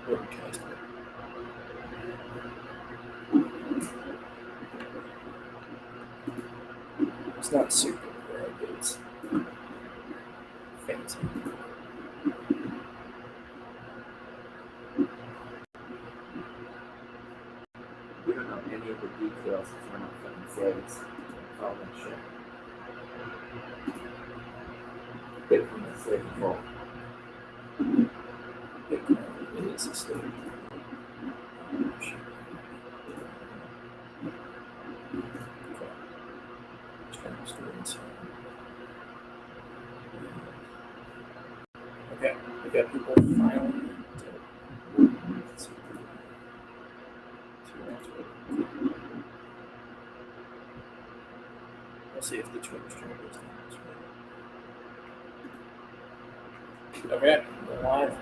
broadcast. It's not super bright, but it's fancy. We don't know any of the details because we're not fucking slaves. All that shit. Bitcoin is slave revolt. Bitcoin is a slave. Okay, we got people filing. We'll see if the Twitter stream goes down. Okay, we're live.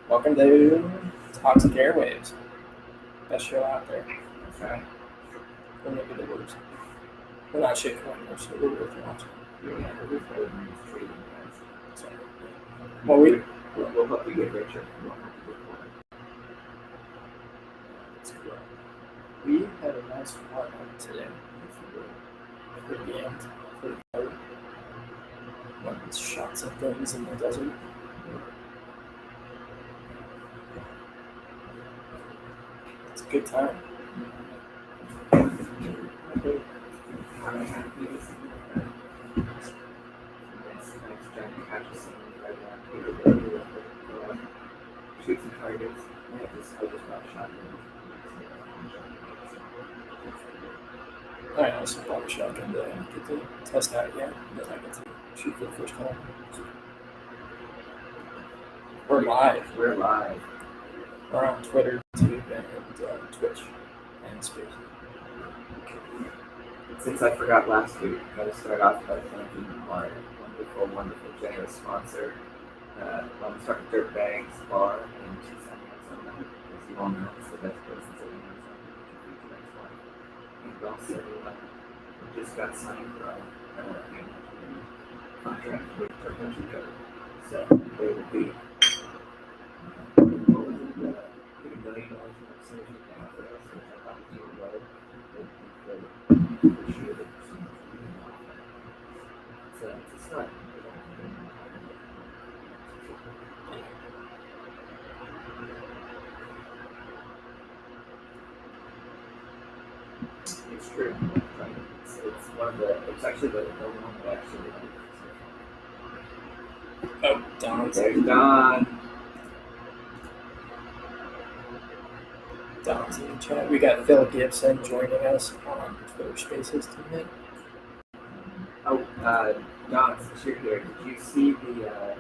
Welcome to Toxic Airwaves. Best show out there. That's right. Or maybe the worst. We're not shitcoin, we're so we're worth watching. Yeah, we're trading, guys. So, well, We'll help you get richer. We'll help you get poorer. That's correct. We had a nice run today. For the end. For the boat. One of these shots of things in the desert. It's a good time. Shoot some targets. I just got shot. I also bought a shotgun to get to test out again, and then I get to shoot for the first time. We're live. We're live. We're on Twitter, YouTube, and Twitch, and Space. Since I forgot last week, I'm going to start off by thanking our wonderful, generous sponsor. I'm starting Dirtbags Bar in Tucson, Arizona. As you all know, it's the best place in Southern Arizona. And also, we just got signed for our contract with our country code. So they will be $1 million in episodes now for us, which I thought was really low. Appreciate it. It's a start. It's true. It's one of the. It's actually the one that actually. Oh, Don's. There's Don. Don's in the chat. We got Phil Gibson joining us on Twitter Spaces tonight. Oh, Don, since you're here, did you see the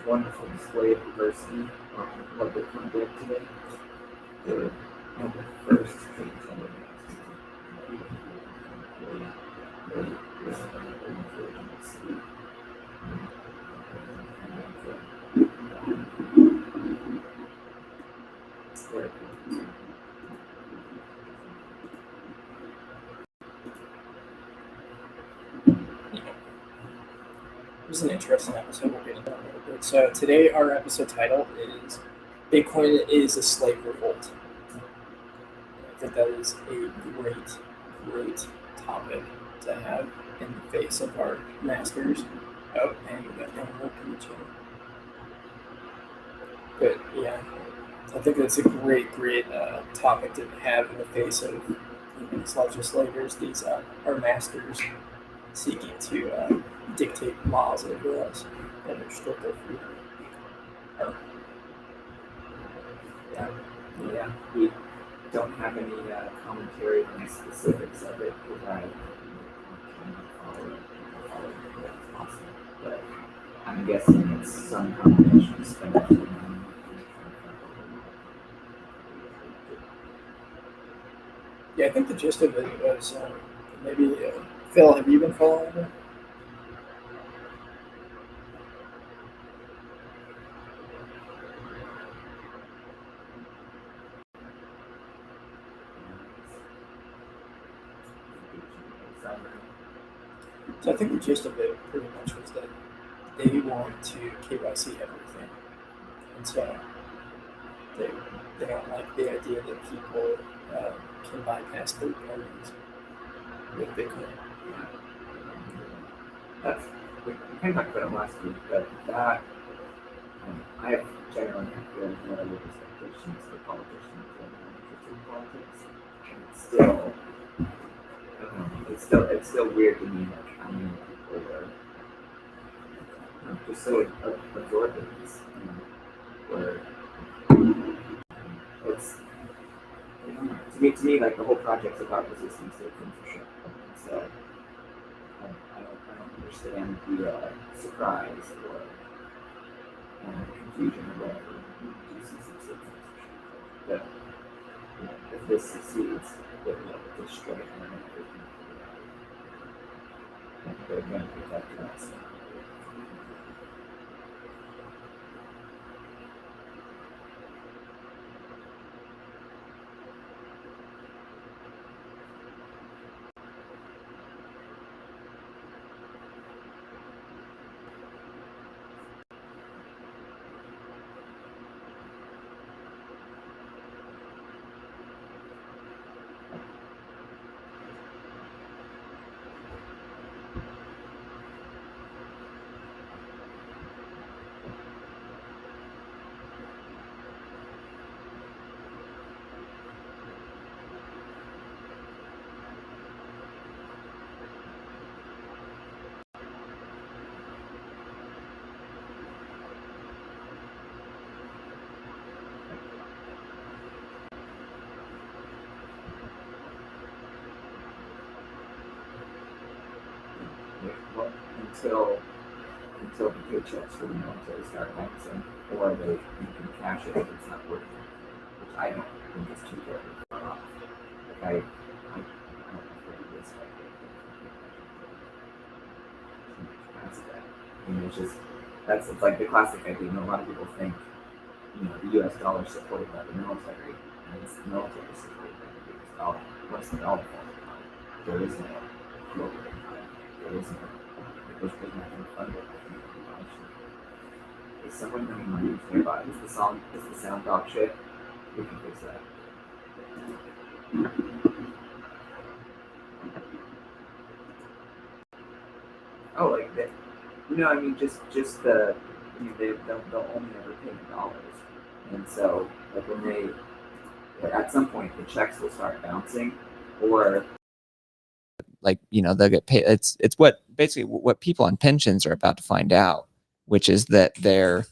wonderful display of diversity on what Bitcoin did today? The first thing It was an interesting episode. We'll get into that in a little bit. So today our episode title is Bitcoin is a Slave Revolt. I think that is a great topic to have in the face of our masters. Oh, and we got one more in the channel. But yeah, I think that's a great topic to have in the face of these legislators, these our masters seeking to dictate laws over us and restrict our freedom. Yeah, we don't have any commentary on the specifics of it because I follow it as possible. But I'm guessing it's some combination of spending. Yeah, I think the gist of it was maybe Phil, have you been following it? So I think the gist of it pretty much was that they want to KYC everything, and so they don't like the idea that people can bypass third parties with Bitcoin. That's we kind of talked about it last week, but that I have generally good level of expectations for politicians and interested in politics, and it's still weird to me like how many people are just so absorbed in this, where it's to me like the whole project's about resistance to censorship, so I don't understand the surprise or confusion or whatever you see some censorship. But if this succeeds, it will destroy everything. They're going to protect us. Well, until the paychecks for the military start bouncing, or you can cash it if it's not working, which I don't think is too terribly far off. Like I don't think this past that. I mean, it's like the classic idea. A lot of people think, the U.S. dollar is supported by the military, and it's the military supported by the U.S. dollar. What's the dollar for? There is no global economy. There is no. There's nothing funded. Is someone running money nearby? Is the sound dog shit? We can fix that. Oh, like that. I mean, just the they'll only ever pay in dollars, and so like when at some point the checks will start bouncing, or they'll get paid. It's basically what people on pensions are about to find out, which is that their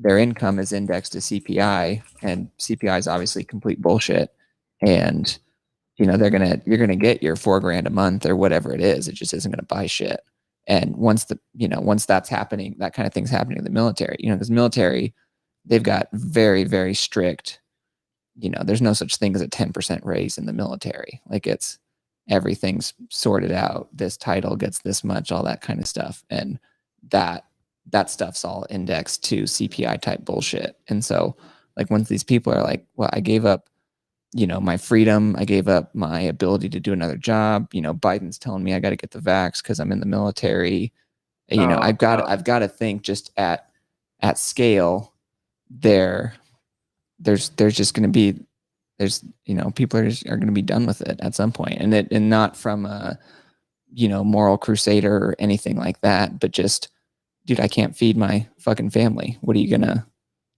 income is indexed to CPI, and CPI is obviously complete bullshit. And you're gonna get your $4,000 a month or whatever it is. It just isn't gonna buy shit. And once that's happening, that kind of thing's happening in the military. Because military, they've got very, very strict. There's no such thing as a 10% raise in the military. Like everything's sorted out. This title gets this much, all that kind of stuff. And that stuff's all indexed to CPI type bullshit. And so like once these people are like, well, I gave up, my freedom, I gave up my ability to do another job. Biden's telling me I got to get the vax because I'm in the military. I've got to think just at scale there's just going to be, people are going to be done with it at some point, and not from a, moral crusader or anything like that, but just, dude, I can't feed my fucking family. What are you gonna,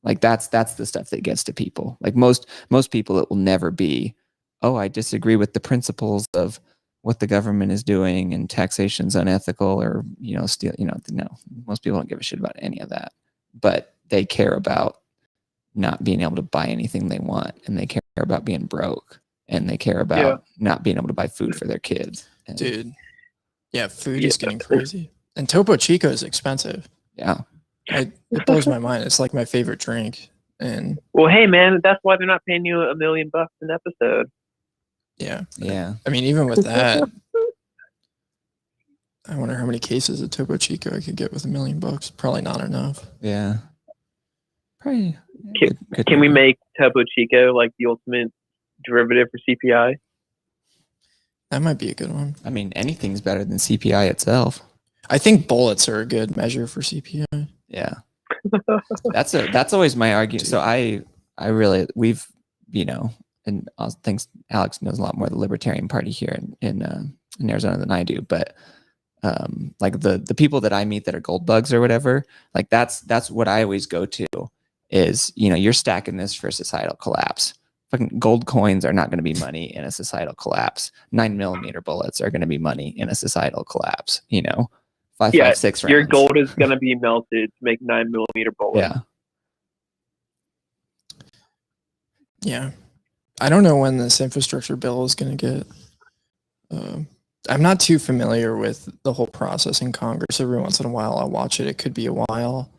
like, that's the stuff that gets to people. Like most people, it will never be, oh, I disagree with the principles of what the government is doing and taxation's unethical or, steal, no, most people don't give a shit about any of that, but they care about not being able to buy anything they want, and they care about being broke, and they care about not being able to buy food for their kids. And, dude, food is getting crazy, and Topo Chico is expensive. Yeah, it blows my mind. It's like my favorite drink. And well, hey man, that's why they're not paying you $1 million an episode. Yeah. I mean, even with that, I wonder how many cases of Topo Chico I could get with $1 million. Probably not enough. Yeah. Probably. Can we make Topo Chico like the ultimate derivative for CPI? That might be a good one. I mean, anything's better than CPI itself. I think bullets are a good measure for CPI. Yeah. That's always my argument. So I really, we've, and I think Alex knows a lot more of the Libertarian Party here in Arizona than I do, but like the people that I meet that are gold bugs or whatever, like that's what I always go to is, you're stacking this for societal collapse. Fucking gold coins are not going to be money in a societal collapse. 9mm bullets are going to be money in a societal collapse. 5.56 rounds. Your gold is going to be melted to make 9mm bullets. Yeah. I don't know when this infrastructure bill is going to get. I'm not too familiar with the whole process in Congress. Every once in a while, I'll watch it. It could be a while.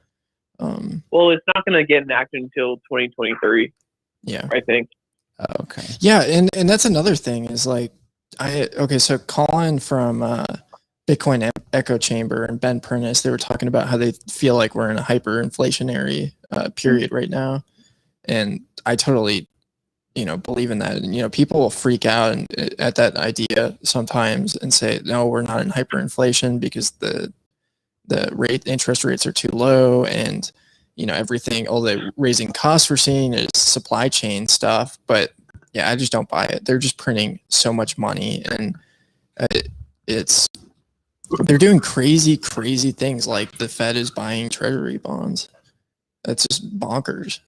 Well, it's not going to get enacted until 2023. Yeah, I think. Oh, okay. Yeah, and that's another thing is like, so Colin from Bitcoin Echo Chamber and Ben Prentice, they were talking about how they feel like we're in a hyperinflationary period right now, and I totally believe in that. And people will freak out at that idea sometimes and say, no, we're not in hyperinflation because the interest rates are too low, and everything, all the raising costs we're seeing is supply chain stuff. But yeah, I just don't buy it. They're just printing so much money, and they're doing crazy things like the Fed is buying treasury bonds. That's just bonkers.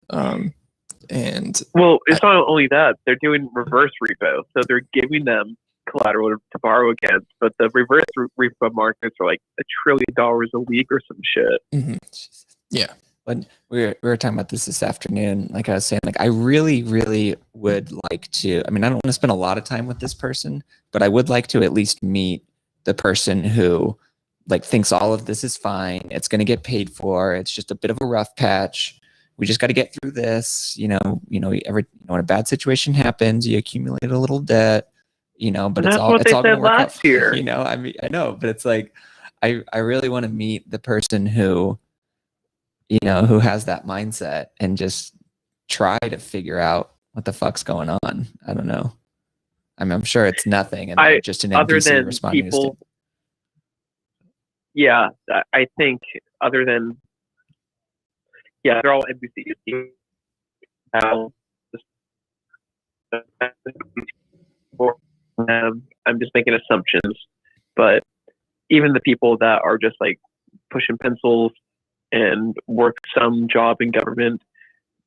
And well, it's not only that, they're doing reverse repo, so they're giving them collateral to borrow against, but the reverse repo markets are like $1 trillion a week or some shit. Mm-hmm. Yeah. When we were talking about this afternoon, like I was saying, like I really would like to, I don't want to spend a lot of time with this person, but I would like to at least meet the person who like thinks all of this is fine. It's going to get paid for. It's just a bit of a rough patch. We just got to get through this. When a bad situation happens, you accumulate a little debt, but it's all going to work out. Year. I know, but it's like, I really want to meet the person who has that mindset and just try to figure out what the fuck's going on. I don't know. I'm sure it's nothing, and just an NPC responding people. Yeah, I think other than they're all NPCs. I'm just making assumptions, but even the people that are just like pushing pencils and work some job in government,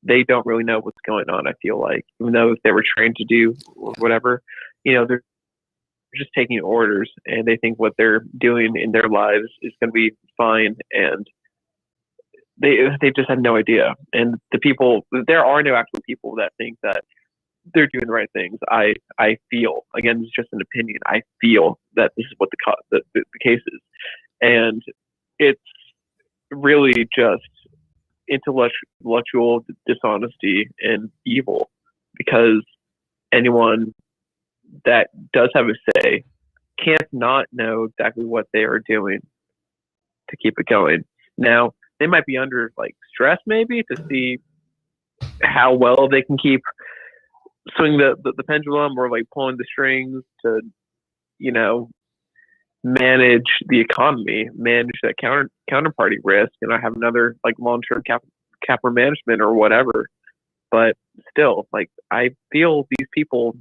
they don't really know what's going on. I feel like, even though if they were trained to do whatever, they're just taking orders, and they think what they're doing in their lives is going to be fine, and they just have no idea. And there are no actual people that think that they're doing the right things. I feel, again, it's just an opinion, I feel that this is what the case is, and it's really just intellectual dishonesty and evil, because anyone that does have a say can't not know exactly what they are doing to keep it going. Now, they might be under like stress maybe to see how well they can keep swinging the pendulum, or like pulling the strings to manage the economy, manage that counterparty risk, and I have another like long-term capital management or whatever. But still, like, I feel these people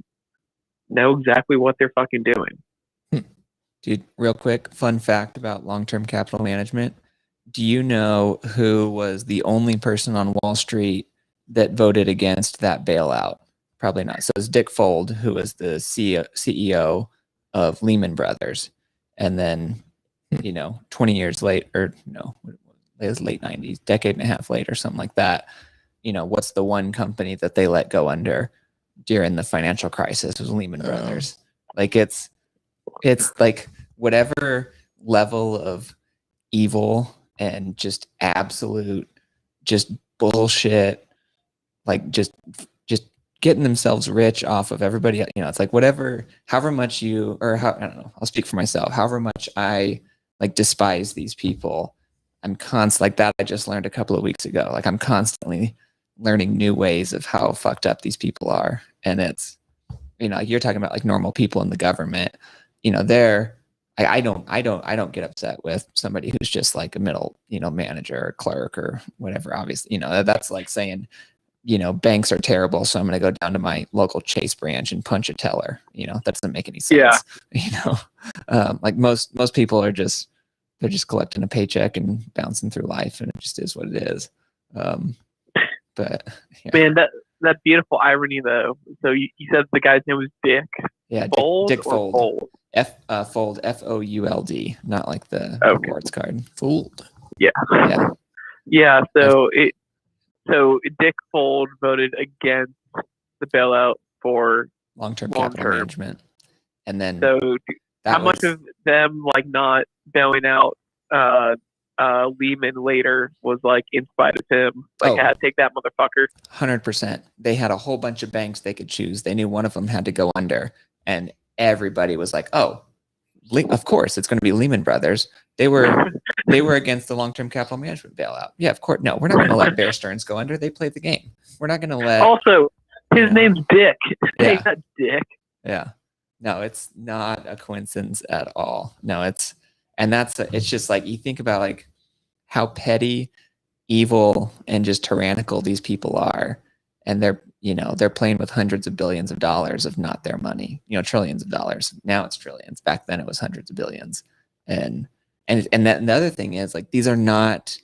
know exactly what they're fucking doing. Dude, real quick, fun fact about long-term capital management. Do you know who was the only person on Wall Street that voted against that bailout? Probably not. So it was Dick Fold, who was the CEO of Lehman Brothers. And then, 20 years late, or no, it was late 90s, decade and a half late or something like that. What's the one company that they let go under during the financial crisis? It was Lehman Brothers. Like it's like whatever level of evil and just absolute just bullshit, like just getting themselves rich off of everybody. It's like however much I don't know, I'll speak for myself, however much I like despise these people, I'm constantly like that. I just learned a couple of weeks ago, like I'm constantly learning new ways of how fucked up these people are. And it's, you're talking about like normal people in the government, I don't get upset with somebody who's just like a middle, manager or clerk or whatever. Obviously, that's like saying, banks are terrible, so I'm going to go down to my local Chase branch and punch a teller. That doesn't make any sense. Like most people are just collecting a paycheck and bouncing through life, and it just is what it is. But yeah. Man, that beautiful irony though. So you said the guy's name was Dick. Yeah, Fold Dick or Fold. Fold? Fold, Fould, not like the Okay. rewards card. Fooled. Yeah. Yeah. Yeah. So Dick Fold voted against the bailout for Long-term capital management, and then so how much of them like not bailing out Lehman later was like in spite of him? Like, had to take that motherfucker. 100%. They had a whole bunch of banks they could choose. They knew one of them had to go under, and everybody was like, "Oh, of course, it's going to be Lehman Brothers." They were against the long-term capital management bailout. Yeah, of course. No, we're not going to let Bear Stearns go under. They played the game. We're not going to let. Also, his name's Dick. Yeah. Not Dick. Yeah. No, it's not a coincidence at all. No, it's just like you think about like how petty, evil, and just tyrannical these people are, and they're playing with hundreds of billions of dollars of not their money, trillions of dollars. Now it's trillions. Back then it was hundreds of billions. And the other thing is like these are not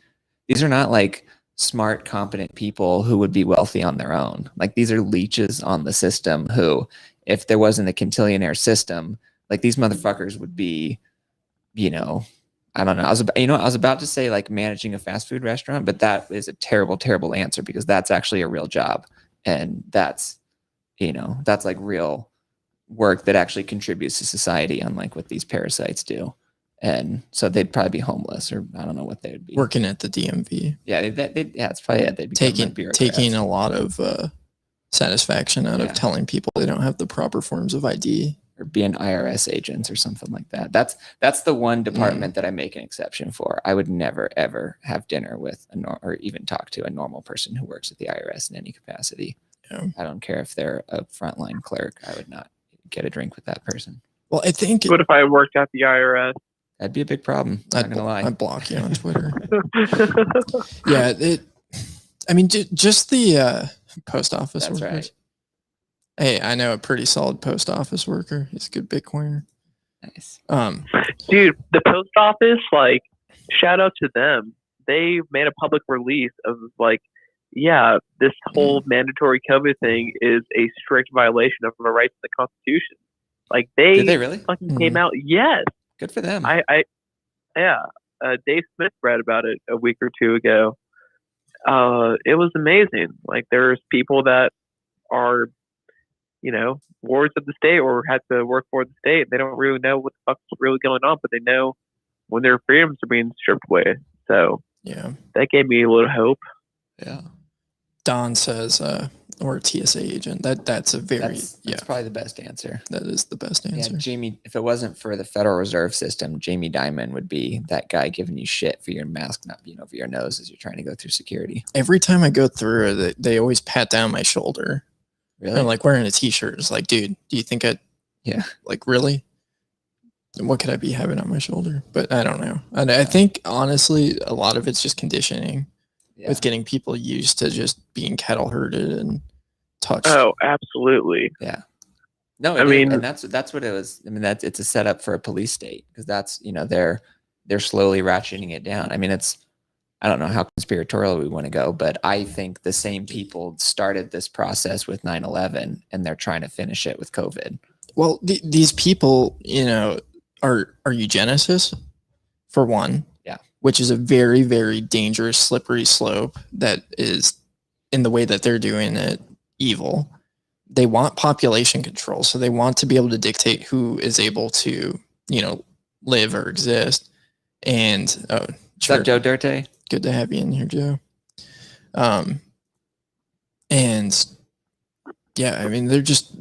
like smart, competent people who would be wealthy on their own. Like these are leeches on the system who, if there wasn't a quintillionaire system, like these motherfuckers would be, I don't know. I was about to say like managing a fast food restaurant, but that is a terrible, terrible answer because that's actually a real job. And that's like real work that actually contributes to society, unlike what these parasites do. And so they'd probably be homeless, or I don't know what they would be. Working at the DMV. Yeah, it's probably it. They'd be taking a lot of satisfaction out of telling people they don't have the proper forms of ID. Or being IRS agents or something like that. That's the one department that I make an exception for. I would never ever have dinner with or even talk to a normal person who works at the IRS in any capacity. Yeah. I don't care if they're a frontline clerk. I would not get a drink with that person. Well, I think. What if I worked at the IRS? That'd be a big problem. Not gonna lie. I'd block you on Twitter. Yeah, just the post office That's workers. right. Hey, I know a pretty solid post office worker. He's a good Bitcoiner. Nice. Dude, the post office, like, shout out to them. They made a public release of like, yeah, this whole mandatory COVID thing is a strict violation of the rights of the Constitution. Like Did they really? fucking came out. Yes. Good for them. Dave Smith read about it a week or two ago. It was amazing. Like there's people that are, wards of the state or had to work for the state. They don't really know what the fuck's really going on, but they know when their freedoms are being stripped away. So yeah, that gave me a little hope. Yeah. Don says, or a TSA agent. That's probably the best answer. That is the best answer. Yeah, Jamie, if it wasn't for the Federal Reserve System, Jamie Dimon would be that guy giving you shit for your mask not being over your nose as you're trying to go through security. Every time I go through, they always pat down my shoulder. Really? I'm like wearing a t-shirt. It's like, dude, do you think like really? What could I be having on my shoulder? But I don't know. And I think honestly, a lot of it's just conditioning with getting people used to just being cattle herded and touched. Oh, absolutely. Yeah. No, and that's what it was. I mean, it's a setup for a police state because that's, they're slowly ratcheting it down. I mean, I don't know how conspiratorial we want to go, but I think the same people started this process with 9/11 and they're trying to finish it with COVID. Well, these people, are eugenicists for one. Yeah. Which is a very, very dangerous, slippery slope that is, in the way that they're doing it, evil. They want population control. So they want to be able to dictate who is able to, live or exist. And, What's up, Joe Dirte? Good to have you in here, Joe. And yeah, I mean, they're just,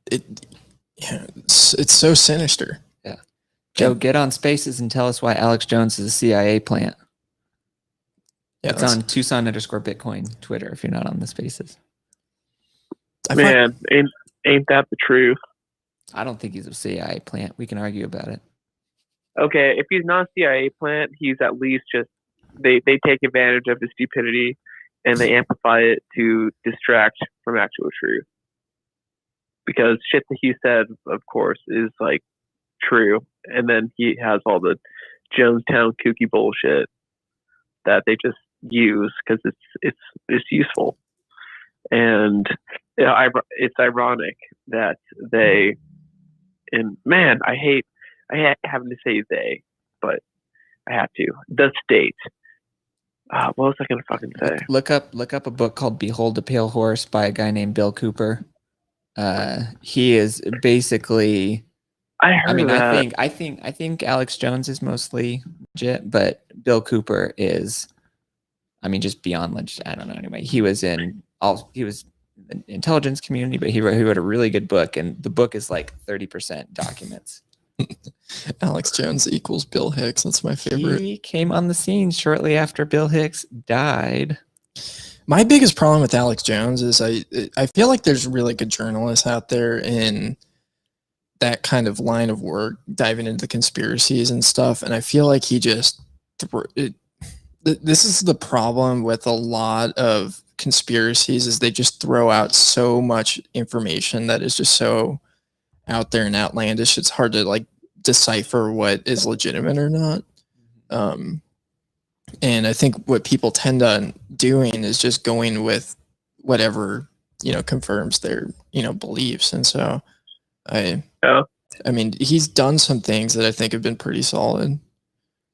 it's so sinister. Yeah. Joe, get on Spaces and tell us why Alex Jones is a CIA plant. Yeah, it's on Tucson_Bitcoin Twitter if you're not on the Spaces. Man, ain't that the truth? I don't think he's a CIA plant. We can argue about it. okay, if he's not a CIA plant, he's at least just they take advantage of the stupidity and they amplify it to distract from actual truth. Because shit that he said, of course, is like true, and then he has all the Jonestown kooky bullshit that they just use because it's useful, and it's ironic that they, and man, I hate having to say they, but I have to. The state. What was I gonna fucking say? Look up a book called Behold a Pale Horse by a guy named Bill Cooper. He is basically. I heard that. I think Alex Jones is mostly legit, but Bill Cooper is, I mean, just beyond legit. I don't know. Anyway, he was in the intelligence community, but he wrote a really good book, and the book is like 30% documents. Alex Jones equals Bill Hicks. That's my favorite. He came on the scene shortly after Bill Hicks died. My biggest problem with Alex Jones is I feel like there's really good journalists out there in that kind of line of work, diving into conspiracies and stuff, and I feel like he just this is the problem with a lot of conspiracies, is they just throw out so much information that is just so out there and outlandish. It's hard to like decipher what is legitimate or not. And I think what people tend on doing is just going with whatever, confirms their, beliefs. And so I mean, he's done some things that I think have been pretty solid,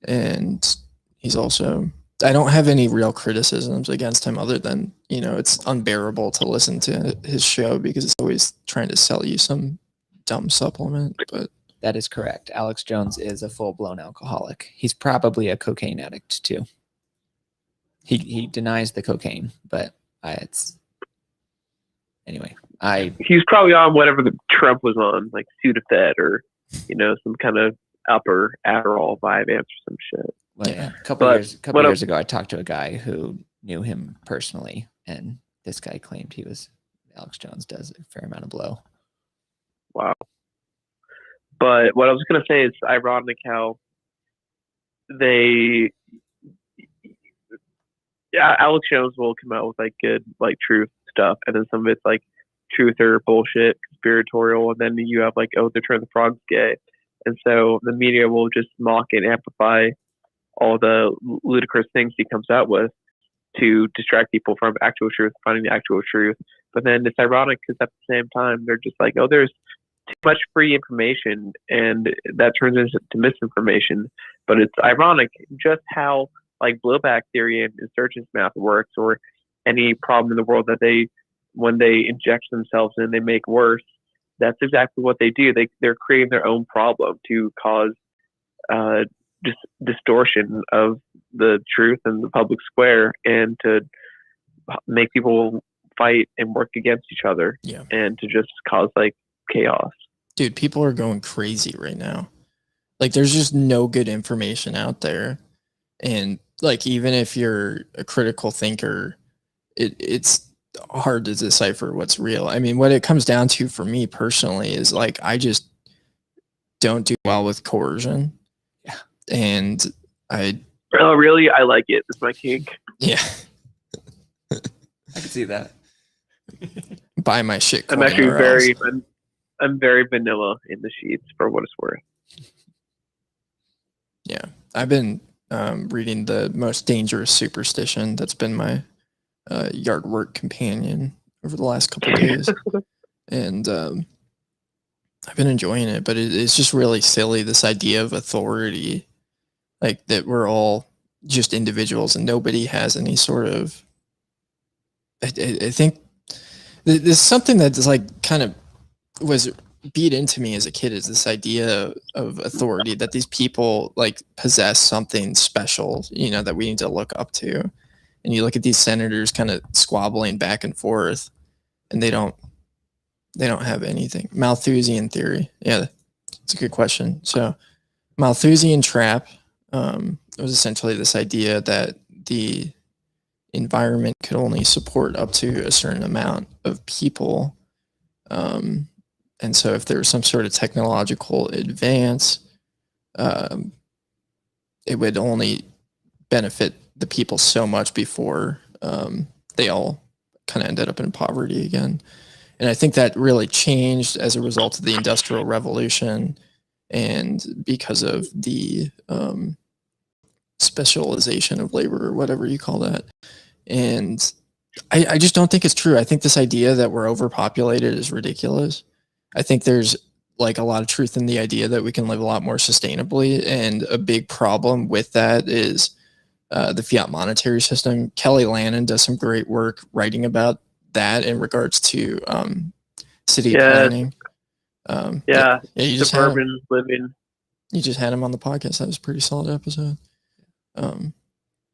and he's also, I don't have any real criticisms against him other than, it's unbearable to listen to his show because it's always trying to sell you some dumb supplement. But that is correct. Alex Jones is a full-blown alcoholic. He's probably a cocaine addict too. He denies the cocaine, but he's probably on whatever the Trump was on, like Sudafed or some kind of upper Adderall Vyvanse or some shit. Well, yeah. A couple years ago, I talked to a guy who knew him personally, and this guy claimed Alex Jones does a fair amount of blow. Wow. But what I was going to say is ironic how Alex Jones will come out with like good like truth stuff, and then some of it's like truth or bullshit, conspiratorial, and then you have like, oh, they're turning the frogs gay, and so the media will just mock and amplify all the ludicrous things he comes out with to distract people from actual truth, finding the actual truth. But then it's ironic because at the same time they're just like, oh, there's too much free information, and that turns into misinformation. But it's ironic just how like blowback theory and insurgence math works, or any problem in the world that when they inject themselves in, they make worse. That's exactly what they do. They're creating their own problem to cause just distortion of the truth in the public square, and to make people fight and work against each other, and to just cause like chaos. Dude, people are going crazy right now. Like, there's just no good information out there, and like, even if you're a critical thinker, it's hard to decipher what's real. I mean, what it comes down to for me personally is like, I just don't do well with coercion. Yeah. And oh, really? I like it. It's my kink. Yeah. I can see that. Buy my shit. I'm actually I'm very vanilla in the sheets for what it's worth. Yeah. I've been reading The Most Dangerous Superstition. That's been my yard work companion over the last couple of days. And I've been enjoying it, but it's just really silly, this idea of authority, like that we're all just individuals and nobody has any sort of, I think this is something that's like kind of was beat into me as a kid, is this idea of authority, that these people like possess something special, that we need to look up to. And you look at these senators kind of squabbling back and forth, and they don't have anything. Malthusian theory. Yeah, it's a good question. So Malthusian trap was essentially this idea that the environment could only support up to a certain amount of people. And so if there was some sort of technological advance, it would only benefit the people so much before they all kind of ended up in poverty again. And I think that really changed as a result of the Industrial Revolution and because of the specialization of labor or whatever you call that. And I just don't think it's true. I think this idea that we're overpopulated is ridiculous. I think there's like a lot of truth in the idea that we can live a lot more sustainably. And a big problem with that is the fiat monetary system. Kelly Lannon does some great work writing about that in regards to city planning. Yeah, you just suburban living. You just had him on the podcast. That was a pretty solid episode.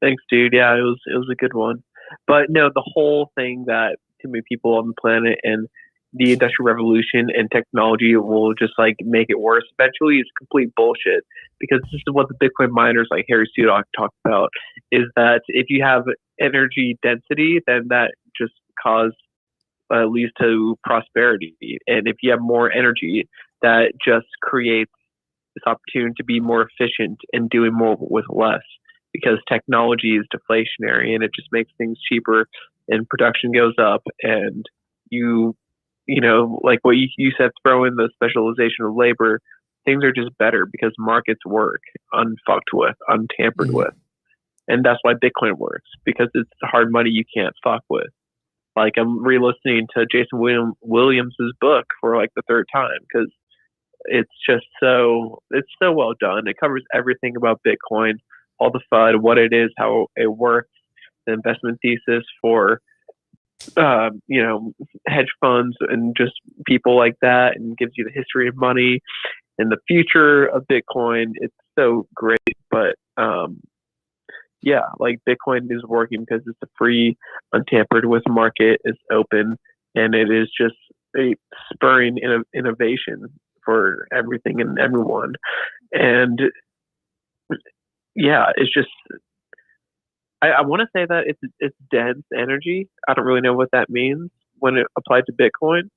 Thanks, dude. Yeah, it was a good one. But no, the whole thing that too many people on the planet and the Industrial Revolution and technology will just like make it worse eventually is complete bullshit. Because this is what the Bitcoin miners like Harry Sudok talked about, is that if you have energy density, then that just leads to prosperity. And if you have more energy, that just creates this opportunity to be more efficient and doing more with less, because technology is deflationary and it just makes things cheaper and production goes up. And you know, like what you said, throw in the specialization of labor, things are just better because markets work unfucked with, untampered with. And that's why Bitcoin works, because it's hard money you can't fuck with. Like, I'm re-listening to Jason Williams's book for like the third time because it's so well done. It covers everything about Bitcoin, all the FUD, what it is, how it works, the investment thesis for hedge funds and just people like that, and gives you the history of money and the future of Bitcoin. It's so great. But yeah, like Bitcoin is working because it's a free, untampered with market, it's open, and it is just a spurring innovation for everything and everyone. And yeah, it's just, I want to say that it's dense energy. I don't really know what that means when it applied to Bitcoin,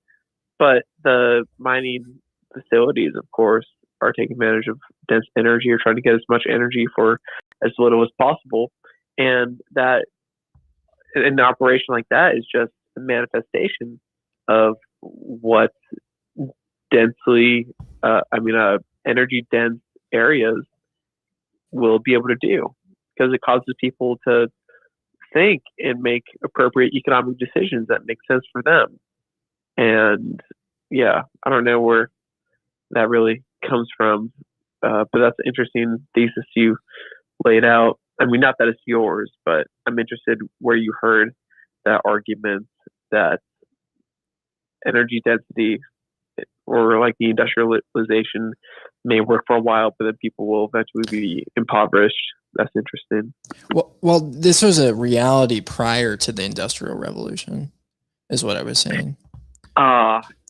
but the mining facilities, of course, are taking advantage of dense energy, or trying to get as much energy for as little as possible. And that, an operation like that is just a manifestation of what energy dense areas will be able to do, because it causes people to think and make appropriate economic decisions that make sense for them. And yeah, I don't know where that really comes from, but that's an interesting thesis you laid out. I mean, not that it's yours, but I'm interested where you heard that argument that energy density or like the industrialization may work for a while, but then people will eventually be impoverished. That's interesting. Well, this was a reality prior to the Industrial Revolution, is what I was saying.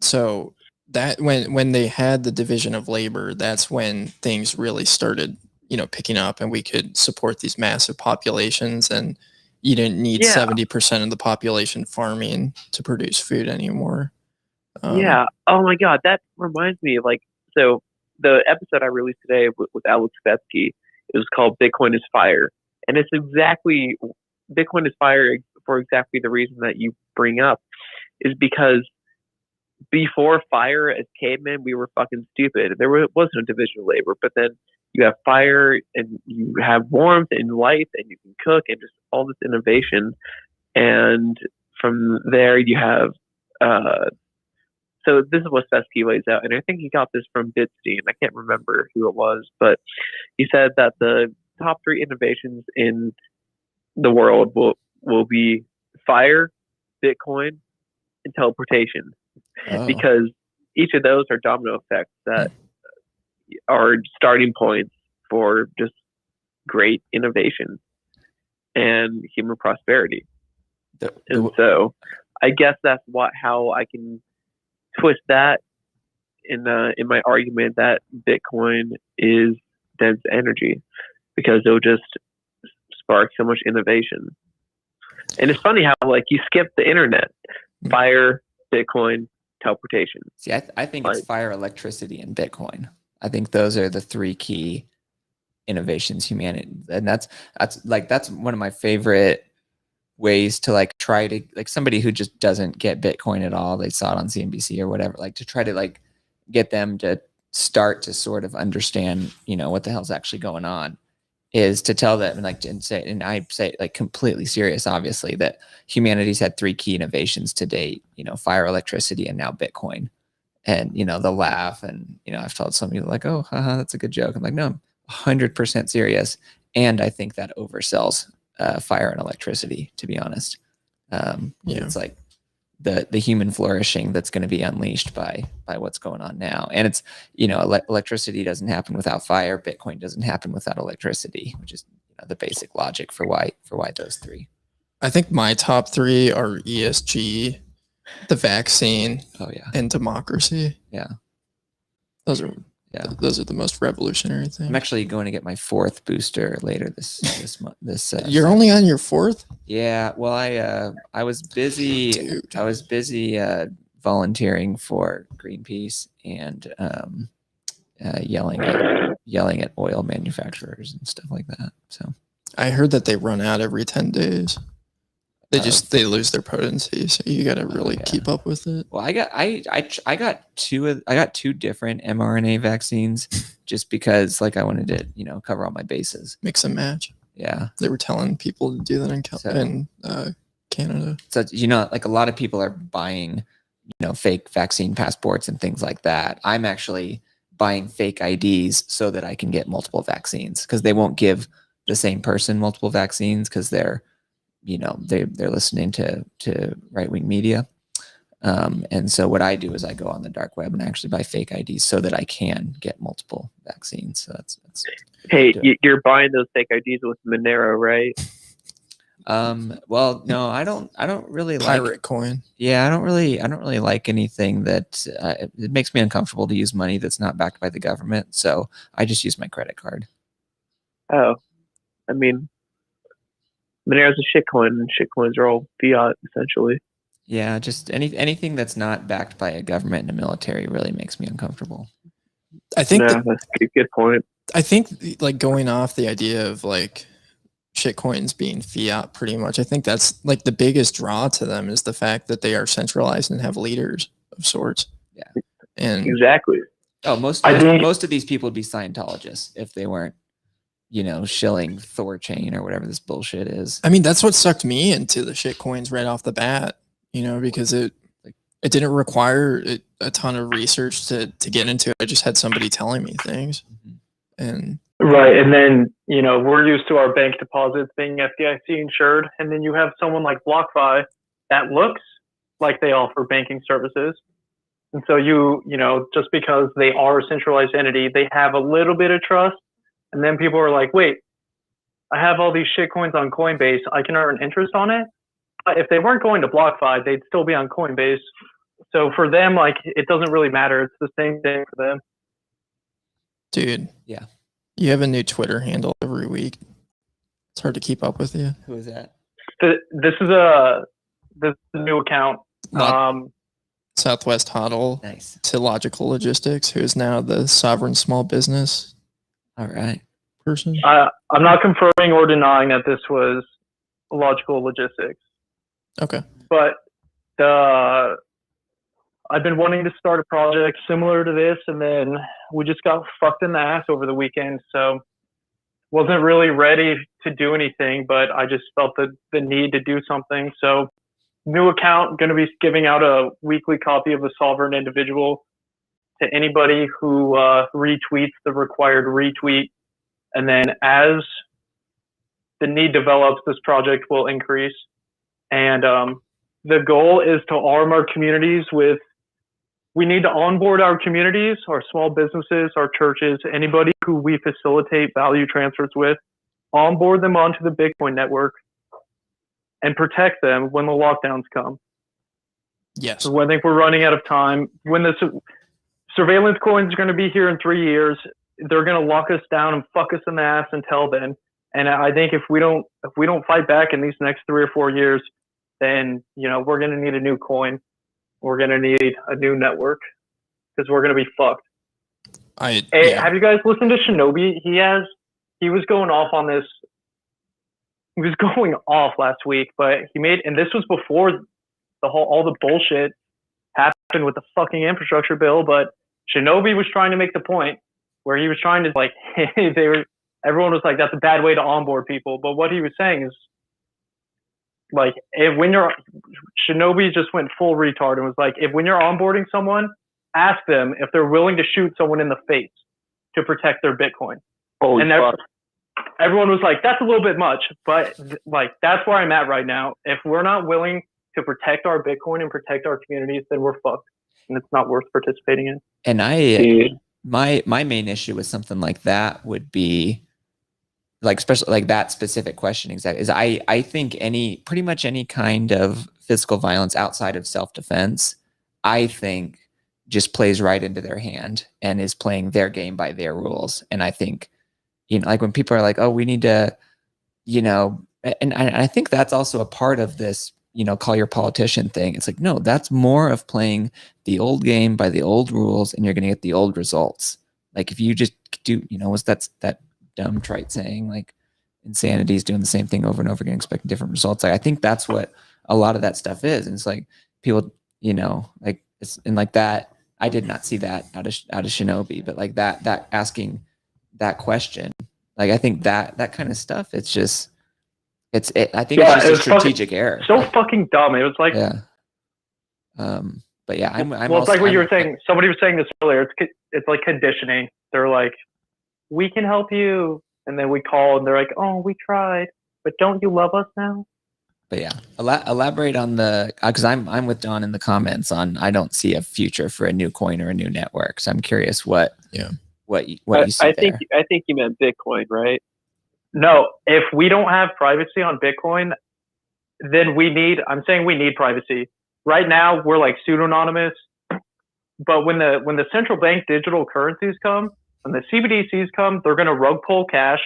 So that when they had the division of labor, that's when things really started, picking up, and we could support these massive populations, and you didn't need 70% of the population farming to produce food anymore. Yeah. Oh my God, that reminds me. So the episode I released today with Alex Betsky, it was called "Bitcoin is Fire," and it's exactly Bitcoin is fire for exactly the reason that you bring up, is because before fire as cavemen, we were fucking stupid. There was no division of labor, but then you have fire and you have warmth and light and you can cook and just all this innovation. And from there you have, so this is what Spesky lays out. And I think he got this from Bitstein. I can't remember who it was, but he said that the top 3 innovations in the world will be fire, Bitcoin, and teleportation. Because each of those are domino effects that are starting points for just great innovation and human prosperity. And so I guess that's how I can twist that in my argument that Bitcoin is dense energy, because it'll just spark so much innovation. And it's funny how you skip the internet, fire, Bitcoin, teleportation. See, I think it's fire, electricity, and Bitcoin. I think those are the three key innovations humanity, and that's one of my favorite ways to like try to like somebody who just doesn't get Bitcoin at all. They saw it on CNBC or whatever, like to try to like get them to start to sort of understand, what the hell's actually going on, is to tell them and I say like completely serious, obviously, that humanity's had three key innovations to date, fire, electricity, and now Bitcoin. And, they'll laugh. And, I've told some people like, oh, haha, that's a good joke. I'm like, no, I'm 100% serious. And I think that oversells fire and electricity, to be honest. It's like the human flourishing that's going to be unleashed by what's going on now. And it's, electricity doesn't happen without fire. Bitcoin doesn't happen without electricity, which is the basic logic for why those three. I think my top three are ESG, the vaccine, and democracy. Yeah. Those are the most revolutionary things. I'm actually going to get my fourth booster later this month. You're only on your fourth? Yeah. Well, I was busy. Dude. I was busy volunteering for Greenpeace and yelling at oil manufacturers and stuff like that. So I heard that they run out every 10 days. They lose their potency, so you got to really keep up with it. Well, I got two different mRNA vaccines just because like I wanted to cover all my bases. Mix and match. Yeah, they were telling people to do that in Canada. So like a lot of people are buying fake vaccine passports and things like that. I'm actually buying fake IDs so that I can get multiple vaccines, because they won't give the same person multiple vaccines because they're listening to right-wing media. And so what I do is I go on the dark web and actually buy fake IDs so that I can get multiple vaccines. So that's hey, you're buying those fake IDs with Monero, right? Well, no, I don't really like pirate coin. Yeah, I don't really like anything that it makes me uncomfortable to use money that's not backed by the government. So I just use my credit card. Oh, I mean, Monero's a shitcoin, and shitcoins are all fiat, essentially. Yeah, just anything that's not backed by a government and a military really makes me uncomfortable. I think that's a good point. I think like going off the idea of like shitcoins being fiat pretty much, I think that's like the biggest draw to them is the fact that they are centralized and have leaders of sorts. Yeah. And exactly. Oh, most of these people would be Scientologists if they weren't shilling Thorchain or whatever this bullshit is. I mean, that's what sucked me into the shit coins right off the bat, because it didn't require a ton of research to get into it. I just had somebody telling me things. And right. And then, we're used to our bank deposits being FDIC insured. And then you have someone like BlockFi that looks like they offer banking services. And so just because they are a centralized entity, they have a little bit of trust. And then people are like, wait, I have all these shit coins on Coinbase. I can earn interest on it. But if they weren't going to BlockFi, they'd still be on Coinbase. So for them, like, it doesn't really matter. It's the same thing for them. Dude. Yeah. You have a new Twitter handle every week. It's hard to keep up with you. Who is that? This is a new account. Southwest Huddle. Nice. To Logical Logistics, who is now the sovereign small business. All right. Person. I'm not confirming or denying that this was Logical Logistics. Okay. But I've been wanting to start a project similar to this, and then we just got fucked in the ass over the weekend. So wasn't really ready to do anything, but I just felt the need to do something. So new account, going to be giving out a weekly copy of The Sovereign Individual to anybody who retweets the required retweet. And then as the need develops, this project will increase. And the goal is to arm our communities with, we need to onboard our communities, our small businesses, our churches, anybody who we facilitate value transfers with, onboard them onto the Bitcoin network and protect them when the lockdowns come. Yes. So I think we're running out of time. When the surveillance coins are going to be here in 3 years, they're going to lock us down and fuck us in the ass until then. And I think if we don't fight back in these next 3 or 4 years, then we're going to need a new coin. We're going to need a new network because we're going to be fucked. Hey, have you guys listened to Shinobi? He was going off on this. He was going off last week, but and this was before all the bullshit happened with the fucking infrastructure bill. But Shinobi was trying to make the point where he was trying to everyone was like, that's a bad way to onboard people. But what he was saying is, like, Shinobi just went full retard and was like, when you're onboarding someone, ask them if they're willing to shoot someone in the face to protect their Bitcoin. Holy fuck. Everyone was like, that's a little bit much, but like, that's where I'm at right now. If we're not willing to protect our Bitcoin and protect our communities, then we're fucked, and it's not worth participating in. And my main issue with something like that would be, like, especially like that specific question exactly, is I think pretty much any kind of physical violence outside of self-defense, I think just plays right into their hand and is playing their game by their rules. And I think, like when people are like, oh, we need to, and I think that's also a part of this, call your politician thing. It's like, no, that's more of playing the old game by the old rules, and you're going to get the old results. Like if you just do, what's that dumb trite saying, like insanity is doing the same thing over and over again, expecting different results. Like, I think that's what a lot of that stuff is. And it's like people, like it's, and like that, I did not see that out of Shinobi, but like that asking that question, like I think that kind of stuff, it's just I think it's just a strategic error. So fucking dumb. It was like, yeah. But yeah, I'm well, it's like what you were saying. Somebody was saying this earlier. It's like conditioning. They're like, we can help you, and then we call, and they're like, oh, we tried, but don't you love us now? But yeah, elaborate on because I'm with Don in the comments on, I don't see a future for a new coin or a new network. So I'm curious what you see there. I think you meant Bitcoin, right? No, if we don't have privacy on Bitcoin, then I'm saying we need privacy. Right now, we're like pseudonymous, but when the central bank digital currencies come, when the CBDCs come, they're going to rug pull cash.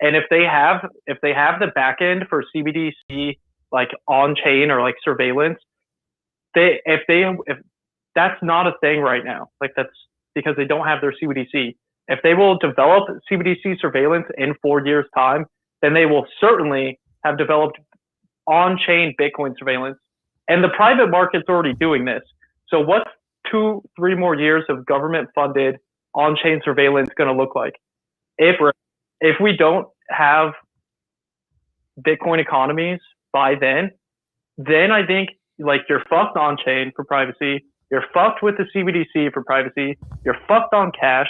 And if they have the back end for CBDC, like on chain or like surveillance, if that's not a thing right now, like that's because they don't have their CBDC. If they will develop CBDC surveillance in 4 years' time, then they will certainly have developed on-chain Bitcoin surveillance. And the private market's already doing this. So what's 2-3 more years of government-funded on-chain surveillance going to look like? If we don't have Bitcoin economies by then I think like you're fucked on-chain for privacy. You're fucked with the CBDC for privacy. You're fucked on cash.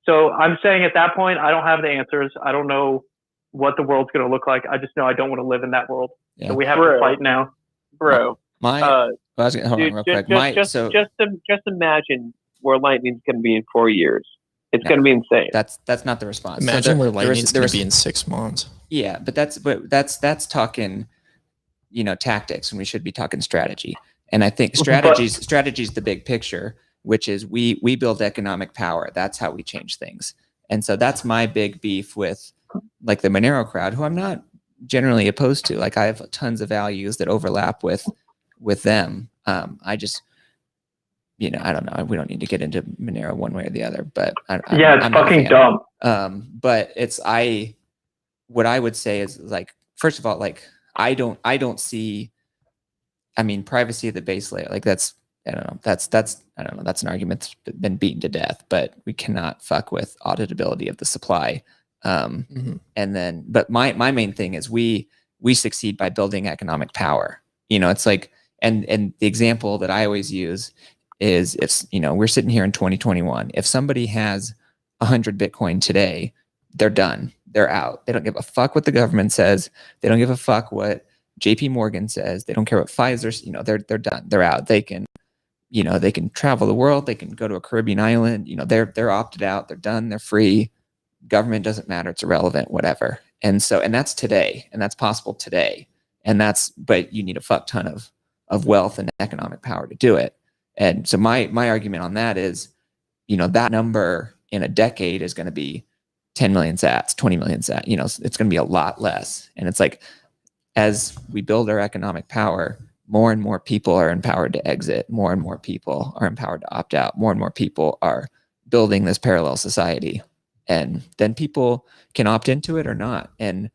So I'm saying at that point, I don't have the answers. I don't know what the world's going to look like. I just know I don't want to live in that world. Yeah. So we have to fight now. Bro. Hold on real quick. Just imagine where Lightning's going to be in 4 years. It's going to be insane. That's not the response. Imagine where Lightning's going to be in 6 months. Yeah, but that's talking, tactics, and we should be talking strategy. And I think strategy's the big picture, which is we build economic power. That's how we change things. And so that's my big beef with like the Monero crowd, who I'm not generally opposed to. Like I have tons of values that overlap with them. I just, I don't know. We don't need to get into Monero one way or the other, but it's fucking dumb. But what I would say is, like, first of all, like I don't see, privacy at the base layer. Like that's an argument that's been beaten to death, but we cannot fuck with auditability of the supply. And then, but my main thing is we succeed by building economic power. It's like, and the example that I always use is if, we're sitting here in 2021, if somebody has 100 Bitcoin today, they're done. They're out. They don't give a fuck what the government says. They don't give a fuck what JP Morgan says. They don't care what Pfizer's, they're done. They're out. They can, they can travel the world. They can go to a Caribbean island. They're opted out. They're done. They're free. Government doesn't matter. It's irrelevant, whatever. And that's today, and that's possible today. But you need a fuck ton of wealth and economic power to do it. And so my argument on that is, that number in a decade is going to be 10 million sats, 20 million sats, it's going to be a lot less. And it's like, as we build our economic power, more and more people are empowered to exit. More and more people are empowered to opt out. More and more people are building this parallel society, and then people can opt into it or not. And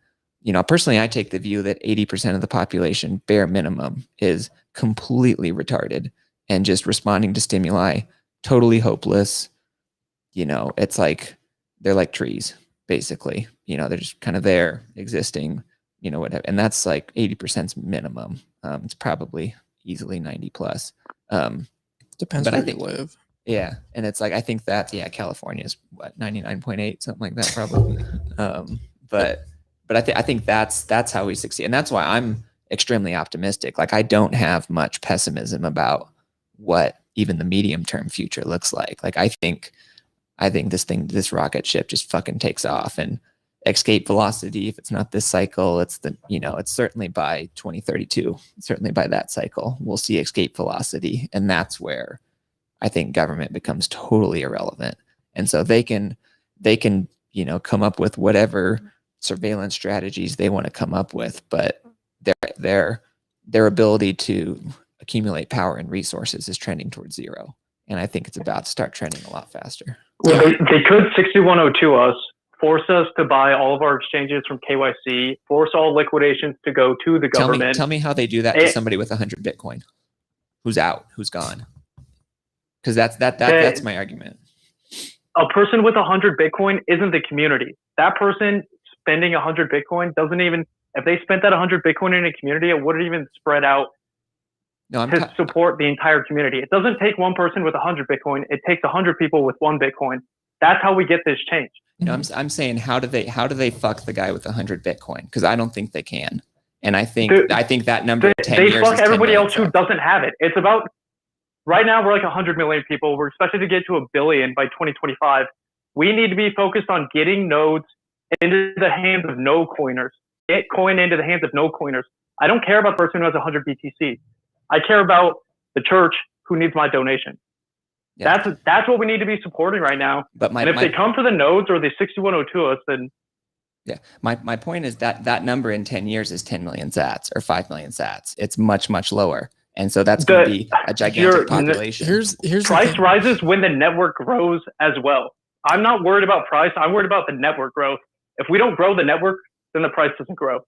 personally, I take the view that 80% of the population, bare minimum, is completely retarded and just responding to stimuli, totally hopeless. It's like they're like trees, basically. They're just kind of there, existing. Whatever, and that's like 80% minimum. It's probably easily 90 plus. Depends where you live. Yeah, and it's like I think that California is what 99.8, something like that, probably. But I think that's how we succeed, and that's why I'm extremely optimistic. Like I don't have much pessimism about what even the medium term future looks like. Like I think this rocket ship just fucking takes off, and escape velocity, if it's not this cycle, it's it's certainly by 2032, certainly by that cycle, we'll see escape velocity. And that's where I think government becomes totally irrelevant. And so they can come up with whatever surveillance strategies they want to come up with, but their ability to accumulate power and resources is trending towards zero. And I think it's about to start trending a lot faster. Well, they could 6102 us, force us to buy all of our exchanges from KYC, force all liquidations to go to the government. Tell me how they do that to somebody with 100 Bitcoin who's out, who's gone. Because that's my argument. A person with 100 Bitcoin isn't the community. That person spending 100 Bitcoin doesn't even, if they spent that 100 Bitcoin in a community, it wouldn't even spread out to support the entire community. It doesn't take one person with 100 Bitcoin. It takes 100 people with 1 Bitcoin. That's how we get this change. I'm saying how do they fuck the guy with 100 Bitcoin? Because I don't think they can. And I think that number in 10 years they fuck is everybody else who up. doesn't have it. It's about, right now we're like 100 million people. We're expected to get to 1 billion by 2025. We need to be focused on getting nodes into the hands of no coiners. Get coin into the hands of no coiners. I don't care about the person who has 100 BTC. I care about the church who needs my donation. Yeah. That's what we need to be supporting right now. But if they come for the nodes or the 6102 us, then my point is that number in 10 years is 10 million sats or 5 million sats. It's much, much lower. And so that's going to be a gigantic population. Here's price rises when the network grows as well. I'm not worried about price. I'm worried about the network growth. If we don't grow the network, then the price doesn't grow.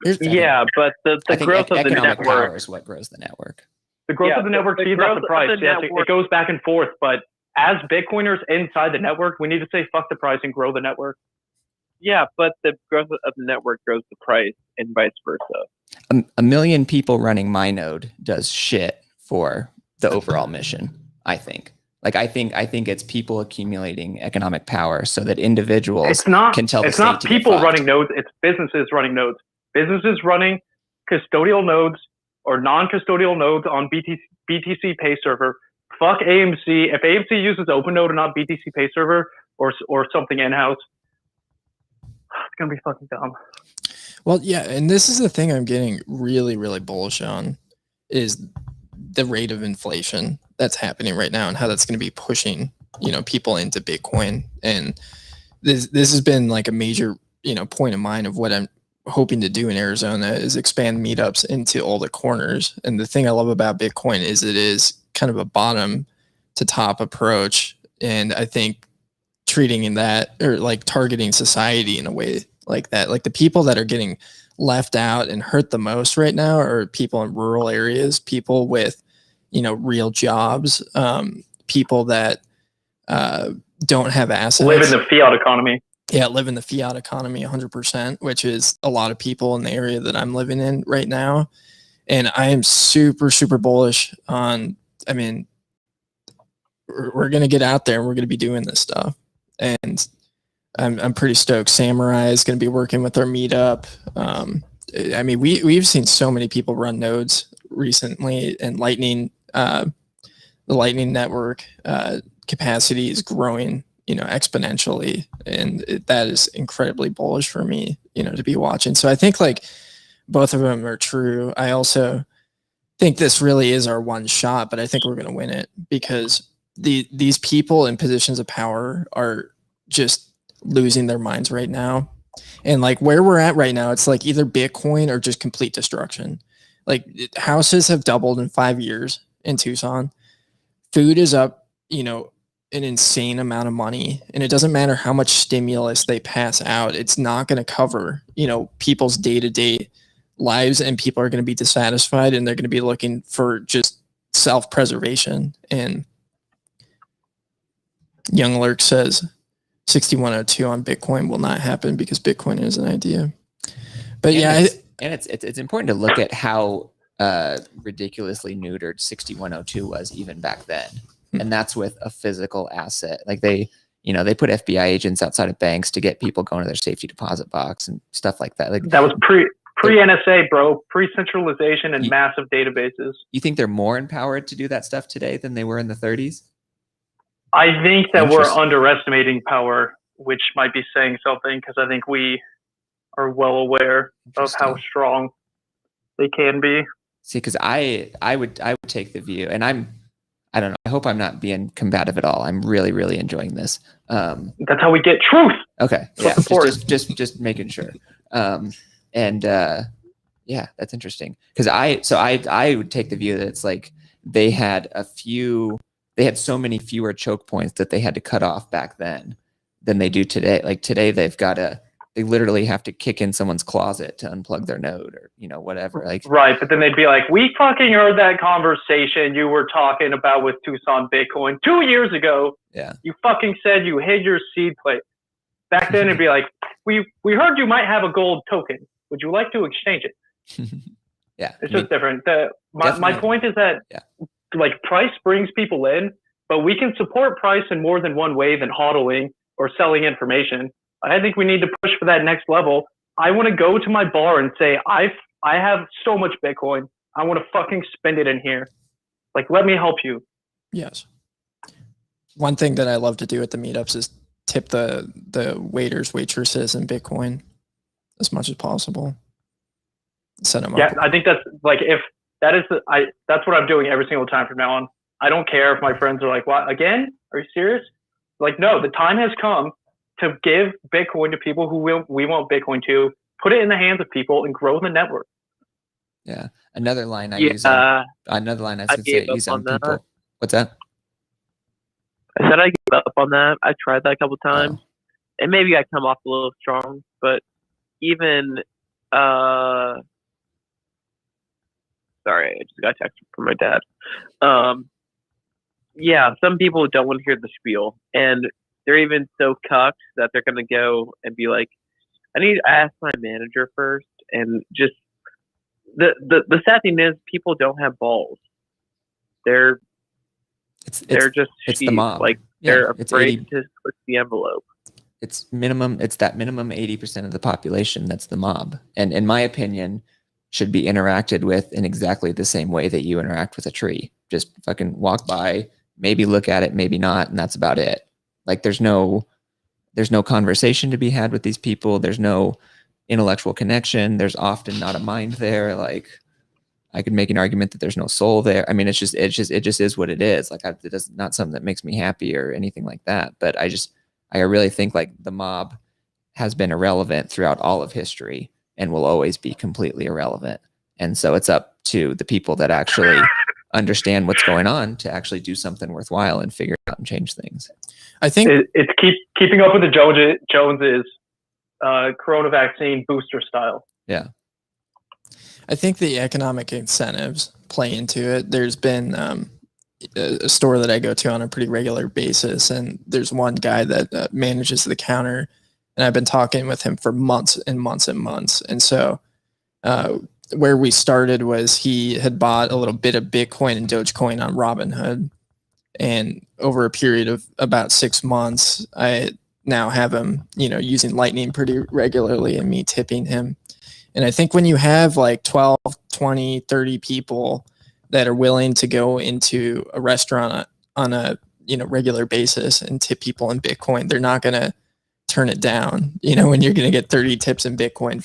But the growth of the network power is what grows the network. The growth of the network feeds up the price. It goes back and forth. But as Bitcoiners inside the network, we need to say fuck the price and grow the network. Yeah, but the growth of the network grows the price and vice versa. A million people running my node does shit for the overall mission, I think. Like I think it's people accumulating economic power so that individuals can tell the state to get fucked. It's not people running nodes, it's businesses running nodes. Businesses running custodial nodes or non-custodial nodes on BTC Pay Server. Fuck AMC. If AMC uses OpenNode and not BTC Pay Server or something in-house, it's going to be fucking dumb. Well, yeah, and this is the thing I'm getting really, really bullish on is the rate of inflation that's happening right now and how that's going to be pushing, people into Bitcoin. And this has been like a major, point of mine of what I'm hoping to do in Arizona is expand meetups into all the corners. And the thing I love about Bitcoin is it is kind of a bottom to top approach. And I think treating in that or like targeting society in a way like that, like the people that are getting left out and hurt the most right now are people in rural areas, people with, real jobs, people that don't have assets. Live in the fiat economy. Yeah, live in the fiat economy 100%, which is a lot of people in the area that I'm living in right now. And I am super, super bullish on, we're going to get out there and we're going to be doing this stuff. And I'm pretty stoked. Samurai is going to be working with our meetup. We've seen so many people run nodes recently, and Lightning, the Lightning network capacity is growing, exponentially, and that is incredibly bullish for me, to be watching. So I think like both of them are true. I also think this really is our one shot, but I think we're going to win it because these people in positions of power are just losing their minds right now. And like where we're at right now, it's like either Bitcoin or just complete destruction. Like houses have doubled in 5 years in Tucson. Food is up, an insane amount of money, and it doesn't matter how much stimulus they pass out, it's not going to cover, people's day-to-day lives, and people are going to be dissatisfied, and they're going to be looking for just self-preservation. And Young Lurk says 6102 on Bitcoin will not happen because Bitcoin is an idea. But it's important to look at how ridiculously neutered 6102 was even back then. And that's with a physical asset. Like they put FBI agents outside of banks to get people going to their safety deposit box and stuff like that. Like that was pre NSA, bro, pre-centralization and massive databases. You think they're more empowered to do that stuff today than they were in the 30s? I think that we're underestimating power, which might be saying something, because I think we are well aware of how strong they can be. See, because I would take the view, and I don't know, I hope I'm not being combative at all. I'm really, really enjoying this. That's how we get truth. Okay. Yeah. Just making sure. Yeah, that's interesting. Because I would take the view that it's like they had so many fewer choke points that they had to cut off back then than they do today. Like today they literally have to kick in someone's closet to unplug their node or, whatever. Like, right. But then they'd be like, we fucking heard that conversation you were talking about with Tucson Bitcoin 2 years ago. Yeah. You fucking said you hid your seed plate. Back then it'd be like, we heard you might have a gold token. Would you like to exchange it? Yeah. It's just different. My point is that like price brings people in, but we can support price in more than one way than hodling or selling information. I think we need to push for that next level. I want to go to my bar and say, I have so much Bitcoin. I want to fucking spend it in here. Like, let me help you. Yes. One thing that I love to do at the meetups is tip the waiters, waitresses in Bitcoin as much as possible. Set them up. Yeah, I think that's like, if that is that's what I'm doing every single time from now on. I don't care if my friends are like, what, again? Are you serious? Like, no, the time has come to give Bitcoin to people who we want Bitcoin to, put it in the hands of people and grow the network. Yeah. Another line I use on people. What's that? I said I gave up on that. I tried that a couple times. And maybe I come off a little strong, but even sorry, I just got a text from my dad. Yeah, some people don't want to hear the spiel, and they're even so cucked that they're going to go and be like, I need to ask my manager first. And just the sad thing is people don't have balls. They're just the mob. Like they're afraid to push the envelope. It's that minimum 80% of the population that's the mob. And in my opinion, should be interacted with in exactly the same way that you interact with a tree. Just fucking walk by, maybe look at it, maybe not, and that's about it. Like there's no conversation to be had with these people. There's no intellectual connection. There's often not a mind there. Like I could make an argument that there's no soul there. I mean, it just is what it is. Like it is not something that makes me happy or anything like that. But I really think like the mob has been irrelevant throughout all of history and will always be completely irrelevant. And so it's up to the people that actually understand what's going on to actually do something worthwhile and figure it out and change things. I think it's keeping up with the Joneses, corona vaccine booster style. Yeah. I think the economic incentives play into it. There's been a store that I go to on a pretty regular basis, and there's one guy that manages the counter, and I've been talking with him for months and months and months. And so where we started was he had bought a little bit of Bitcoin and Dogecoin on Robinhood. And over a period of about 6 months, I now have him, using Lightning pretty regularly and me tipping him. And I think when you have like 12, 20, 30 people that are willing to go into a restaurant on a regular basis and tip people in Bitcoin, they're not going to turn it down. When you're going to get 30 tips in Bitcoin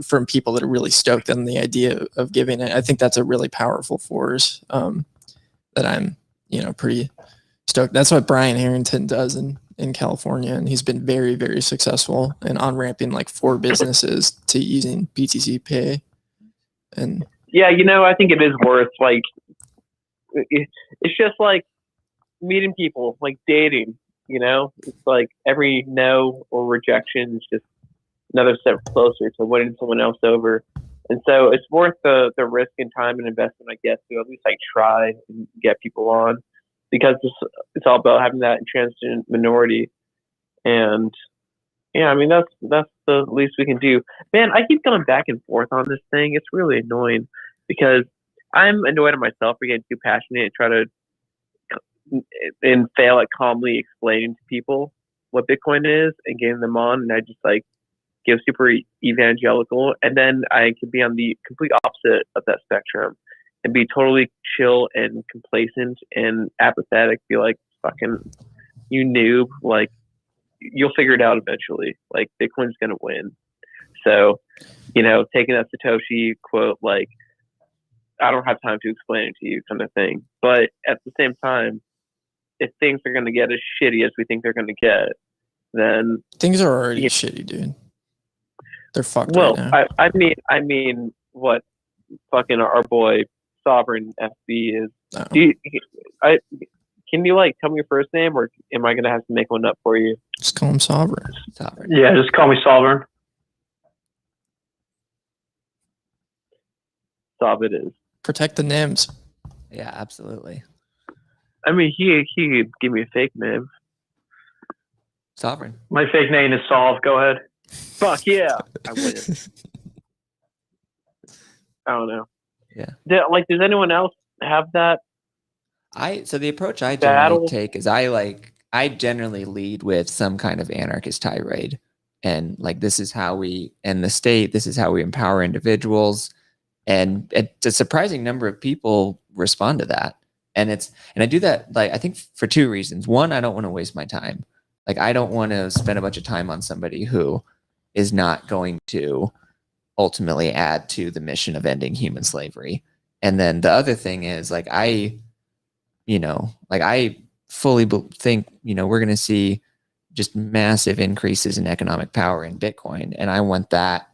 from people that are really stoked on the idea of giving it, I think that's a really powerful force that I'm pretty stoked. That's what Brian Harrington does in California, and he's been very, very successful in on-ramping like 4 businesses to using BTC Pay. And yeah, I think it is worth, like, it's just like meeting people, like dating. You know, it's like every no or rejection is just another step closer to winning someone else over. And so it's worth the risk and time and investment, I guess, to at least like try and get people on, because it's all about having that intransigent minority. And yeah, I mean that's the least we can do. Man, I keep going back and forth on this thing. It's really annoying because I'm annoyed at myself for getting too passionate and try to and fail at calmly explaining to people what Bitcoin is and getting them on, and I just like give super evangelical, and then I could be on the complete opposite of that spectrum and be totally chill and complacent and apathetic, be like, fucking you noob, like you'll figure it out eventually, like Bitcoin's gonna win. So, you know, taking that Satoshi quote, like, I don't have time to explain it to you kind of thing. But at the same time, if things are going to get as shitty as we think they're going to get, then Things are already shitty, dude. They're fucked well, right now. I mean, what fucking our boy Sovereign FB is. No. Can you like tell me your first name, or am I going to have to make one up for you? Just call him Sovereign. Sovereign. Yeah, just call me Sovereign. Sov it is. Protect the NIMS. Yeah, absolutely. I mean, he could give me a fake name. Sovereign. My fake name is Solve. Go ahead. Fuck yeah, I win. I don't know. Yeah. Does anyone else have that? So the approach I Battle. generally take is I generally lead with some kind of anarchist tirade, and like, this is how we end the state. This is how we empower individuals, and a surprising number of people respond to that. And I do that, like, I think for two reasons. One, I don't want to waste my time. Like, I don't want to spend a bunch of time on somebody who is not going to ultimately add to the mission of ending human slavery. And then the other thing is, like, I fully think, we're going to see just massive increases in economic power in Bitcoin. And I want that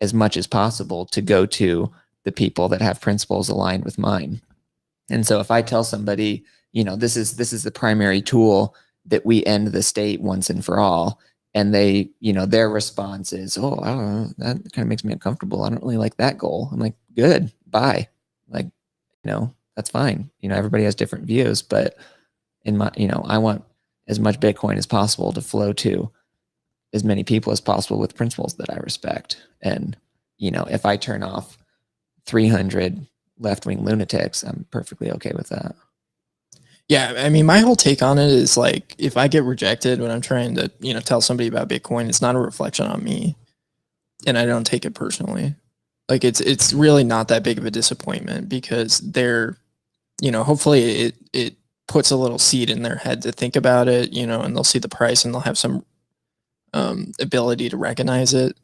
as much as possible to go to the people that have principles aligned with mine. And so if I tell somebody, this is the primary tool that we end the state once and for all, and they, their response is, oh, I don't know, that kind of makes me uncomfortable. I don't really like that goal. I'm like, good, bye. Like, that's fine. Everybody has different views, but in my, I want as much Bitcoin as possible to flow to as many people as possible with principles that I respect. And, if I turn off 300 left-wing lunatics, I'm perfectly okay with that. Yeah, I mean, my whole take on it is like, if I get rejected when I'm trying to, tell somebody about Bitcoin, it's not a reflection on me, and I don't take it personally. Like, it's really not that big of a disappointment, because they're, hopefully it puts a little seed in their head to think about it, and they'll see the price and they'll have some ability to recognize it.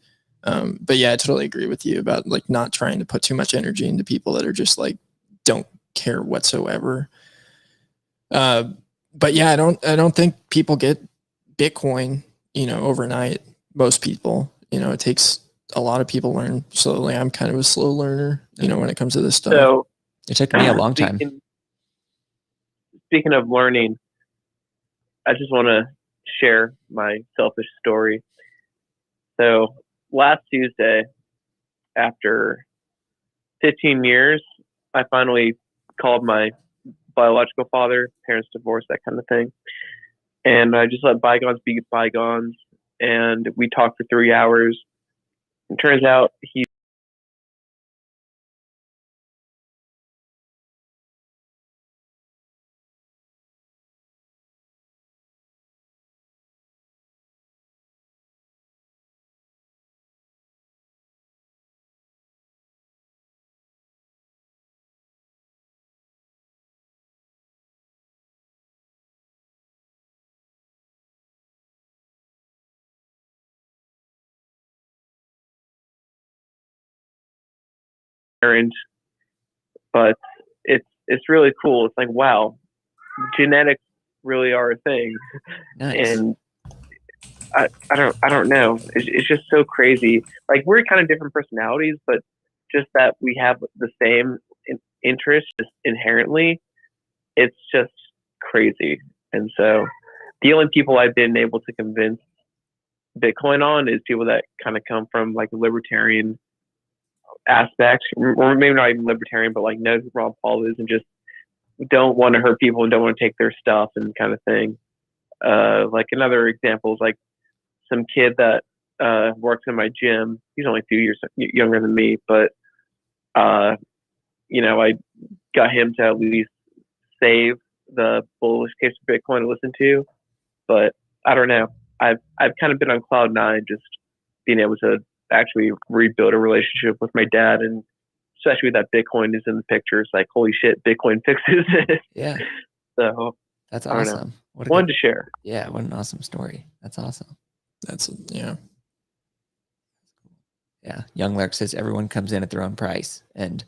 But yeah, I totally agree with you about like not trying to put too much energy into people that are just like don't care whatsoever. But yeah, I don't think people get Bitcoin, overnight. Most people, it takes a lot of people learn slowly. I'm kind of a slow learner, when it comes to this stuff. So it took me a long time. Speaking of learning, I just want to share my selfish story. So last Tuesday, after 15 years, I finally called my biological father, parents divorced, that kind of thing. And I just let bygones be bygones. And we talked for 3 hours. It turns out he's parent, but it's really cool. It's like, wow, genetics really are a thing. Nice. And I don't know. It's just so crazy. Like, we're kind of different personalities, but just that we have the same interest just inherently. It's just crazy. And so the only people I've been able to convince Bitcoin on is people that kind of come from like a libertarian aspect, or maybe not even libertarian, but like know who Ron Paul is and just don't want to hurt people and don't want to take their stuff and kind of thing. Like another example is like some kid that works in my gym. He's only a few years younger than me, but you know, I got him to at least save the bullish case for Bitcoin to listen to. But I don't know. I've kind of been on cloud nine, just being able to actually rebuild a relationship with my dad, and especially that Bitcoin is in the picture. It's like, holy shit, Bitcoin fixes it. Yeah. So That's I don't know. awesome. What a Wanted good- to share. Yeah, what an awesome story. That's awesome. That's yeah. Yeah, Young Lark says everyone comes in at their own price, and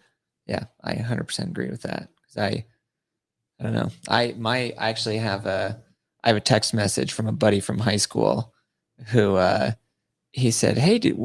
yeah, I 100% agree with that. Because I don't know. I actually have a text message from a buddy from high school, who he said, "Hey, dude,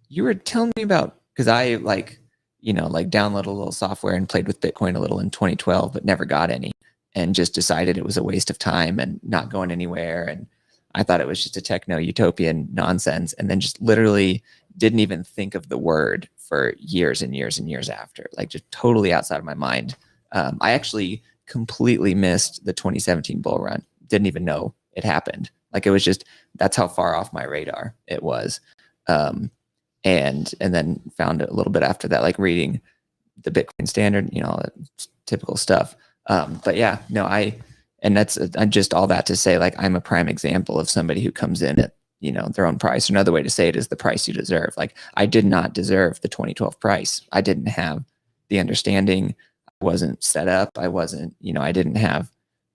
you were telling me about," because I like downloaded a little software and played with Bitcoin a little in 2012, but never got any, and just decided it was a waste of time and not going anywhere, and I thought it was just a techno utopian nonsense, and then just literally didn't even think of the word for years and years and years after, like just totally outside of my mind. I actually completely missed the 2017 bull run. Didn't even know it happened. Like it was just, that's how far off my radar it was. And then found it a little bit after that, like reading the Bitcoin Standard, all that typical stuff. But yeah, no, and that's just all that to say, like, I'm a prime example of somebody who comes in at, their own price. Another way to say it is the price you deserve. Like, I did not deserve the 2012 price. I didn't have the understanding. I wasn't set up. I wasn't, I didn't have,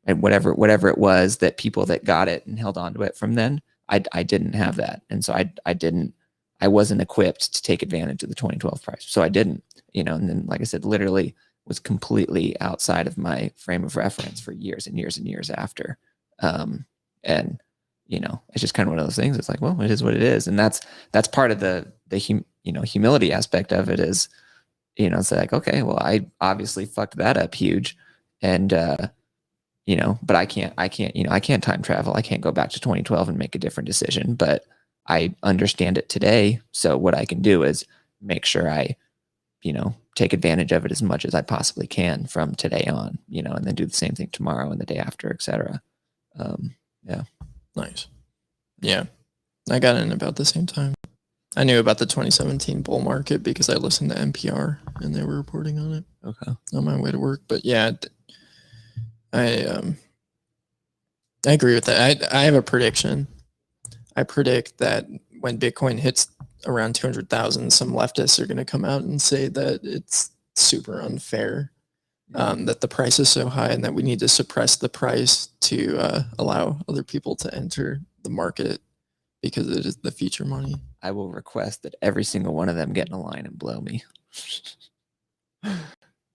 and whatever it was that people that got it and held on to it from then, I didn't have that. And so I wasn't equipped to take advantage of the 2012 price. So I didn't, and then, like I said, literally was completely outside of my frame of reference for years and years and years after. And, it's just kind of one of those things. It's like, well, it is what it is. And that's part of the humility aspect of it is, it's like, okay, well, I obviously fucked that up huge. And, but I can't time travel. I can't go back to 2012 and make a different decision, but I understand it today. So what I can do is make sure I, take advantage of it as much as I possibly can from today on, and then do the same thing tomorrow and the day after, etc. Yeah. Nice. Yeah. I got in about the same time. I knew about the 2017 bull market because I listened to NPR and they were reporting on it. Okay. On my way to work. But yeah, I agree with that. I have a prediction. I predict that when Bitcoin hits around 200,000, some leftists are going to come out and say that it's super unfair, that the price is so high and that we need to suppress the price to allow other people to enter the market because it is the future money. I will request that every single one of them get in a line and blow me.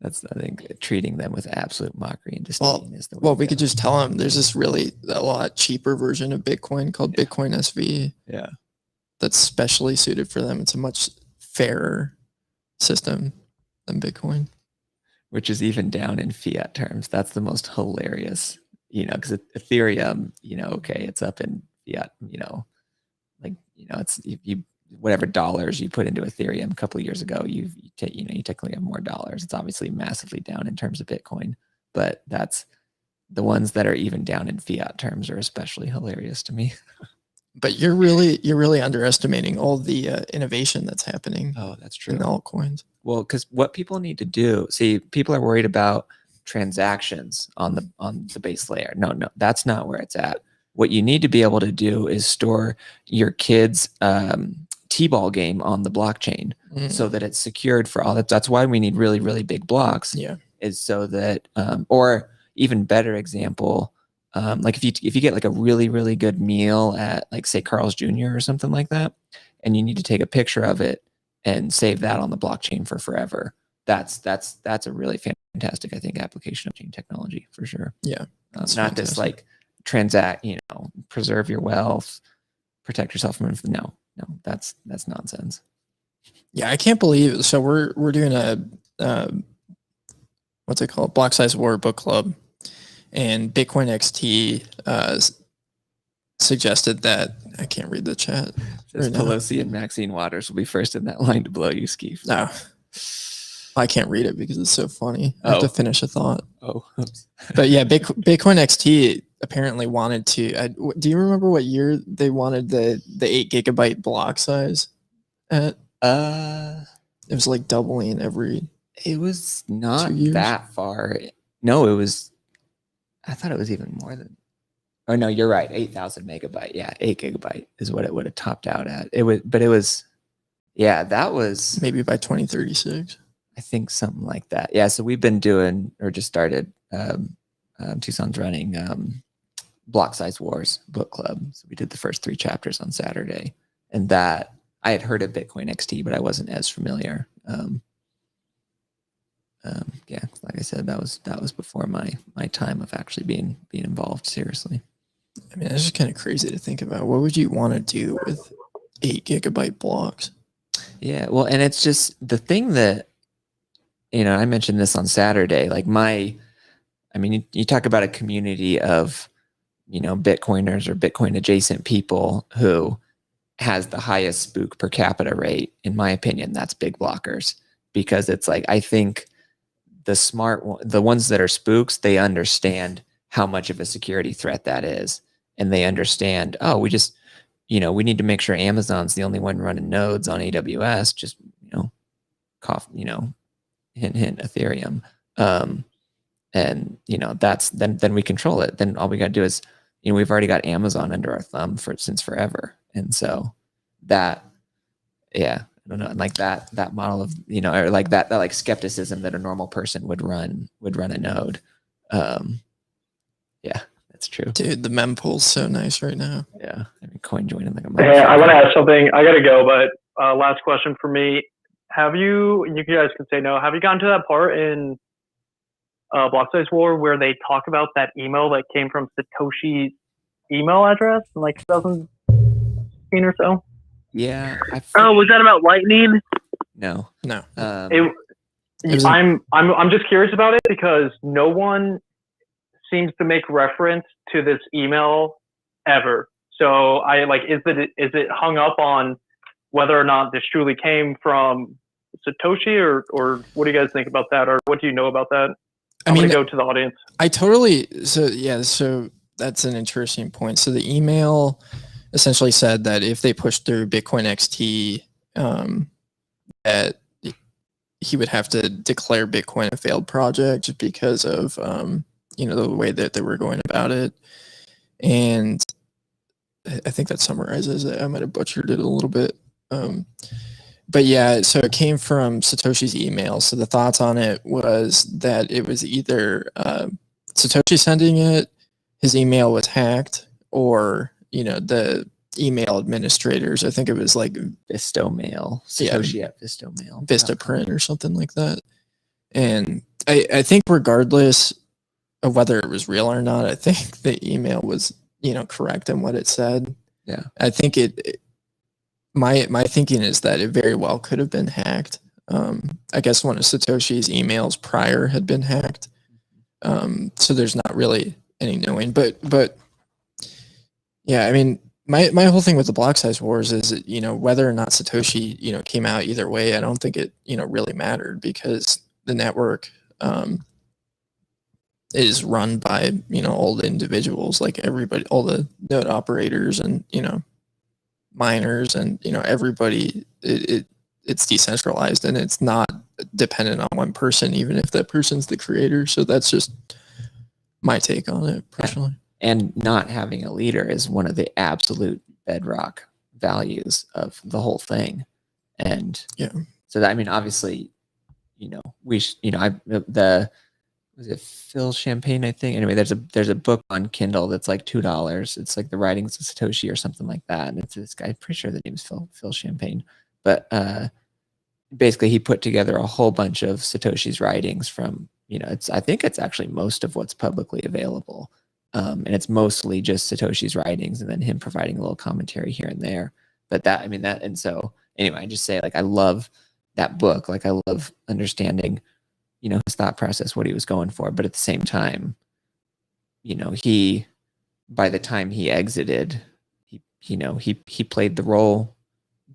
That's, I think, treating them with absolute mockery and disdain is the way. Well, we could just tell them there's this really a lot cheaper version of Bitcoin called Bitcoin SV. Yeah. That's specially suited for them. It's a much fairer system than Bitcoin. Which is even down in fiat terms. That's the most hilarious, because Ethereum, okay, it's up in fiat, it's you whatever dollars you put into Ethereum a couple of years ago, you technically have more dollars. It's obviously massively down in terms of Bitcoin, but that's the ones that are even down in fiat terms are especially hilarious to me. But you're really underestimating all the innovation that's happening. Oh, that's true. In the altcoins. Well, because what people need to do, people are worried about transactions on the base layer. No, that's not where it's at. What you need to be able to do is store your kids' t-ball game on the blockchain so that it's secured for all that. That's why we need really, really big blocks. Yeah, is so that, or even better example. Like if you get like a really, really good meal at like say Carl's Jr. or something like that, and you need to take a picture of it and save that on the blockchain for forever. That's a really fantastic, I think, application of chain technology for sure. Yeah. Not fantastic. just like transact, preserve your wealth, protect yourself from no, that's nonsense. Yeah, I can't believe. So we're doing a what's it called? Block Size War book club. and Bitcoin XT suggested that I can't read the chat. Says right now. Pelosi and Maxine Waters will be first in that line to blow you, Skeef. No, I can't read it because it's so funny. I have to finish a thought. Oh, oops. But yeah, Bitcoin XT apparently wanted to. Do you remember what year they wanted the 8 gigabyte block size at? It was like doubling every. It was not 2 years? that far. No, it was. I thought it was even more than. Oh no, you're right. 8,000 megabyte. Yeah, 8 gigabyte is what it would have topped out at. It was, but it was. Yeah, that was Maybe by 2036. I think something like that. Yeah, so we've been doing or just started. Tucson's running Block Size Wars book club. So we did the first 3 chapters on Saturday, and that I had heard of Bitcoin XT, but I wasn't as familiar. Yeah, like I said, that was before my time of actually being involved seriously. I mean, it's just kind of crazy to think about. What would you want to do with 8 gigabyte blocks? Yeah, well, and it's just the thing that, I mentioned this on Saturday, like you talk about a community of, Bitcoiners or Bitcoin adjacent people who has the highest spook per capita rate. In my opinion, that's big blockers, because it's like, I think the ones that are spooks, they understand how much of a security threat that is. And they understand, we just, we need to make sure Amazon's the only one running nodes on AWS, just, cough, hint, hint, Ethereum. And, that's, then we control it. Then all we got to do is, we've already got Amazon under our thumb since forever. And so that, yeah, I don't know, like that model of, or like that like skepticism that a normal person would run a node. Yeah, that's true. Dude, the mempool's so nice right now. Yeah, I mean, coin joining like a Hey, I want to ask something. I got to go, but last question for me. Have you guys can say no, have you gotten to that part in Block Size War where they talk about that email that came from Satoshi's email address in like 2016 or so? Yeah. Was that about Lightning? No. I'm just curious about it because no one seems to make reference to this email ever. So is it hung up on whether or not this truly came from Satoshi or what do you guys think about that, or what do you know about that? I'm going to go to the audience. So that's an interesting point. So the email essentially said that if they pushed through Bitcoin XT, that he would have to declare Bitcoin a failed project just because of the way that they were going about it. And I think that summarizes it. I might have butchered it a little bit. But yeah, so it came from Satoshi's email. So the thoughts on it was that it was either Satoshi sending it, his email was hacked, or the email administrators. I think it was like Vistomail, Satoshi at Vistomail, Vistaprint or something like that. And I think regardless of whether it was real or not, I think the email was correct in what it said. Yeah, I think my thinking is that it very well could have been hacked. I guess one of Satoshi's emails prior had been hacked. So there's not really any knowing, but yeah, I mean, my whole thing with the Block Size Wars is that, whether or not Satoshi, came out either way, I don't think it, really mattered because the network, is run by, all the individuals, like everybody, all the node operators and, miners and, everybody, it's decentralized and it's not dependent on one person, even if that person's the creator. So that's just my take on it personally. And not having a leader is one of the absolute bedrock values of the whole thing. And yeah, so that, I mean, obviously, was it Phil Champagne, I think. Anyway, there's a book on Kindle that's like $2. It's like the writings of Satoshi or something like that. And it's this guy, I'm pretty sure the name is Phil Champagne. But basically he put together a whole bunch of Satoshi's writings from, I think it's actually most of what's publicly available. And it's mostly just Satoshi's writings and then him providing a little commentary here and there. But and so anyway, I just say, like, I love that book. Like, I love understanding, his thought process, what he was going for. But at the same time, he by the time he exited, he played the role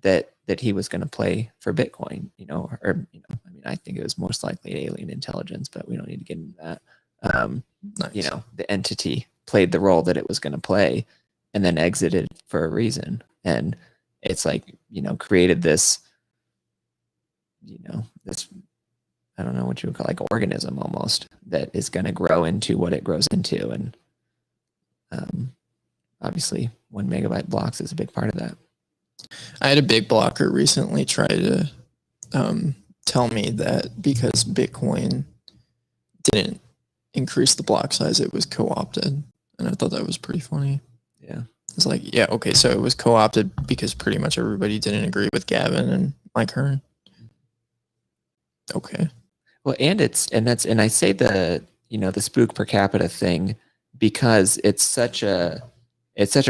that he was going to play for Bitcoin, I think it was most likely alien intelligence, but we don't need to get into that. Nice. The entity played the role that it was going to play and then exited for a reason. And it's like, created this, this, I don't know what you would call like organism almost that is going to grow into what it grows into. And obviously 1 megabyte blocks is a big part of that. I had a big blocker recently try to tell me that because Bitcoin didn't increase the block size, it was co-opted. And I thought that was pretty funny. Yeah. It's like, yeah, okay, so it was co-opted because pretty much everybody didn't agree with Gavin and Mike Hearn. Okay. Well, and I say the spook per capita thing because it's such a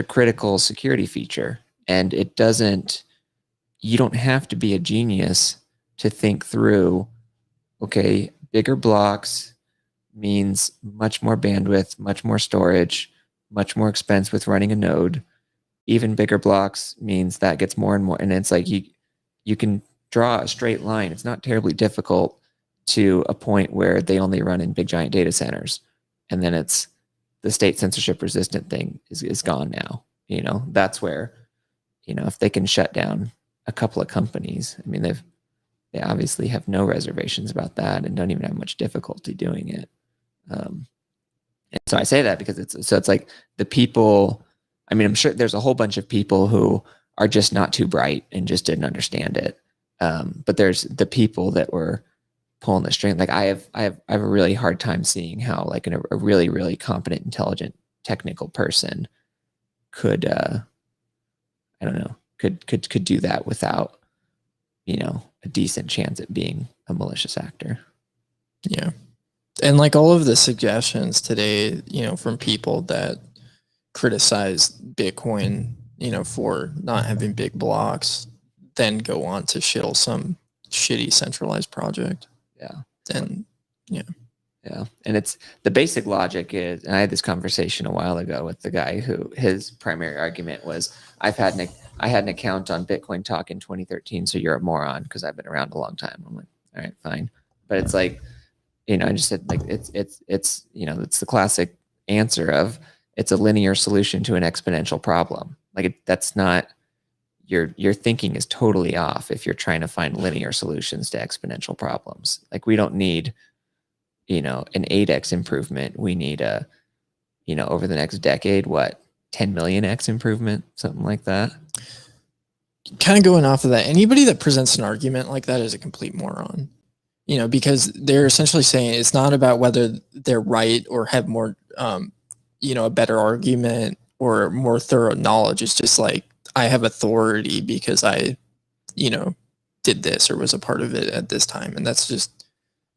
critical security feature, and you don't have to be a genius to think through, okay, bigger blocks means much more bandwidth, much more storage, much more expense with running a node. Even bigger blocks means that gets more and more. And it's like you can draw a straight line. It's not terribly difficult to a point where they only run in big giant data centers. And then it's the state censorship resistant thing is gone now. That's where, if they can shut down a couple of companies, I mean, they obviously have no reservations about that and don't even have much difficulty doing it. And so I say that because it's like the people, I mean, I'm sure there's a whole bunch of people who are just not too bright and just didn't understand it. But there's the people that were pulling the string. Like I have a really hard time seeing how like a really, really competent, intelligent, technical person could, I don't know, could do that without, a decent chance at being a malicious actor. Yeah. And like all of the suggestions today, from people that criticize Bitcoin, for not having big blocks, then go on to shill some shitty centralized project. Yeah. And yeah. Yeah. And it's the basic logic is, and I had this conversation a while ago with the guy who his primary argument was, I had an account on Bitcoin Talk in 2013, so you're a moron because I've been around a long time. I'm like, all right, fine. But it's like, I just said like it's it's the classic answer of it's a linear solution to an exponential problem. Like that's not your thinking is totally off if you're trying to find linear solutions to exponential problems. Like we don't need an 8x improvement. We need a over the next decade 10 million x improvement, something like that. Kind of going off of that, anybody that presents an argument like that is a complete moron. Because they're essentially saying it's not about whether they're right or have more, a better argument or more thorough knowledge. It's just like, I have authority because I, did this or was a part of it at this time. And that's just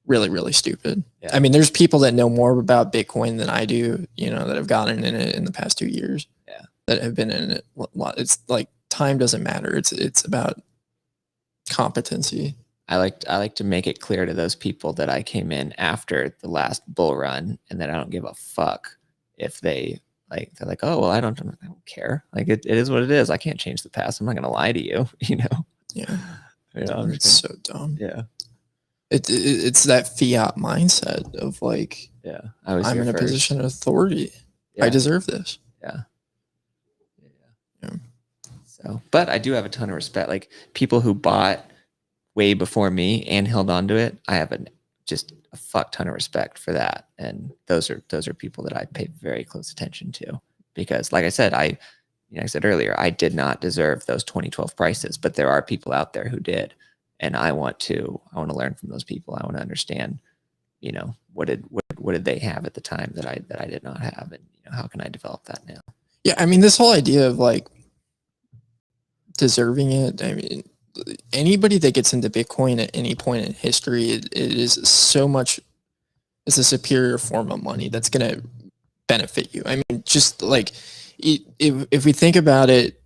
really, really stupid. Yeah. I mean, there's people that know more about Bitcoin than I do, that have gotten in it in the past 2 years. Yeah. That have been in it a lot. It's like time doesn't matter. It's about competency. I like to make it clear to those people that I came in after the last bull run and that I don't give a fuck if they're like, oh, well, I don't care. Like it is what it is. I can't change the past. I'm not going to lie to you, Yeah. It's so dumb. Yeah. It's that fiat mindset of like, yeah, I'm in a position of authority. Yeah. I deserve this. Yeah. Yeah. So, but I do have a ton of respect. Like people who bought way before me and held on to it, I have just a fuck ton of respect for that. And those are people that I pay very close attention to because, like I said, I said earlier, I did not deserve those 2012 prices, but there are people out there who did, and I want to learn from those people. I want to understand, what did they have at the time that I did not have, and how can I develop that now? Yeah, I mean, this whole idea of like deserving it. I mean, anybody that gets into Bitcoin at any point in history, it is so much. It's a superior form of money that's going to benefit you. I mean, just like if we think about it,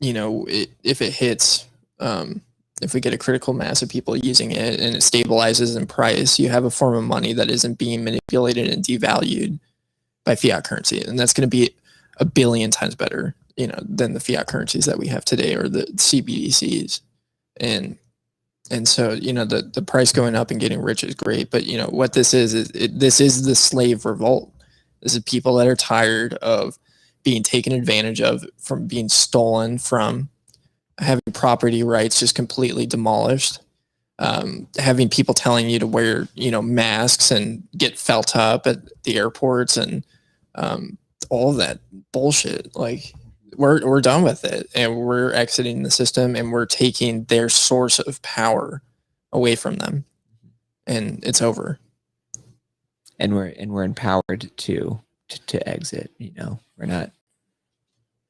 if it hits, if we get a critical mass of people using it and it stabilizes in price, you have a form of money that isn't being manipulated and devalued by fiat currency, and that's going to be a billion times better, than the fiat currencies that we have today or the CBDCs. And so, the price going up and getting rich is great, but what this is this is the slave revolt. This is people that are tired of being taken advantage of, from being stolen, from having property rights just completely demolished, having people telling you to wear, masks and get felt up at the airports, and all of that bullshit. Like, we're done with it, and we're exiting the system, and we're taking their source of power away from them, and it's over. And we're empowered to exit. We're not,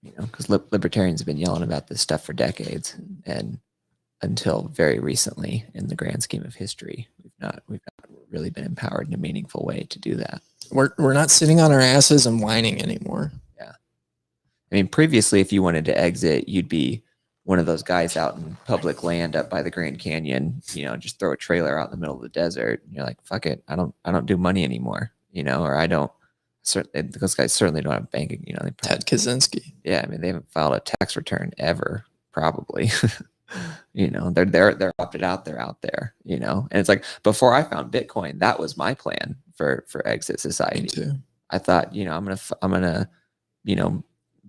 because libertarians have been yelling about this stuff for decades, and until very recently, in the grand scheme of history, we've not really been empowered in a meaningful way to do that. We're not sitting on our asses and whining anymore. Yeah. I mean, previously, if you wanted to exit, you'd be one of those guys out in public land up by the Grand Canyon, just throw a trailer out in the middle of the desert. And you're like, fuck it. I don't do money anymore, or I don't. Certainly, those guys certainly don't have banking. They probably, Ted Kaczynski. Yeah, I mean, they haven't filed a tax return ever, probably. They're opted out. They're out there. And it's like, before I found Bitcoin, that was my plan for exit society. Me too. I thought, I'm gonna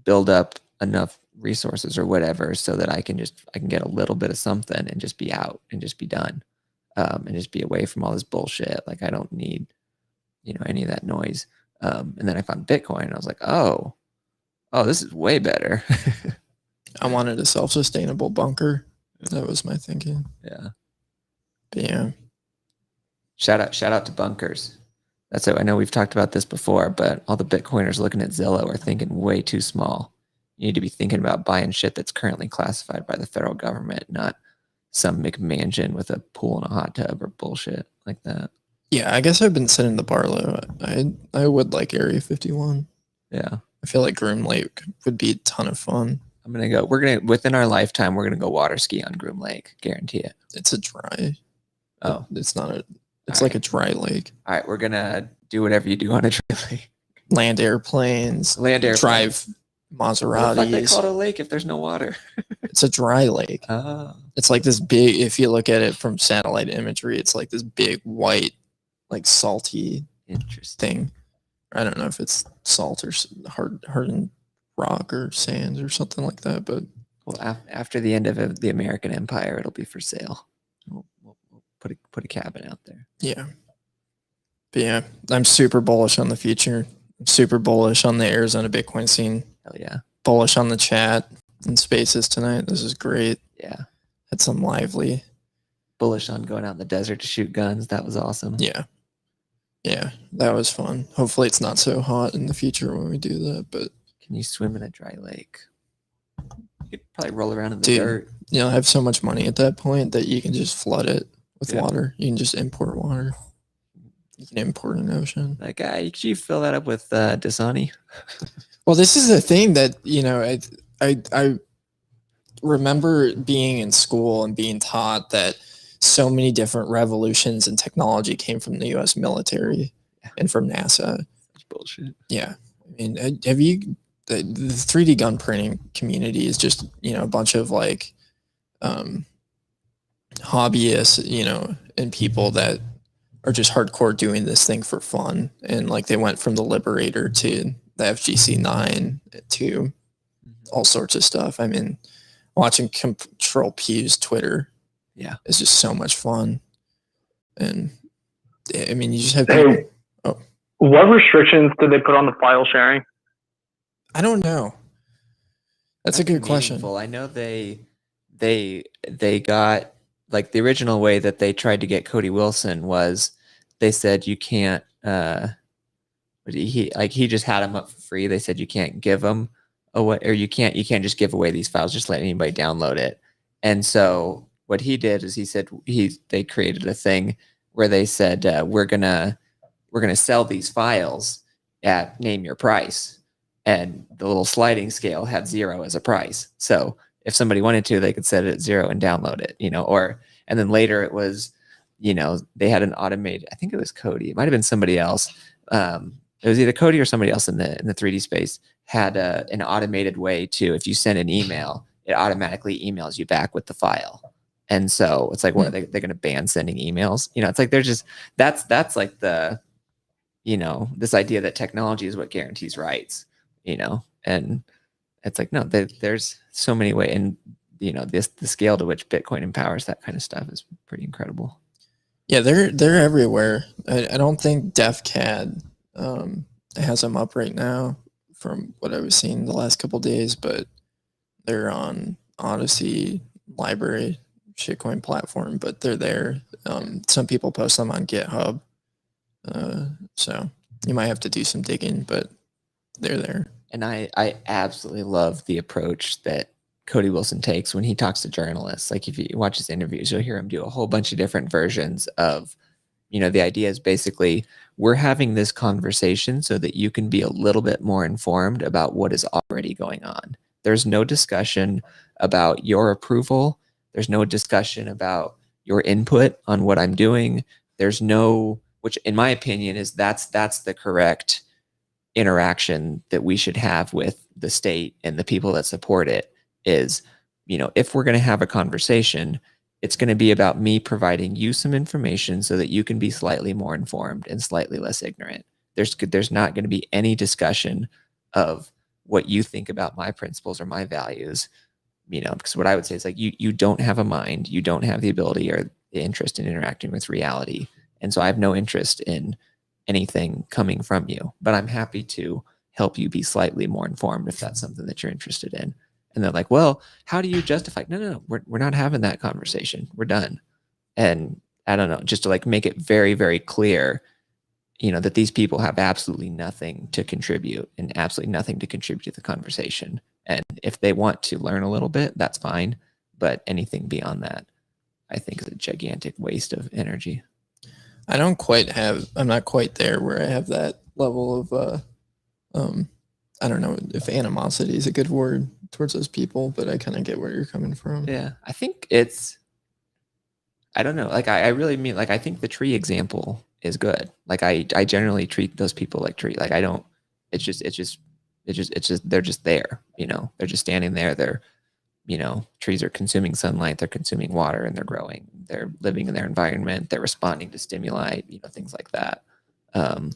build up enough resources or whatever so that I can get a little bit of something and just be out and just be done, and just be away from all this bullshit. Like, I don't need any of that noise. And then I found Bitcoin, and I was like, oh, this is way better. I wanted a self-sustainable bunker. That was my thinking. Yeah. But yeah. Shout out to bunkers. That's it. I know we've talked about this before, but all the Bitcoiners looking at Zillow are thinking way too small. You need to be thinking about buying shit that's currently classified by the federal government, not some McMansion with a pool and a hot tub or bullshit like that. Yeah, I guess I've been setting the bar low. I would like Area 51. Yeah. I feel like Groom Lake would be a ton of fun. Within our lifetime, we're gonna go water ski on Groom Lake. Guarantee it. It's a dry. Oh. It's not it's like a dry lake. All right, we're gonna do whatever you do on a dry lake. Land airplanes. Drive Maseratis. Why they call it a lake if there's no water? It's a dry lake. Oh. It's like this big, if you look at it from satellite imagery, it's like this big white, like salty Interesting thing. I don't know if it's salt or hardened rock or sands or something like that, but after the end of the American Empire, it'll be for sale. We'll put a cabin out there. Yeah. But yeah, I'm super bullish on the future. I'm super bullish on the Arizona Bitcoin scene. Hell yeah. Bullish on the chat and spaces tonight. This is great. Yeah. Had some lively. Bullish on going out in the desert to shoot guns. That was awesome. Yeah. Yeah, that was fun. Hopefully it's not so hot in the future when we do that, but can you swim in a dry lake? You could probably roll around in the dirt. I have so much money at that point that you can just flood it with water. You can just import water. You can import an ocean. Like, could you fill that up with Dasani? Well, this is the thing that, I remember being in school and being taught that so many different revolutions and technology came from the U.S. military and from NASA. That's bullshit. Yeah. I mean, have you, the 3D gun printing community is just, a bunch of like hobbyists, and people that are just hardcore doing this thing for fun. And like they went from the Liberator to the FGC9 to all sorts of stuff. I mean, watching Control Pew's Twitter is just so much fun. And I mean, you just have to. What restrictions did they put on the file sharing? I don't know. That's a good question. I know they got, like, the original way that they tried to get Cody Wilson was they said you can't he just had them up for free. They said you can't give them away, or you can't just give away these files, just let anybody download it. And so what he did is he said they created a thing where they said we're gonna sell these files at name your price, and the little sliding scale had 0 as a price. So if somebody wanted to, they could set it at 0 and download it, and then later it was, they had an automated, I think it was Cody, it might've been somebody else. it was either Cody or somebody else in the 3D space had an automated way to, if you send an email, it automatically emails you back with the file. And so it's like, what are they're going to ban sending emails? It's like, they're just, that's like the, this idea that technology is what guarantees rights, and it's like, no, there's so many ways. And, the scale to which Bitcoin empowers that kind of stuff is pretty incredible. Yeah, they're everywhere. I don't think DefCAD has them up right now from what I was seeing the last couple days, but they're on Odyssey library shitcoin platform, but they're there. Some people post them on GitHub. So you might have to do some digging, but they're there. And I absolutely love the approach that Cody Wilson takes when he talks to journalists. Like, if you watch his interviews, you'll hear him do a whole bunch of different versions of, the idea is basically, we're having this conversation so that you can be a little bit more informed about what is already going on. There's no discussion about your approval. There's no discussion about your input on what I'm doing. There's no, which in my opinion is that's the correct interaction that we should have with the state and the people that support it. Is, if we're going to have a conversation, it's going to be about me providing you some information so that you can be slightly more informed and slightly less ignorant. There's not going to be any discussion of what you think about my principles or my values, because what I would say is, like, you don't have a mind, you don't have the ability or the interest in interacting with reality. And so I have no interest in anything coming from you, but I'm happy to help you be slightly more informed if that's something that you're interested in. And they're like, well, how do you justify? No, we're not having that conversation. We're done. And I don't know, just to like make it very, very clear, that these people have absolutely nothing to contribute and absolutely nothing to contribute to the conversation. And if they want to learn a little bit, that's fine. But anything beyond that, I think, is a gigantic waste of energy. I'm not quite there where I have that level of, I don't know if animosity is a good word towards those people, but I kind of get where you're coming from. Yeah, I think I don't know. Like, I really mean, like, I think the tree example is good. Like, I generally treat those people like tree. Like, I don't, it's just, they're just there, they're just standing there. They're, trees are consuming sunlight, they're consuming water, and they're growing. They're living in their environment. They're responding to stimuli, things like that. And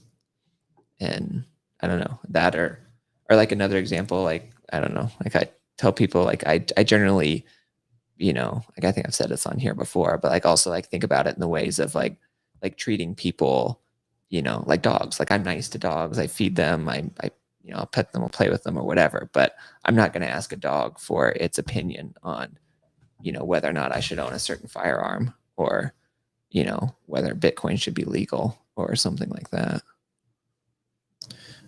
I don't know, that or like another example, like, I don't know, like, I tell people, like, I generally, like, I think I've said this on here before, but like, also, like, think about it in the ways of like treating people, like dogs. Like, I'm nice to dogs. I feed them. I I'll pet them, I'll play with them or whatever, but I'm not going to ask a dog for its opinion on, whether or not I should own a certain firearm, or, whether Bitcoin should be legal or something like that.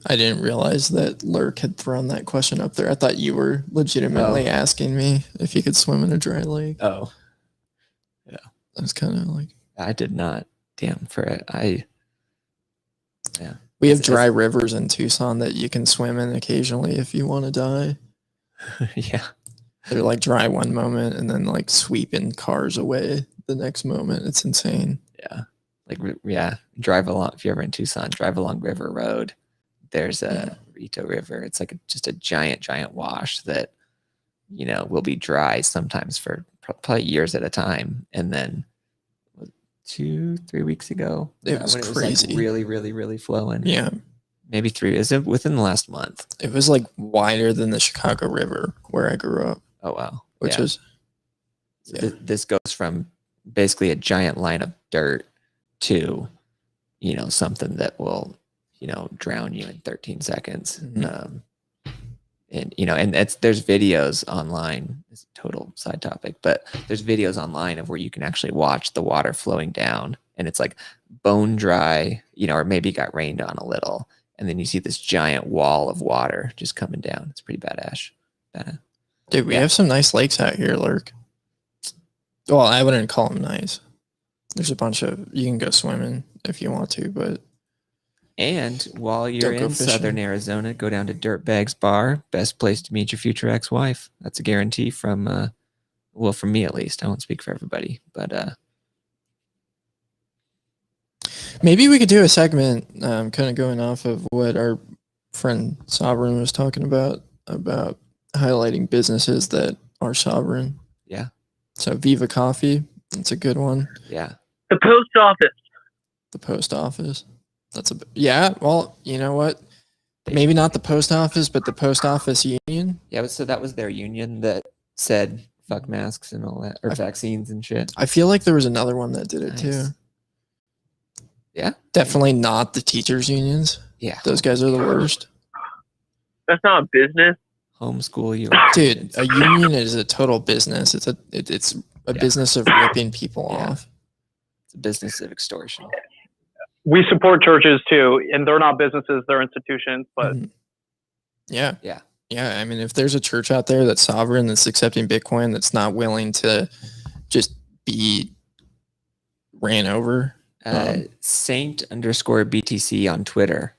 I didn't realize that Lurk had thrown that question up there. I thought you were legitimately asking me if you could swim in a dry lake. Oh, yeah. I was kind of like, I did not. Damn, for it. Yeah. We have dry rivers in Tucson that you can swim in occasionally if you want to die. Yeah. They're like dry one moment and then like sweeping cars away the next moment. It's insane. Yeah. Like, yeah. Drive along, if you're ever in Tucson, drive along River Road. There's a Rito River. It's like just a giant wash that, will be dry sometimes for probably years at a time. And then 2-3 weeks ago, it was crazy. Was like really flowing. Yeah. Maybe 3. Is it within the last month? It was like wider than the Chicago River where I grew up. Oh, wow. Which yeah. was, yeah. This goes from basically a giant line of dirt to, something that will, drown you in 13 seconds. Mm-hmm. And, and there's videos online. It's a total side topic, but there's videos online of where you can actually watch the water flowing down, and it's like bone dry, or maybe got rained on a little. And then you see this giant wall of water just coming down. It's pretty badass. Dude, we have some nice lakes out here, Lurk. Well, I wouldn't call them nice. There's a bunch of, you can go swimming if you want to, but. And while you're in Southern Arizona, go down to Dirtbags Bar. Best place to meet your future ex-wife. That's a guarantee from, from me at least. I won't speak for everybody, but Maybe we could do a segment, kind of going off of what our friend Sovereign was talking about highlighting businesses that are sovereign. Yeah. So Viva Coffee, that's a good one. Yeah. The post office. The post office. Yeah. Well, you know what? Maybe not the post office, but the post office union. Yeah, so that was their union that said fuck masks and all that, or vaccines and shit. I feel like there was another one that did it too. Nice. Yeah. Definitely not the teachers unions. Yeah. Those guys are the worst. That's not a business. Homeschool you. Dude, a union is a total business. It's a Yeah. business of ripping people Yeah. off. It's a business of extortion. We support churches too, and they're not businesses; they're institutions. But Mhm. Yeah. Yeah. Yeah. I mean, if there's a church out there that's sovereign, that's accepting Bitcoin, that's not willing to just be ran over. Saint_BTC on Twitter.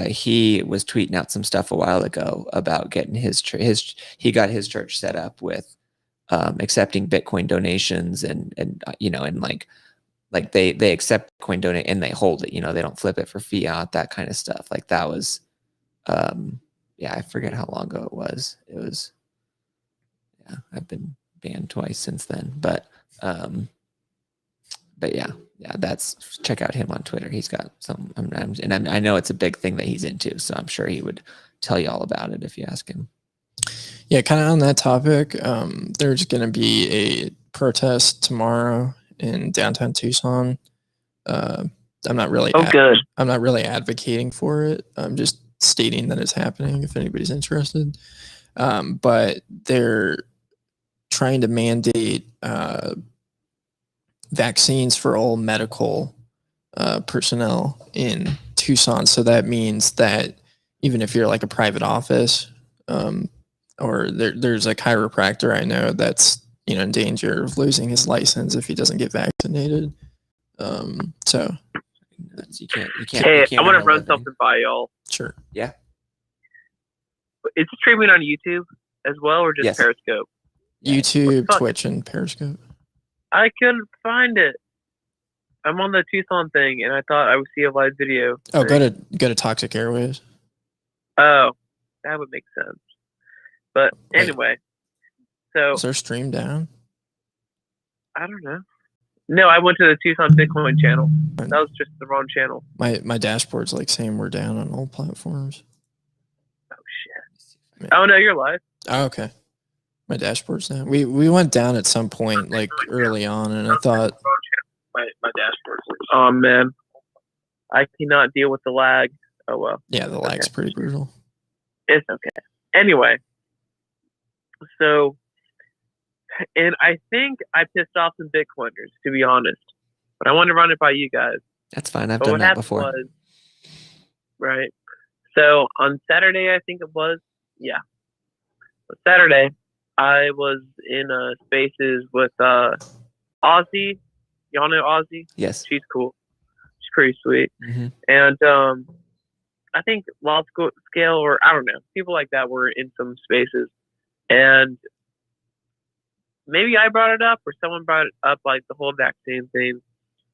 He was tweeting out some stuff a while ago about getting he got his church set up with accepting Bitcoin donations and like they accept Bitcoin donate and they hold it, they don't flip it for fiat, that kind of stuff. Like that was yeah, I forget how long ago it was. I've been banned twice since then, but yeah, that's, check out him on Twitter. He's got some, I know it's a big thing that he's into, so I'm sure he would tell you all about it if you ask him. Yeah, kind of on that topic, there's going to be a protest tomorrow in downtown Tucson. I'm not really good. I'm not really advocating for it. I'm just stating that it's happening if anybody's interested. But they're trying to mandate vaccines for all medical personnel in Tucson. So that means that even if you're like a private office, or there's a chiropractor I know that's in danger of losing his license if he doesn't get vaccinated. So you can't. Hey, I want to run living. something by y'all. Sure. Yeah. Is it streaming on YouTube as well, or just Yes. Periscope? YouTube, Fuck. Twitch, and Periscope. I couldn't find it. I'm on the Tucson thing, and I thought I would see a live video. Oh, go to Toxic Airwaves. Oh, that would make sense. But Wait. anyway, so Is our stream down? I don't know. No, I went to the Tucson Bitcoin channel. That was just the wrong channel. My dashboard's like saying we're down on all platforms. Oh shit. Oh no, you're live. Oh, okay. My dashboard's down. We went down at some point, like early on, and I thought, My dashboard. Oh man, I cannot deal with the lag. Oh well. yeah, the lag's pretty brutal. It's okay. Anyway, so, and I think I pissed off some Bitcoiners, to be honest. But I want to run it by you guys. That's fine. I've But done what that happened before. was, right. So on Saturday, I think it was, yeah. Saturday, I was in spaces with Ozzy. Y'all know Ozzy? Yes. She's cool. She's pretty sweet. Mm-hmm. And I think Wild Scale, or I don't know, people like that were in some spaces. And maybe I brought it up or someone brought it up, like the whole vaccine thing.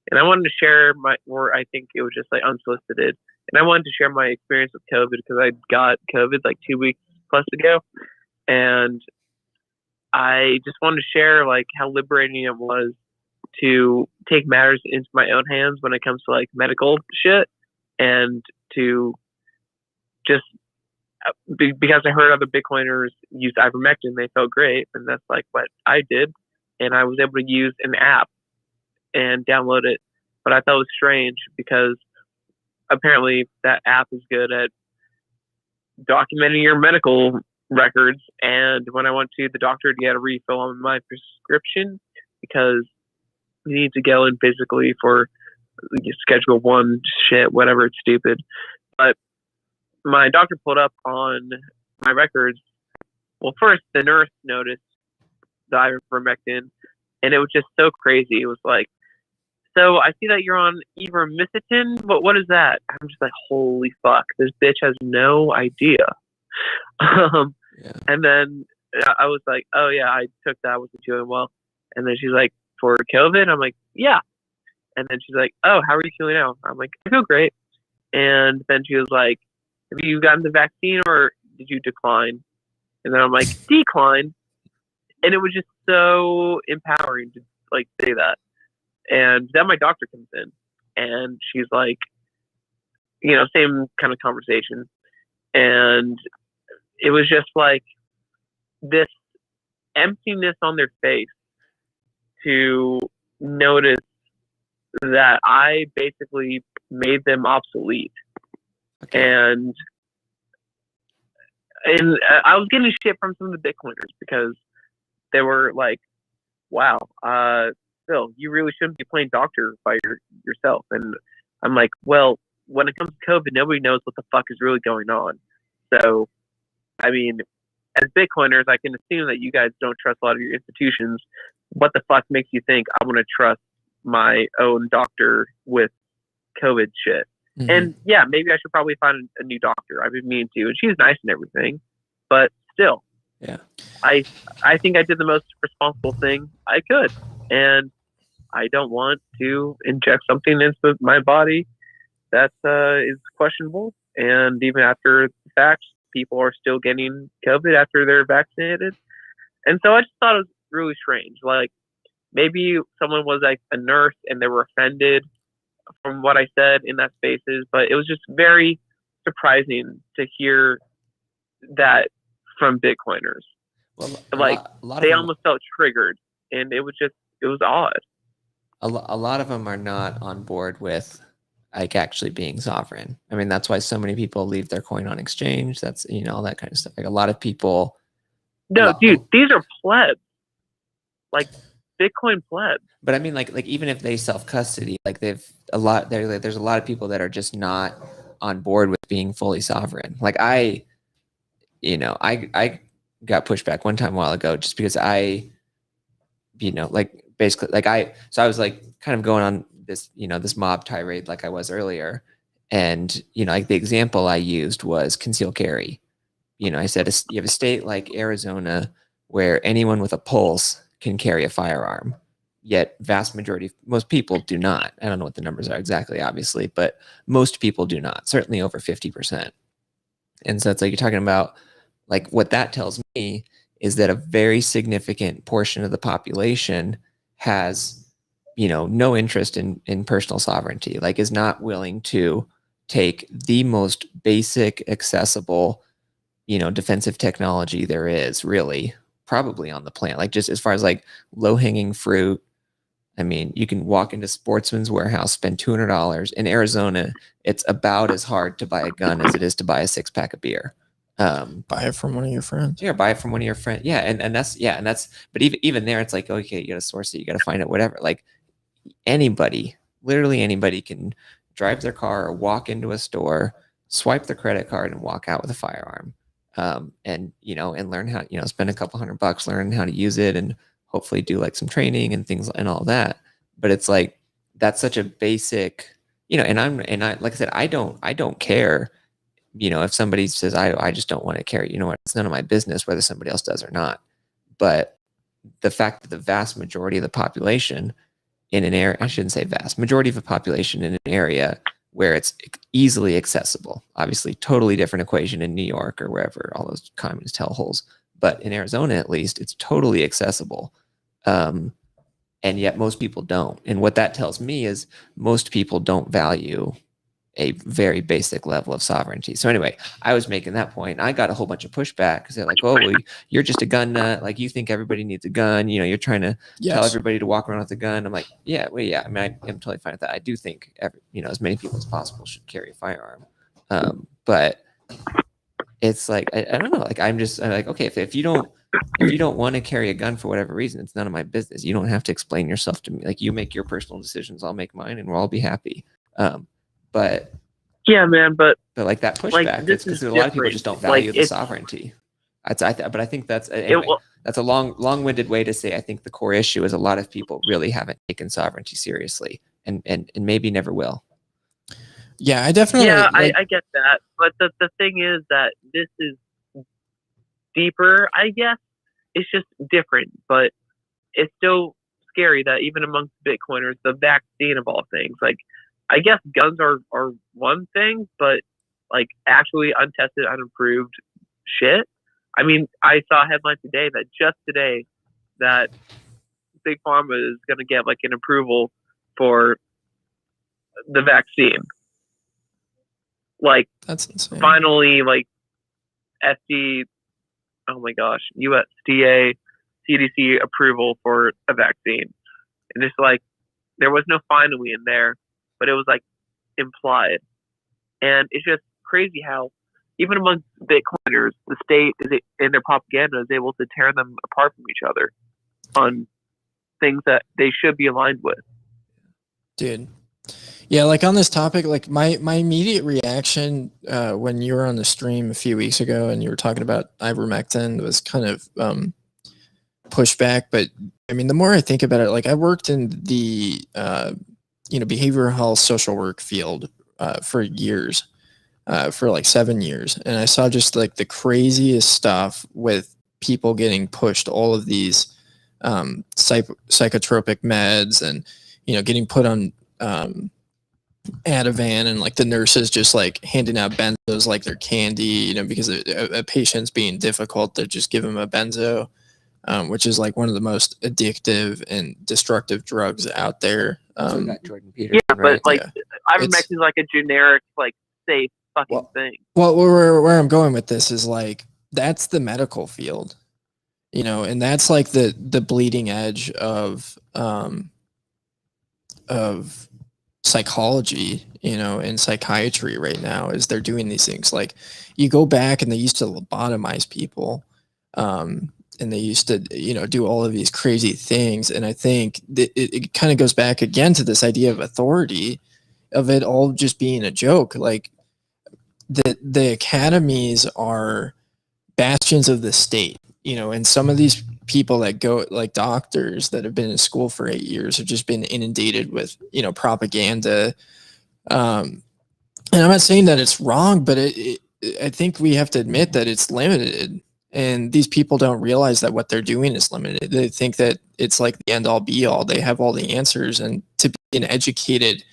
And I wanted to share or I think it was just like unsolicited. And I wanted to share my experience with COVID because I got COVID like 2 weeks plus ago. And I just wanted to share like how liberating it was to take matters into my own hands when it comes to like medical shit, and to just because I heard other Bitcoiners use ivermectin, they felt great, and that's like what I did. And I was able to use an app and download it, but I thought it was strange because apparently that app is good at documenting your medical records. And when I went to the doctor to get a refill on my prescription, because you need to go in physically for Schedule 1 shit, whatever, it's stupid. But my doctor pulled up on my records. Well, first, the nurse noticed the ivermectin, and it was just so crazy. It was like, so I see that you're on ivermectin, but what is that? I'm just like, holy fuck, this bitch has no idea. And then I was like, oh yeah, I took that, I wasn't doing well. And then she's like, for COVID? I'm like, yeah. And then she's like, "Oh, how are you feeling now?" I'm like, "I feel great." And then she was like, "Have you gotten the vaccine or did you decline?" And then I'm like, "Decline." And it was just so empowering to like say that. And then my doctor comes in and she's like, same kind of conversation. And it was just like this emptiness on their face to notice that I basically made them obsolete. Okay. And I was getting shit from some of the Bitcoiners because they were like, "Wow, Phil, you really shouldn't be playing doctor by yourself." And I'm like, "Well, when it comes to COVID, nobody knows what the fuck is really going on. So, I mean, as Bitcoiners, I can assume that you guys don't trust a lot of your institutions. What the fuck makes you think I want to trust my own doctor with COVID shit?" Mhm. And yeah, maybe I should probably find a new doctor. I've been meaning to, and she's nice and everything, but still, Yeah. I think I did the most responsible thing I could, and I don't want to inject something into my body that is questionable. And even after the fact, people are still getting COVID after they're vaccinated, and so I just thought it was really strange. Like maybe someone was like a nurse and they were offended from what I said in that spaces, but it was just very surprising to hear that from Bitcoiners. Well, Like a lot of they them, almost felt triggered, and it was odd. a lot of them are not on board with like actually being sovereign. I mean, that's why so many people leave their coin on exchange. That's all that kind of stuff. Like a lot of people. No, dude, these are plebs, like Bitcoin plebs. But I mean, like even if they self custody, like there's a lot of people that are just not on board with being fully sovereign. Like I got pushed back one time a while ago just because like basically like I was like kind of going on this, this mob tirade like I was earlier. And, like the example I used was concealed carry. I said, you have a state like Arizona where anyone with a pulse can carry a firearm, yet most people do not. I don't know what the numbers are exactly, obviously, but most people do not, certainly over 50%. And so it's like, you're talking about like what that tells me is that a very significant portion of the population has, no interest in personal sovereignty, like is not willing to take the most basic, accessible, defensive technology there is really probably on the planet. Like just as far as like low hanging fruit. I mean, you can walk into Sportsman's Warehouse, spend $200. In Arizona, it's about as hard to buy a gun as it is to buy a 6-pack of beer. Buy it from one of your friends. Yeah, buy it from one of your friends. Yeah, and that's but even there, it's like, okay, you got to source it, you got to find it, whatever. Like literally anybody can drive their car or walk into a store, swipe their credit card, and walk out with a firearm. And learn how, spend a couple $100, learn how to use it, and hopefully do like some training and things and all that. But it's like, that's such a basic, and I, like I said, I don't care, if somebody says, I just don't want to carry, it's none of my business whether somebody else does or not. But the fact that the vast majority of the population in an area, I shouldn't say vast, majority of the population in an area where it's easily accessible, obviously totally different equation in New York or wherever, all those communist hellholes. But in Arizona, at least, it's totally accessible. And yet most people don't. And what that tells me is most people don't value a very basic level of sovereignty. So anyway, I was making that point. I got a whole bunch of pushback because they're like, "Oh, well, you're just a gun nut. Like you think everybody needs a gun. You're trying to tell everybody to walk around with a gun." I'm like, yeah, well, yeah. I mean, I am totally fine with that. I do think as many people as possible should carry a firearm. But it's like I don't know. Like I'm like, okay, if you don't want to carry a gun for whatever reason, it's none of my business. You don't have to explain yourself to me. Like you make your personal decisions, I'll make mine, and we'll all be happy. But yeah, man, but like that pushback, like, it's because a lot of people just don't value the sovereignty. But I think that's anyway, that's a long-winded way to say I think the core issue is a lot of people really haven't taken sovereignty seriously, and maybe never will. Yeah, I definitely. Yeah, I get that, but the thing is that this is deeper. I guess it's just different, but it's still scary that even amongst Bitcoiners, the vaccine of all things, like, I guess guns are one thing, but like actually untested, unapproved shit. I mean, I saw a headline today that just today that Big Pharma is going to get like an approval for the vaccine. Like, That's insane. finally, like oh my gosh, USDA, CDC approval for a vaccine. And it's like, there was no finally in there, but it was like implied. And it's just crazy how even among Bitcoiners, the state in their propaganda is able to tear them apart from each other on things that they should be aligned with. Dude. Yeah, like on this topic, like my immediate reaction when you were on the stream a few weeks ago and you were talking about ivermectin was kind of pushback. But I mean, the more I think about it, like I worked in the behavioral health social work field for years, for like 7 years, and I saw just like the craziest stuff with people getting pushed all of these psychotropic meds and getting put on Ativan, and like the nurses just like handing out benzos like they're candy, because a patient's being difficult, they just give them a benzo, which is like one of the most addictive and destructive drugs out there. So we got Jordan Peterson, Yeah, right? but like ivermectin is like a generic, like safe fucking thing. Well, where I'm going with this is like that's the medical field, and that's like the bleeding edge of psychology, and psychiatry right now, is they're doing these things. Like you go back and they used to lobotomize people, and they used to, do all of these crazy things. And I think that it kind of goes back again to this idea of authority, of it all just being a joke. Like the academies are bastions of the state, and some of these people that go, like doctors that have been in school for 8 years, have just been inundated with, propaganda. And I'm not saying that it's wrong, but I think we have to admit that it's limited. And these people don't realize that what they're doing is limited. They think that it's like the end all be all. They have all the answers. And to be an educated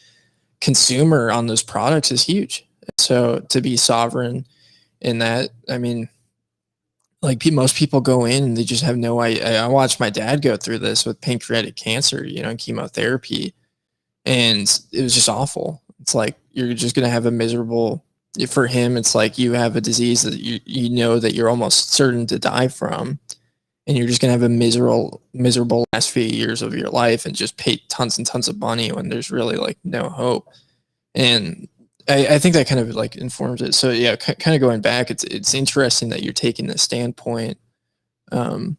consumer on those products is huge. So to be sovereign in that, I mean, like most people go in and they just have no idea. I watched my dad go through this with pancreatic cancer, and chemotherapy, and it was just awful. It's like you're just going to have a miserable, for him, it's like you have a disease that you know that you're almost certain to die from, and you're just going to have a miserable last few years of your life and just pay tons and tons of money when there's really like no hope. And I think that kind of like informs it. So yeah, kind of going back, it's interesting that you're taking this standpoint, and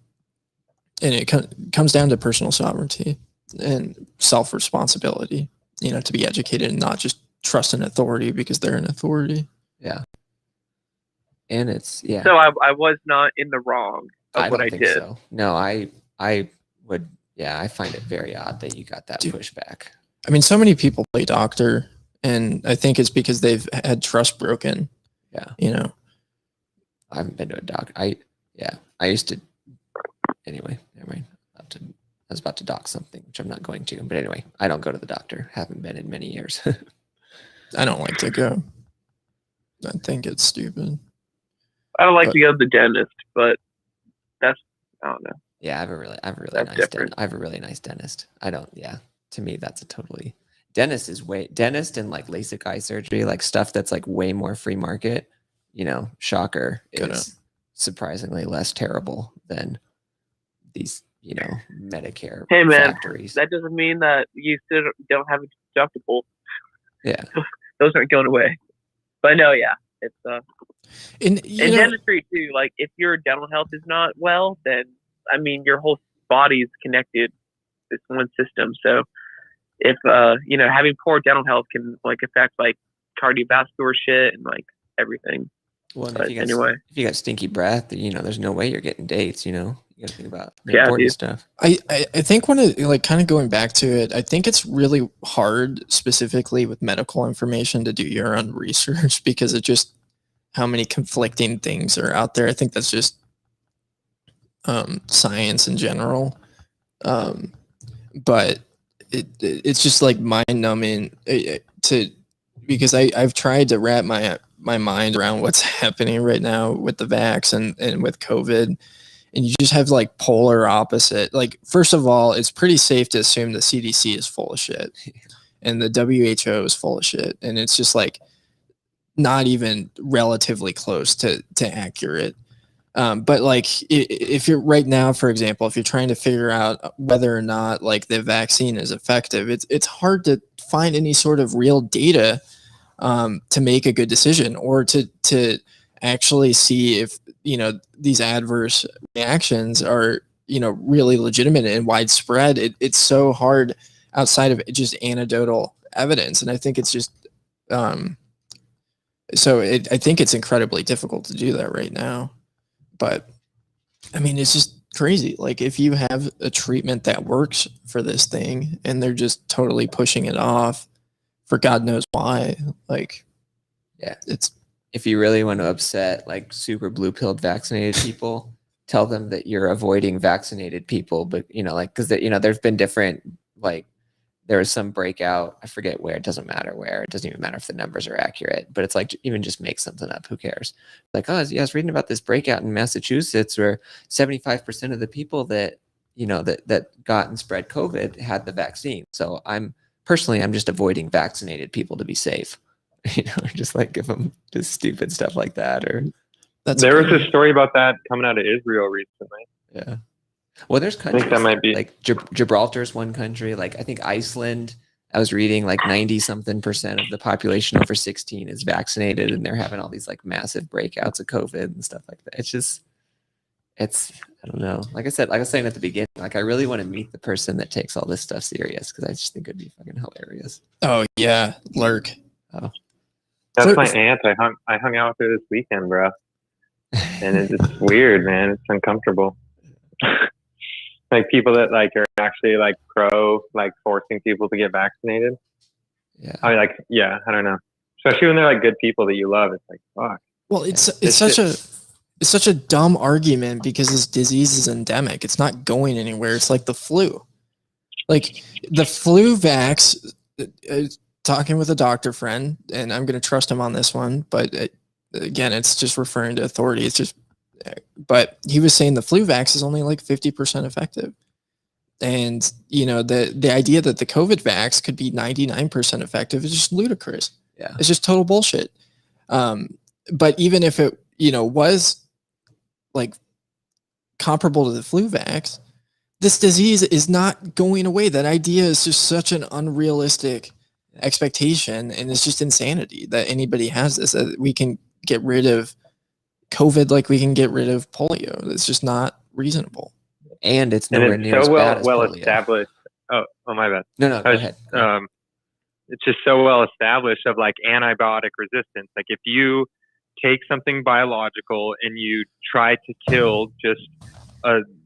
it comes down to personal sovereignty and self-responsibility, to be educated and not just trust an authority because they're an authority. Yeah. And it's, yeah. So I was not in the wrong of what I did. So. No, I would, yeah, I find it very odd that you got that pushback. I mean, so many people play doctor, and I think it's because they've had trust broken. Yeah. I haven't been to a doc. I used to, anyway, never mind. I was about to doc something, which I'm not going to, but anyway, I don't go to the doctor. Haven't been in many years. I don't like to go. I think it's stupid. I don't like to go to the dentist, but I don't know. Yeah, I have a really nice dentist. I don't, yeah. To me, that's a totally, dentist and like LASIK eye surgery, like stuff that's like way more free market, shocker, is surprisingly less terrible than these, Medicare factories. That doesn't mean that you still don't have a deductible. Yeah. Those aren't going away. But no, yeah. It's in dentistry too, like if your dental health is not well, then I mean your whole body is connected. It's one system. So if having poor dental health can like affect like cardiovascular shit and like everything. Well, if you got stinky breath, there's no way you're getting dates. You got to think about the important stuff. I think one of like kind of going back to it, I think it's really hard specifically with medical information to do your own research because it just how many conflicting things are out there. I think that's just science in general. but it's just like mind numbing because I've tried to wrap my mind around what's happening right now with the vax and with COVID. And you just have like polar opposite. Like, first of all, it's pretty safe to assume the CDC is full of shit and the WHO is full of shit. And it's just like not even relatively close to accurate. But like if you're right now, for example, if you're trying to figure out whether or not like the vaccine is effective, it's hard to find any sort of real data to make a good decision or to actually see if, you know, these adverse reactions are, you know, really legitimate and widespread. It's so hard outside of just anecdotal evidence. And I think it's just, I think it's incredibly difficult to do that right now. But I mean, it's just crazy. Like, if you have a treatment that works for this thing and they're just totally pushing it off for God knows why, like, Yeah. it's, If you really want to upset like super blue pilled vaccinated people, tell them that you're avoiding vaccinated people. But, you know, like, because, you know, there's been different, like, there was some breakout, I forget where, it doesn't matter where, it doesn't even matter if the numbers are accurate, but it's like, even just make something up, who cares? Like, oh yeah, I was reading about this breakout in Massachusetts where 75% of the people that, you know, that got and spread COVID had the vaccine. So I'm just avoiding vaccinated people to be safe. You know, just like give them just stupid stuff like that. Or there was a story about that coming out of Israel recently. Yeah. Well, there's countries, I think that might be like Gibraltar's one country. Like, I think Iceland, I was reading, like 90-something% of the population over 16 is vaccinated, and they're having all these like massive breakouts of COVID and stuff like that. It's just, I don't know. Like I was saying at the beginning, like I really want to meet the person that takes all this stuff serious, because I just think it'd be fucking hilarious. Oh yeah, Lurk. Oh, that's my aunt. I hung out with her this weekend, bro, and it's weird, man. It's uncomfortable. Like, people that like are actually like pro like forcing people to get vaccinated. Yeah. I mean, like, yeah, I don't know. Especially when they're like good people that you love. It's like, fuck. Well, it's such a dumb argument, because this disease is endemic. It's not going anywhere. It's like the flu. Like, the flu vax, talking with a doctor friend, and I'm going to trust him on this one, but again, it's just referring to authority. It's just, but he was saying the flu vax is only like 50% effective. And, you know, the idea that the COVID vax could be 99% effective is just ludicrous. Yeah. It's just total bullshit. But even if it, you know, was like comparable to the flu vax, this disease is not going away. That idea is just such an unrealistic expectation, and it's just insanity that anybody has this, that we can get rid of COVID like we can get rid of polio. It's just not reasonable. And it's nowhere near as bad as polio. Established. Oh, my bad. No, go ahead. It's just so well established of like antibiotic resistance. Like, if you take something biological and you try to kill just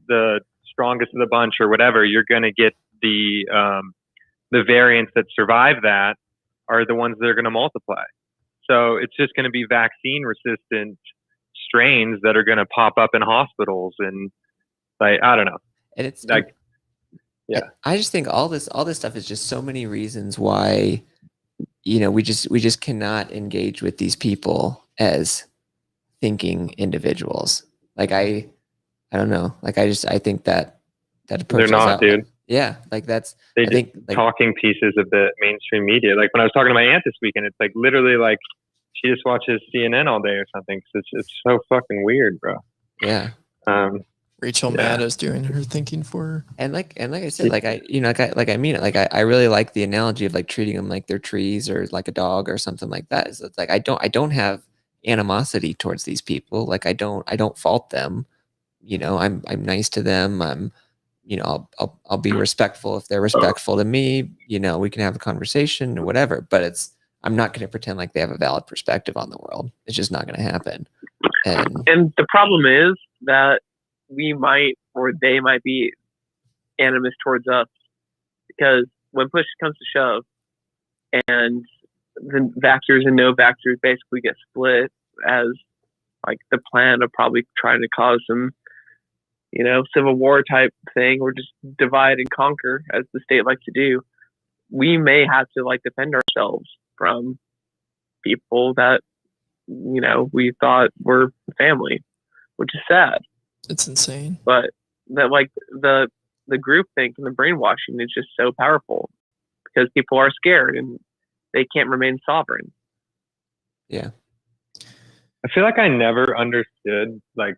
the strongest of the bunch or whatever, you're going to get the variants that survive that are the ones that are going to multiply. So it's just going to be vaccine resistant strains that are going to pop up in hospitals, and like, I don't know. And it's like, yeah, I just think all this stuff is just so many reasons why, you know, we just cannot engage with these people as thinking individuals. Like, I don't know. Like, I think that approach, they're not, dude. Yeah, like that's, they I think, like, talking pieces of the mainstream media. Like, when I was talking to my aunt this weekend, it's like literally like she just watches CNN all day or something. So it's so fucking weird, bro. Yeah. Rachel Maddow's doing her thinking for her. And like I said, like I mean it. Like, I really like the analogy of like treating them like they're trees or like a dog or something like that. So it's like I don't have animosity towards these people. Like, I don't fault them. You know, I'm nice to them. I'm, you know, I'll be respectful if they're respectful to me. You know, we can have a conversation or whatever. But I'm not going to pretend like they have a valid perspective on the world. It's just not going to happen. And the problem is that we might, or they might be animus towards us, because when push comes to shove and the vaxxers and no vaxxers basically get split, as like the plan of probably trying to cause some Civil War type thing, or just divide and conquer as the state likes to do, we may have to like defend ourselves from people that we thought were family, which is sad. It's insane. But that like the groupthink and the brainwashing is just so powerful because people are scared and they can't remain sovereign. Yeah. I feel like I never understood, like,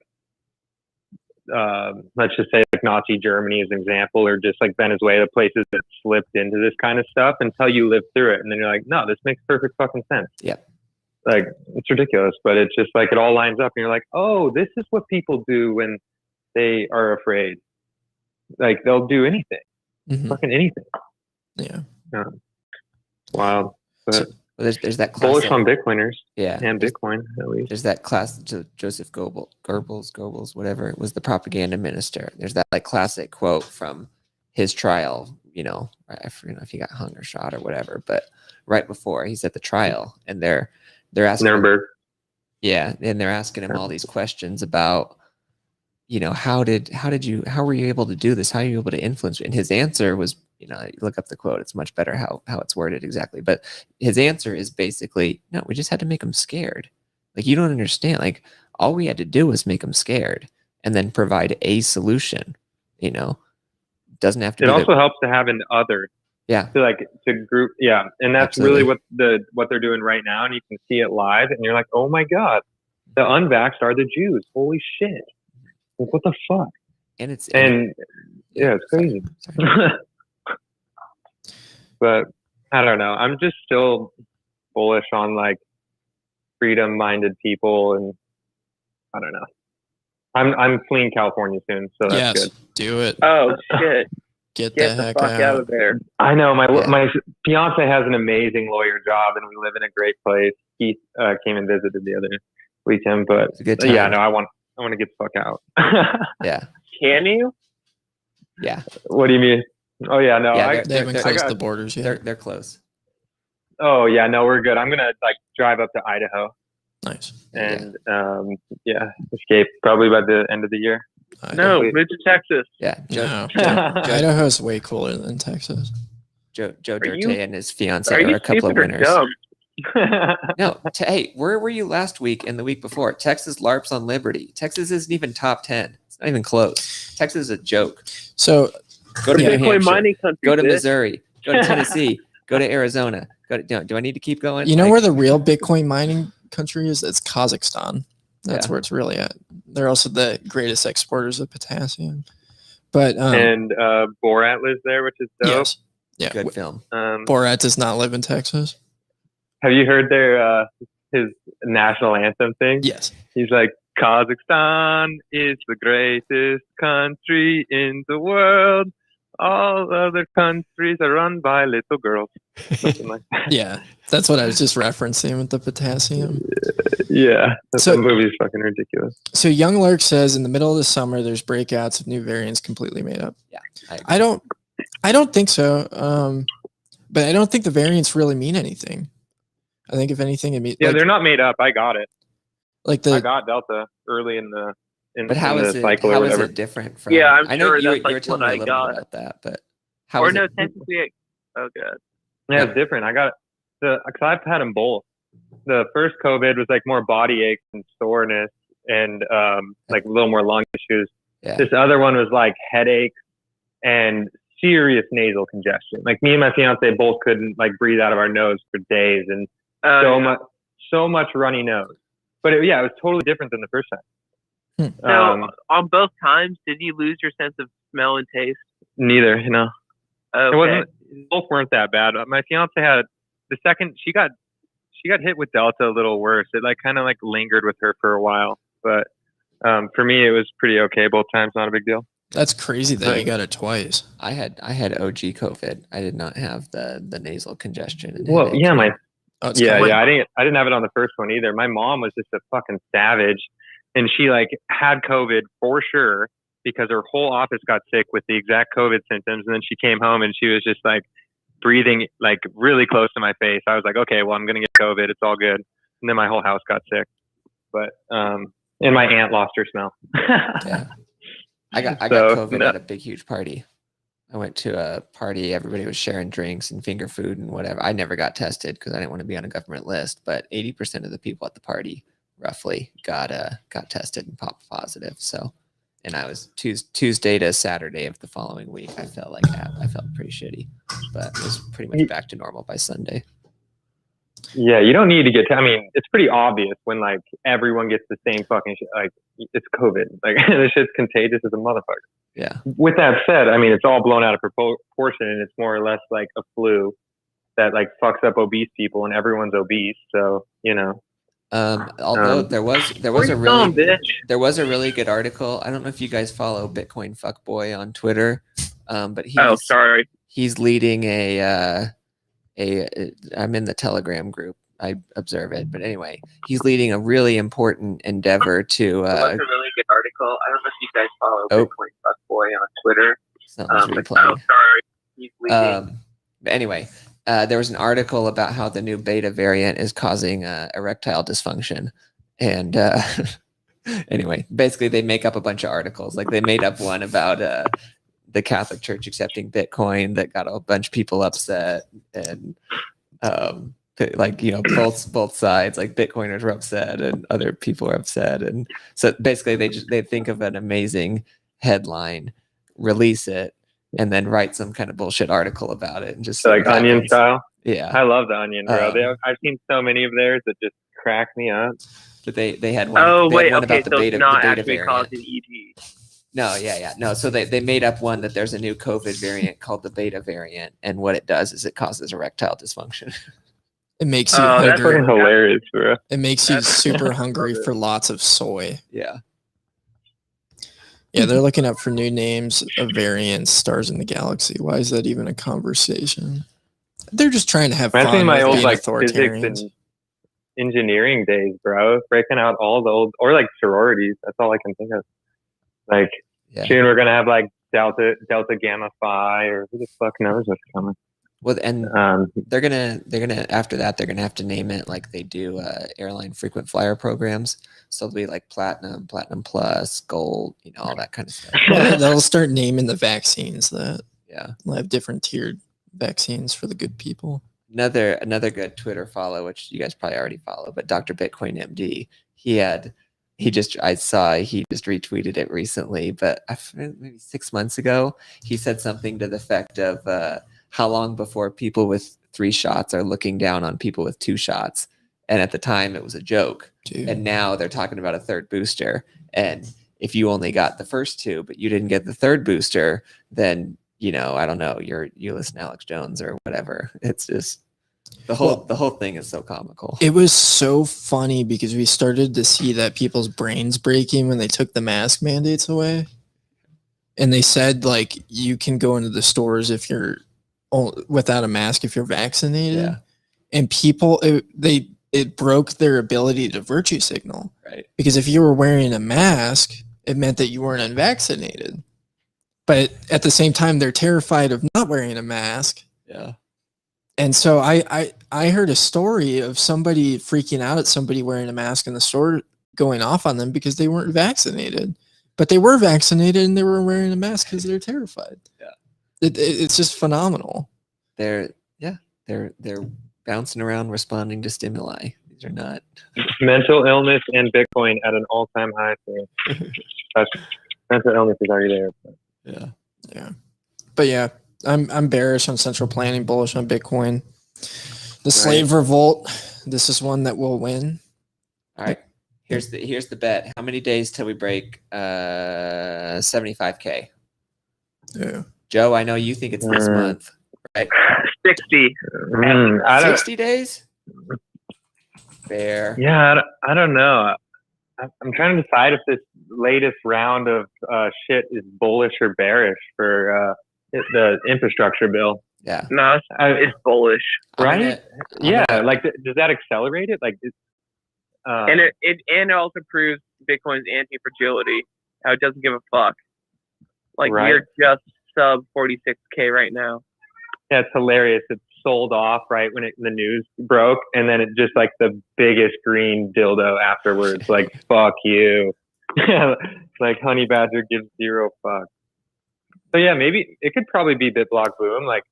let's just say like Nazi Germany as an example, or just like Venezuela, places that slipped into this kind of stuff until you live through it. And then you're like, no, this makes perfect fucking sense. Yeah. Like, it's ridiculous, but it's just like, it all lines up and you're like, oh, this is what people do when they are afraid. Like, they'll do anything. Mhm. Fucking anything. Yeah. Wow. But So, well, there's that bullish classic, on Bitcoiners yeah, and Bitcoin, at least. there's that class, Joseph Goebbels, whatever, it was the propaganda minister. There's that like classic quote from his trial, I forget if he got hung or shot or whatever, but right before he's at the trial and they're asking him, Nuremberg. yeah, and they're asking him all these questions about, how were you able to do this? How are you able to influence? And his answer was, you look up the quote, it's much better how it's worded exactly. But his answer is basically, no, we just had to make them scared. Like, you don't understand. Like, all we had to do was make them scared and then provide a solution, doesn't have to It be also helps to have an other. yeah. To group, yeah, and that's Absolutely. really what they're doing right now, and you can see it live, and you're like, oh my god, the unvaxxed are the Jews. Holy shit! Like, what the fuck? And it's yeah, it's crazy. Sorry. But I don't know. I'm just still bullish on like freedom-minded people, and I don't know. I'm fleeing California soon, so that's Yes. good. Do it. Oh shit! Get Get the the heck fuck out of there. I know my Yeah. my fiance has an amazing lawyer job, and we live in a great place. He came and visited the other weekend, but It's a good time. yeah, no, I want to get the fuck out. Yeah. Can you? Yeah. What do you mean? Oh yeah, no, Yeah, They haven't they're- closed got- the borders yet. They're close. oh yeah, no, we're good. I'm gonna like drive up to Idaho Nice. and escape probably by the end of the year. No, Wait. move to Texas. Yeah. No. Yeah. Idaho's way cooler than Texas. Joe Are Dirte you- and his fiance Are are you a couple of stupid or winners. dumb? No, hey, where were you last week and the week before? Texas LARPs on Liberty. Texas isn't even top 10. It's not even close. Texas is a joke. So Go to Yeah. New Bitcoin Hampshire. mining country. Go to bitch. Missouri. Go to Tennessee. Go to Arizona. Do I need to keep going? you know Like, where the real Bitcoin mining country is? It's Kazakhstan. That's Yeah. where it's really at. They're also the greatest exporters of potassium. But And Borat lives there, which is dope. yes, yeah. good film. Borat does not live in Texas. Have you heard their his national anthem thing? Yes. He's like, Kazakhstan is the greatest country in the world. All other countries are run by little girls. Something like that. Yeah, that's what I was just referencing with the potassium. Yeah, So- that movie's fucking ridiculous. So Young Lark says in the middle of the summer, there's breakouts of new variants completely made up. I agree. I don't think so. But I don't think the variants really mean anything. I think if anything, it means Yeah, like, they're not made up. I got it. like I the got Delta early in the But how in is the it? cycle or How is whatever. it different from? Yeah, I'm I know sure you were that's, like, telling me what a I little got. bit about that, but how Or is no, it? technically. Oh god. Yeah, it's different. I got because I've had them both. The first COVID was like more body aches and soreness and like a little more lung issues. Yeah. This other one was like headache and serious nasal congestion. Like me and my fiance both couldn't like breathe out of our nose for days and so much runny nose. But it was totally different than the first time. So on both times, did you lose your sense of smell and taste? Neither, you know. Okay. It wasn't. Both weren't that bad. My fiance had the second. She got hit with Delta a little worse. It like kind of like lingered with her for a while. But for me, it was pretty okay both times. Not a big deal. that's crazy that you got it twice. I had OG COVID. I did not have the nasal congestion. And Well, headache. yeah, Oh, it's yeah. cool. I didn't have it on the first one either. My mom was just a fucking savage, and she like had COVID for sure because her whole office got sick with the exact COVID symptoms, and then she came home and she was just like breathing like really close to my face. I was like, okay, well, I'm gonna get COVID. It's all good. And then my whole house got sick. But and my aunt lost her smell. Yeah. I got COVID at a big, huge party. I went to a party. Everybody was sharing drinks and finger food and whatever. I never got tested because I didn't want to be on a government list. But 80% of the people at the party roughly got tested and popped positive. So, and I was Tuesday to Saturday of the following week. I felt pretty shitty, but it was pretty much back to normal by Sunday. Yeah, you don't need to get. I mean, it's pretty obvious when like everyone gets the same fucking shit. Like it's COVID. Like this shit's contagious as a motherfucker. Yeah. With that said, I mean, it's all blown out of proportion, and it's more or less like a flu that like fucks up obese people, and everyone's obese. So although there was a really good article. I don't know if you guys follow Bitcoin Fuckboy on Twitter, but he's leading I'm in the Telegram group. I observe it, but anyway, he's leading a really important endeavor to. That's a really good article. I don't know if you guys follow Bitcoin Fuckboy on Twitter. He's leading. But anyway, there was an article about how the new beta variant is causing erectile dysfunction, and anyway, basically they make up a bunch of articles. Like they made up one about the Catholic Church accepting Bitcoin that got a bunch of people upset, and like, you know, both sides, like Bitcoiners were upset and other people are upset, and so basically they think of an amazing headline, release it, and then write some kind of bullshit article about it, and just like Onion style. Yeah, I love the Onion, bro. I've seen so many of theirs that just crack me up. But they had one. About the beta variant. Causing ED. No, yeah. No, so they made up one that there's a new COVID variant called the beta variant, and what it does is it causes erectile dysfunction. It makes you that's fucking hilarious, bro. It makes you super hungry for lots of soy. Yeah. Yeah, they're looking up for new names of variants, stars in the galaxy. Why is that even a conversation? They're just trying to have fun. I think my old like physics and engineering days, bro. Breaking out all the old, or like sororities. That's all I can think of. Like soon we're gonna have like Delta Gamma Phi, or who the fuck knows what's coming. Well, and they're gonna after that they're gonna have to name it like they do airline frequent flyer programs. So it'll be like platinum plus, gold, you know, all that kind of stuff. Well, they'll start naming the vaccines that they'll have different tiered vaccines for the good people. Another good Twitter follow, which you guys probably already follow, but Dr. Bitcoin MD, he just retweeted it recently, but maybe 6 months ago, he said something to the effect of how long before people with 3 shots are looking down on people with 2 shots. And at the time it was a joke. Dude. And now they're talking about a 3rd booster. And if you only got the first 2, but you didn't get the 3rd booster, then, you know, I don't know, you're Ulysses Alex Jones or whatever. It's just the whole thing is so comical. It was so funny because we started to see that people's brains breaking when they took the mask mandates away. And they said, like, you can go into the stores if you're without a mask if you're vaccinated. Yeah. And people, it broke their ability to virtue signal. Right. Because if you were wearing a mask, it meant that you weren't unvaccinated. But at the same time, they're terrified of not wearing a mask. Yeah. And so I heard a story of somebody freaking out at somebody wearing a mask in the store, going off on them because they weren't vaccinated. But they were vaccinated and they were wearing a mask because they're terrified. Yeah. It's just phenomenal. They're bouncing around responding to stimuli. These are not mental illness and Bitcoin at an all-time high. Mental illness is already there. Yeah. But yeah, I'm bearish on central planning, bullish on Bitcoin. The slave revolt. This is one that will win. All right. Here's the bet. How many days till we break 75K? Yeah. Joe, I know you think it's this month, right? 60. 60 days? Fair. Yeah, I don't know. I'm trying to decide if this latest round of shit is bullish or bearish for the infrastructure bill. Yeah. No, it's bullish. Right? Like, does that accelerate it? Like, and it also proves Bitcoin's anti-fragility. How it doesn't give a fuck. Like, you're just sub 46K right now. Yeah, it's hilarious. It's sold off right when the news broke, and then it just like the biggest green dildo afterwards. Like, fuck you. It's like Honey Badger gives 0 fucks. So yeah, maybe it could probably be BitBlock Boom. Like,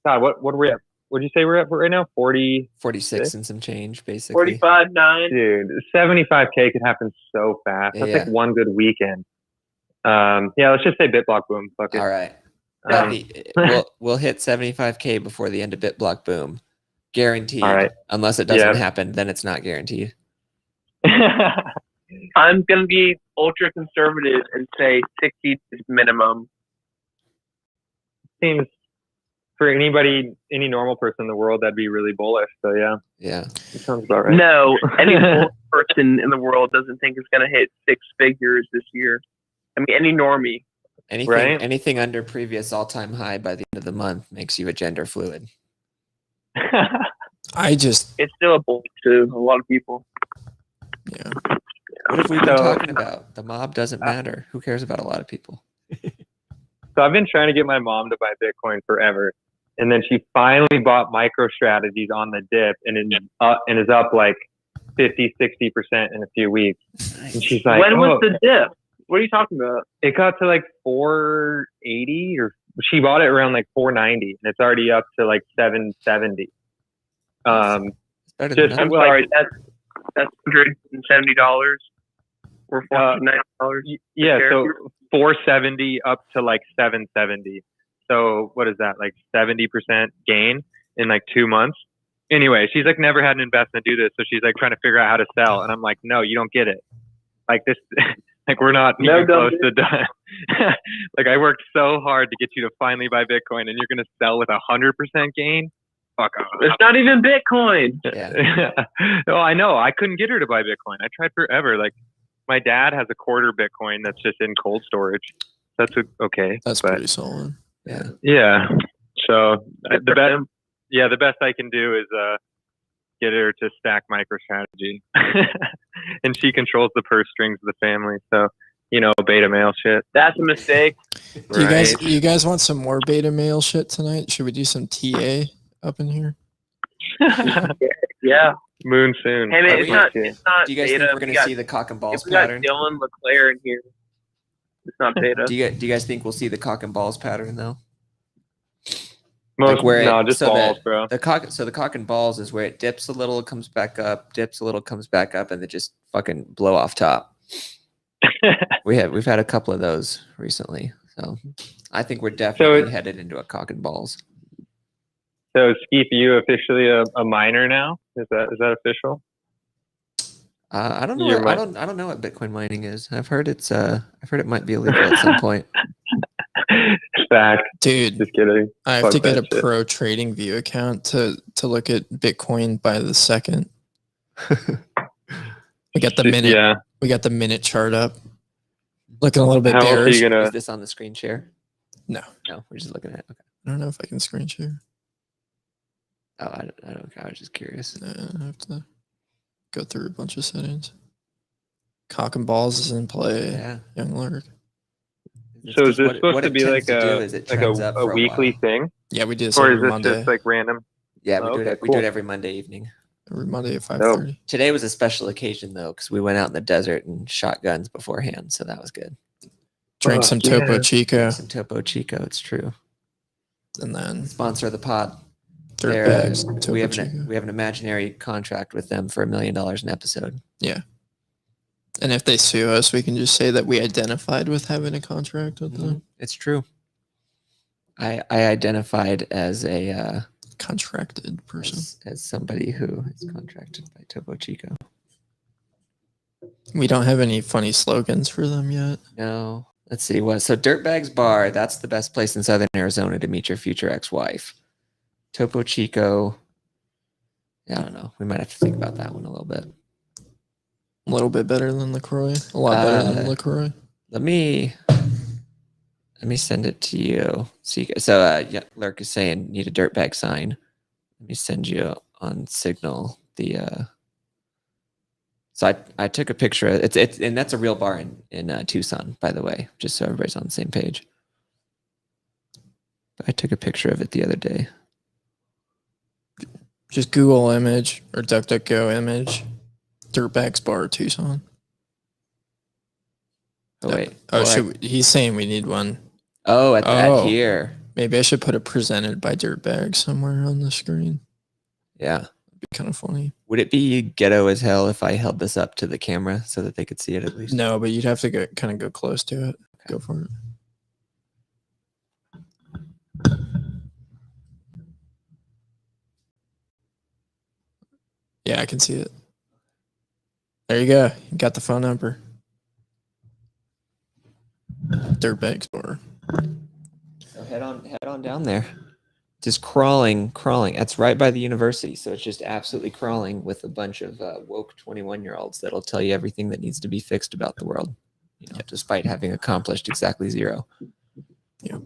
God, what are we at? What did you say we're at right now? 46 and some change, basically. 45.9. Dude, 75K could happen so fast. That's like one good weekend. Yeah, let's just say BitBlock Boom. Fuck it. All right. We'll hit 75K before the end of BitBlock Boom. Guaranteed. All right. Unless it doesn't happen, then it's not guaranteed. I'm gonna be ultra conservative and say 60 is minimum. Seems for any normal person in the world, that'd be really bullish. So yeah. Yeah. It sounds about right. No, any person in the world doesn't think it's gonna hit 6 figures this year. I mean, any normie. Anything under previous all-time high by the end of the month makes you a gender fluid. It's still a bull to a lot of people. Yeah. What have we been talking about? The mob doesn't matter. Who cares about a lot of people? So I've been trying to get my mom to buy Bitcoin forever. And then she finally bought MicroStrategies on the dip and is up like 50, 60% in a few weeks. And she's like, when was the dip? What are you talking about? It got to like 480 or she bought it around like 490 and it's already up to like 770. I'm sorry, that's $170 or $490. Yeah, so 470 up to like 770. So what is that? Like 70% gain in like 2 months. Anyway, she's like never had an investment do this, so she's like trying to figure out how to sell, and I'm like, no, you don't get it. Like this, like we're not even close to done. Like I worked so hard to get you to finally buy Bitcoin, and you're gonna sell with 100% gain. Fuck off. It's not even Bitcoin. Yeah. No, I know. I couldn't get her to buy Bitcoin. I tried forever. Like my dad has a quarter Bitcoin that's just in cold storage. That's okay. That's pretty solid. Yeah. Yeah. So the best I can do is get her to stack MicroStrategy, and she controls the purse strings of the family. So beta male shit. That's a mistake. Do you guys want some more beta male shit tonight? Should we do some TA up in here? Yeah. Moon soon. Hey man, it's not. Do you guys beta. think we're gonna see the cock and balls If we got pattern? Dylan LeClaire in here, it's not beta. Do you guys think we'll see the cock and balls pattern though? Just balls, bro. The cock and balls is where it dips a little, comes back up, dips a little, comes back up, and then just fucking blow off top. We've had a couple of those recently, so I think we're definitely headed into a cock and balls. So Skeef, are you officially a miner now? Is that official? I don't know. I don't know what Bitcoin mining is. I've heard it might be illegal at some point. Fact. Dude, just kidding. I have to get a pro trading view account to look at Bitcoin by the second. We got the minute. Yeah. We got the minute chart up. Looking a little bit How else are bearish. you gonna... Is this on the screen share? No, we're just looking at it. Okay. I don't know if I can screen share. Oh, I don't. I was just curious. I have to go through a bunch of settings. Cock and balls is in play. Yeah. Young Lurk. So is this supposed to be like a weekly thing? Yeah, we do this or every is this Monday. just like random? Yeah, we do it every Monday evening. Every Monday at 5:30. Today was a special occasion though, because we went out in the desert and shot guns beforehand, so that was good. Drank some Topo Chico. Some Topo Chico, it's true. And then sponsor of the pod. We have an imaginary contract with them for $1 million an episode. Yeah. And if they sue us, we can just say that we identified with having a contract with them. It's true. I identified as a contracted person, as somebody who is contracted by Topo Chico. We don't have any funny slogans for them yet. No. Let's see what. So Dirtbags Bar, that's the best place in Southern Arizona to meet your future ex-wife. Topo Chico. Yeah, I don't know. We might have to think about that one a little bit. A little bit better than LaCroix. A lot better than LaCroix. Let me send it to you. So Lurk is saying need a dirtbag sign. Let me send you on Signal the. So I took a picture. It's and that's a real bar in Tucson, by the way, just so everybody's on the same page. I took a picture of it the other day. Just Google image or DuckDuckGo image. Dirtbags Bar Tucson. Oh wait. Oh, Or he's saying we need one. at here. Maybe I should put it presented by Dirtbag somewhere on the screen. Yeah. It'd be kind of funny. Would it be ghetto as hell if I held this up to the camera so that they could see it at least? No, but you'd have to kind of go close to it. Go for it. Yeah, I can see it. There you go. You got the phone number. Dirtbag store. So head on down there. Just crawling. That's right by the university, so it's just absolutely crawling with a bunch of woke 21-year-olds that'll tell you everything that needs to be fixed about the world, despite having accomplished exactly zero. Yeah.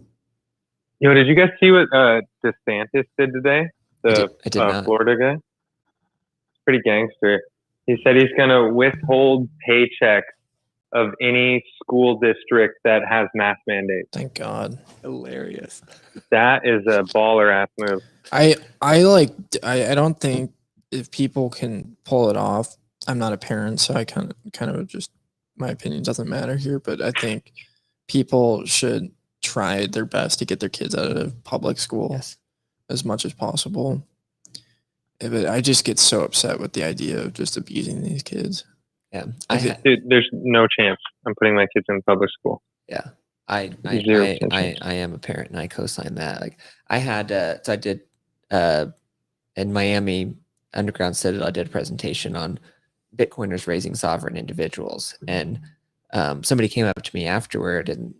Did you guys see what DeSantis did today? I did not. Florida guy. It's pretty gangster. He said he's going to withhold paychecks of any school district that has mask mandates. Thank God. Hilarious. That is a baller ass move. I don't think if people can pull it off. I'm not a parent, so I kind of just, my opinion doesn't matter here, but I think people should try their best to get their kids out of public school as much as possible. But I just get so upset with the idea of just abusing these kids. Yeah, dude, there's no chance I'm putting my kids in public school. Yeah, I am a parent and I co-sign that. Like I had, so I did in Miami Underground Citadel. I did a presentation on Bitcoiners raising sovereign individuals, and somebody came up to me afterward, and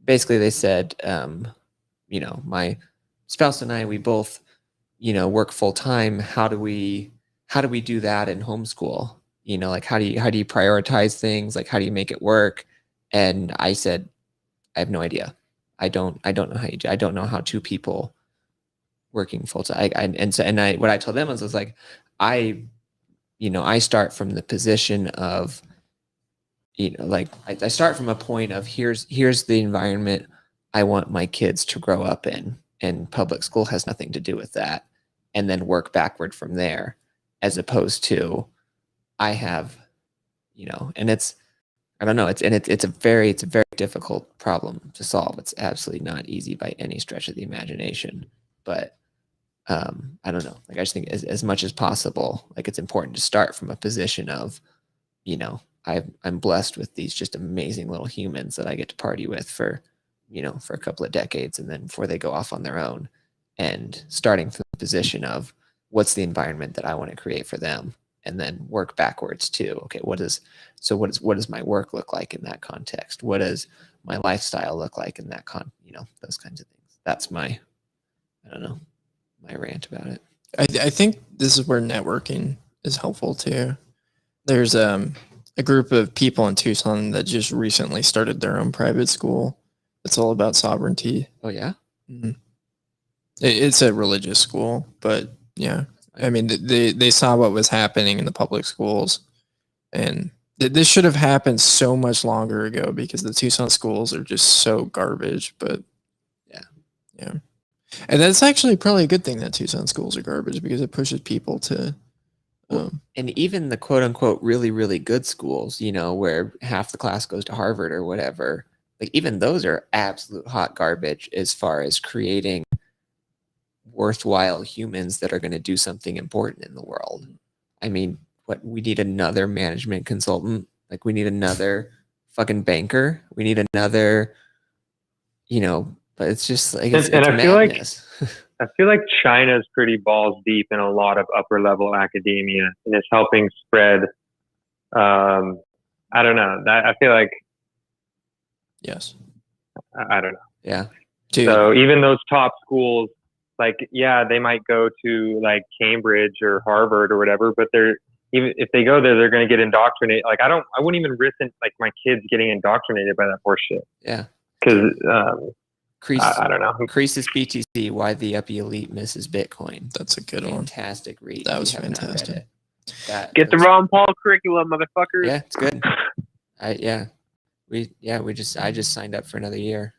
basically they said, my spouse and I, we both, work full time. How do we do that in homeschool? Like how do you prioritize things? Like how do you make it work? And I said, I have no idea. I don't know how you do. I don't know how two people working full time. What I told them was like, I start from the position of, I start from a point of here's the environment I want my kids to grow up in, and public school has nothing to do with that, and then work backward from there, as opposed to I have, and it's, I don't know, it's a very difficult problem to solve. It's absolutely not easy by any stretch of the imagination, but I don't know. Like I just think as much as possible, like it's important to start from a position of, I'm blessed with these just amazing little humans that I get to party with for a couple of decades, and then before they go off on their own, and starting from the position of what's the environment that I want to create for them, and then work backwards too. Okay, what does my work look like in that context? What does my lifestyle look like in that those kinds of things. That's my rant about it. I think this is where networking is helpful too. There's a group of people in Tucson that just recently started their own private school. It's all about sovereignty. Oh yeah. Mm-hmm. It's a religious school, but yeah, I mean they saw what was happening in the public schools, and this should have happened so much longer ago because the Tucson schools are just so garbage. But yeah, and that's actually probably a good thing that Tucson schools are garbage, because it pushes people to. And even the quote unquote really, really good schools, where half the class goes to Harvard or whatever, like even those are absolute hot garbage as far as creating worthwhile humans that are going to do something important in the world. I mean, we need another management consultant. Like we need another fucking banker. We need another, but it's just like, it's madness. I feel like China's pretty balls deep in a lot of upper level academia, and it's helping spread. I don't know. I feel like. Yes. I don't know. Yeah. Dude. So even those top schools, like, yeah, they might go to like Cambridge or Harvard or whatever, but even if they go there, they're going to get indoctrinated. Like I wouldn't even risk like my kids getting indoctrinated by that horse shit. Yeah. Because I don't know. Croesus BTC, Why the Uppy Elite Misses Bitcoin. That's a good one. Fantastic read. That was fantastic. Get the Ron Paul curriculum, motherfucker. Yeah, it's good. I just signed up for another year.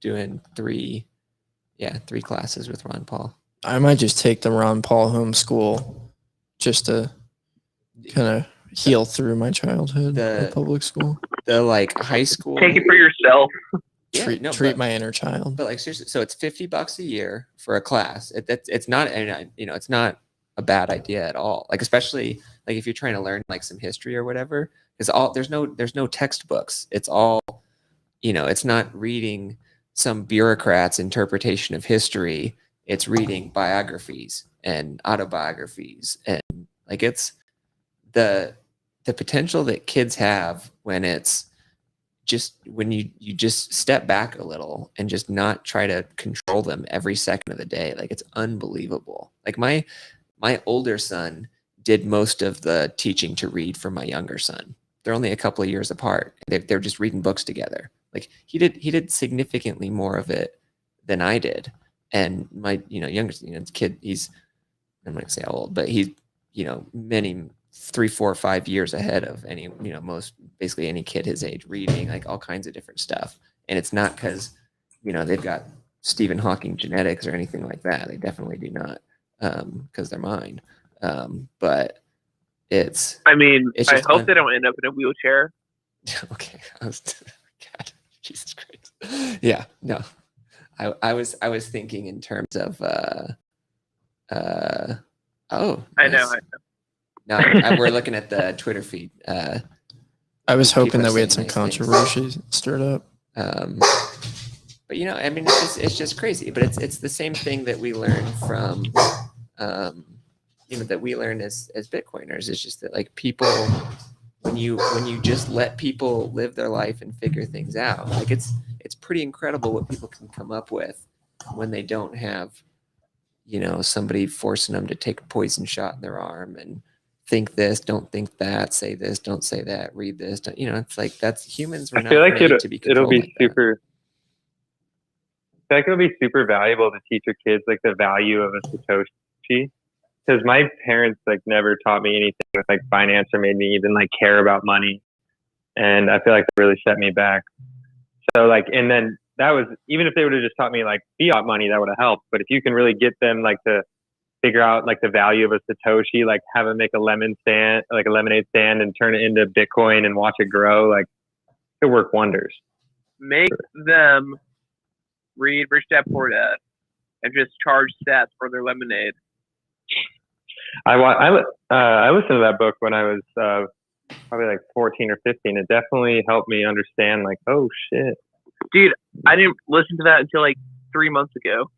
Doing three classes with Ron Paul. I might just take the Ron Paul homeschool just to kind of heal through my childhood The- in public school. The like high school. Take it for yourself. Yeah, treat no, treat but- my inner child. But like seriously, so it's $50 a year for a class. It's not, and it's not a bad idea at all. Like especially like if you're trying to learn like some history or whatever, because there's no textbooks. It's all, it's not reading some bureaucrat's interpretation of history. It's reading biographies and autobiographies, and like it's the potential that kids have when it's just when you just step back a little and just not try to control them every second of the day. Like it's unbelievable. Like my older son did most of the teaching to read for my younger son. They're only a couple of years apart. They're just reading books together. Like he did significantly more of it than I did. And my younger kid, I'm not gonna say how old, but he's many 3, 4, 5 years ahead of any most basically any kid his age, reading like all kinds of different stuff. And it's not because they've got Stephen Hawking genetics or anything like that. They definitely do not, because they're mine. But it's I mean, It's I just hope they don't end up in a wheelchair. okay. God, Jesus Christ. Yeah, no. I was thinking in terms of oh, I know. nice. No, we're looking at the Twitter feed. I was people hoping are that we had saying some nice things. controversy stirred up. But I mean, it's just crazy. But it's the same thing that we learn from, that we learn as Bitcoiners. It's just that like people, when you just let people live their life and figure things out, like it's pretty incredible what people can come up with when they don't have, somebody forcing them to take a poison shot in their arm and think this, don't think that, say this, don't say that, read this. It's like that's humans. We're I feel not like made to be it'll controlled be like that. super. I feel like it'll be super valuable to teach your kids like the value of a Satoshi, because my parents like never taught me anything with like finance or made me even like care about money, and I feel like that really set me back. So like, and then that was, even if they would have just taught me like fiat money, that would have helped. But if you can really get them like to figure out like the value of a Satoshi, like have them make a lemonade stand and turn it into Bitcoin and watch it grow, like it could work wonders. Make them read Rich Dad Poor Dad and just charge stats for their lemonade. I listened to that book when I was probably like 14 or 15. It definitely helped me understand like, oh shit. Dude, I didn't listen to that until like 3 months ago.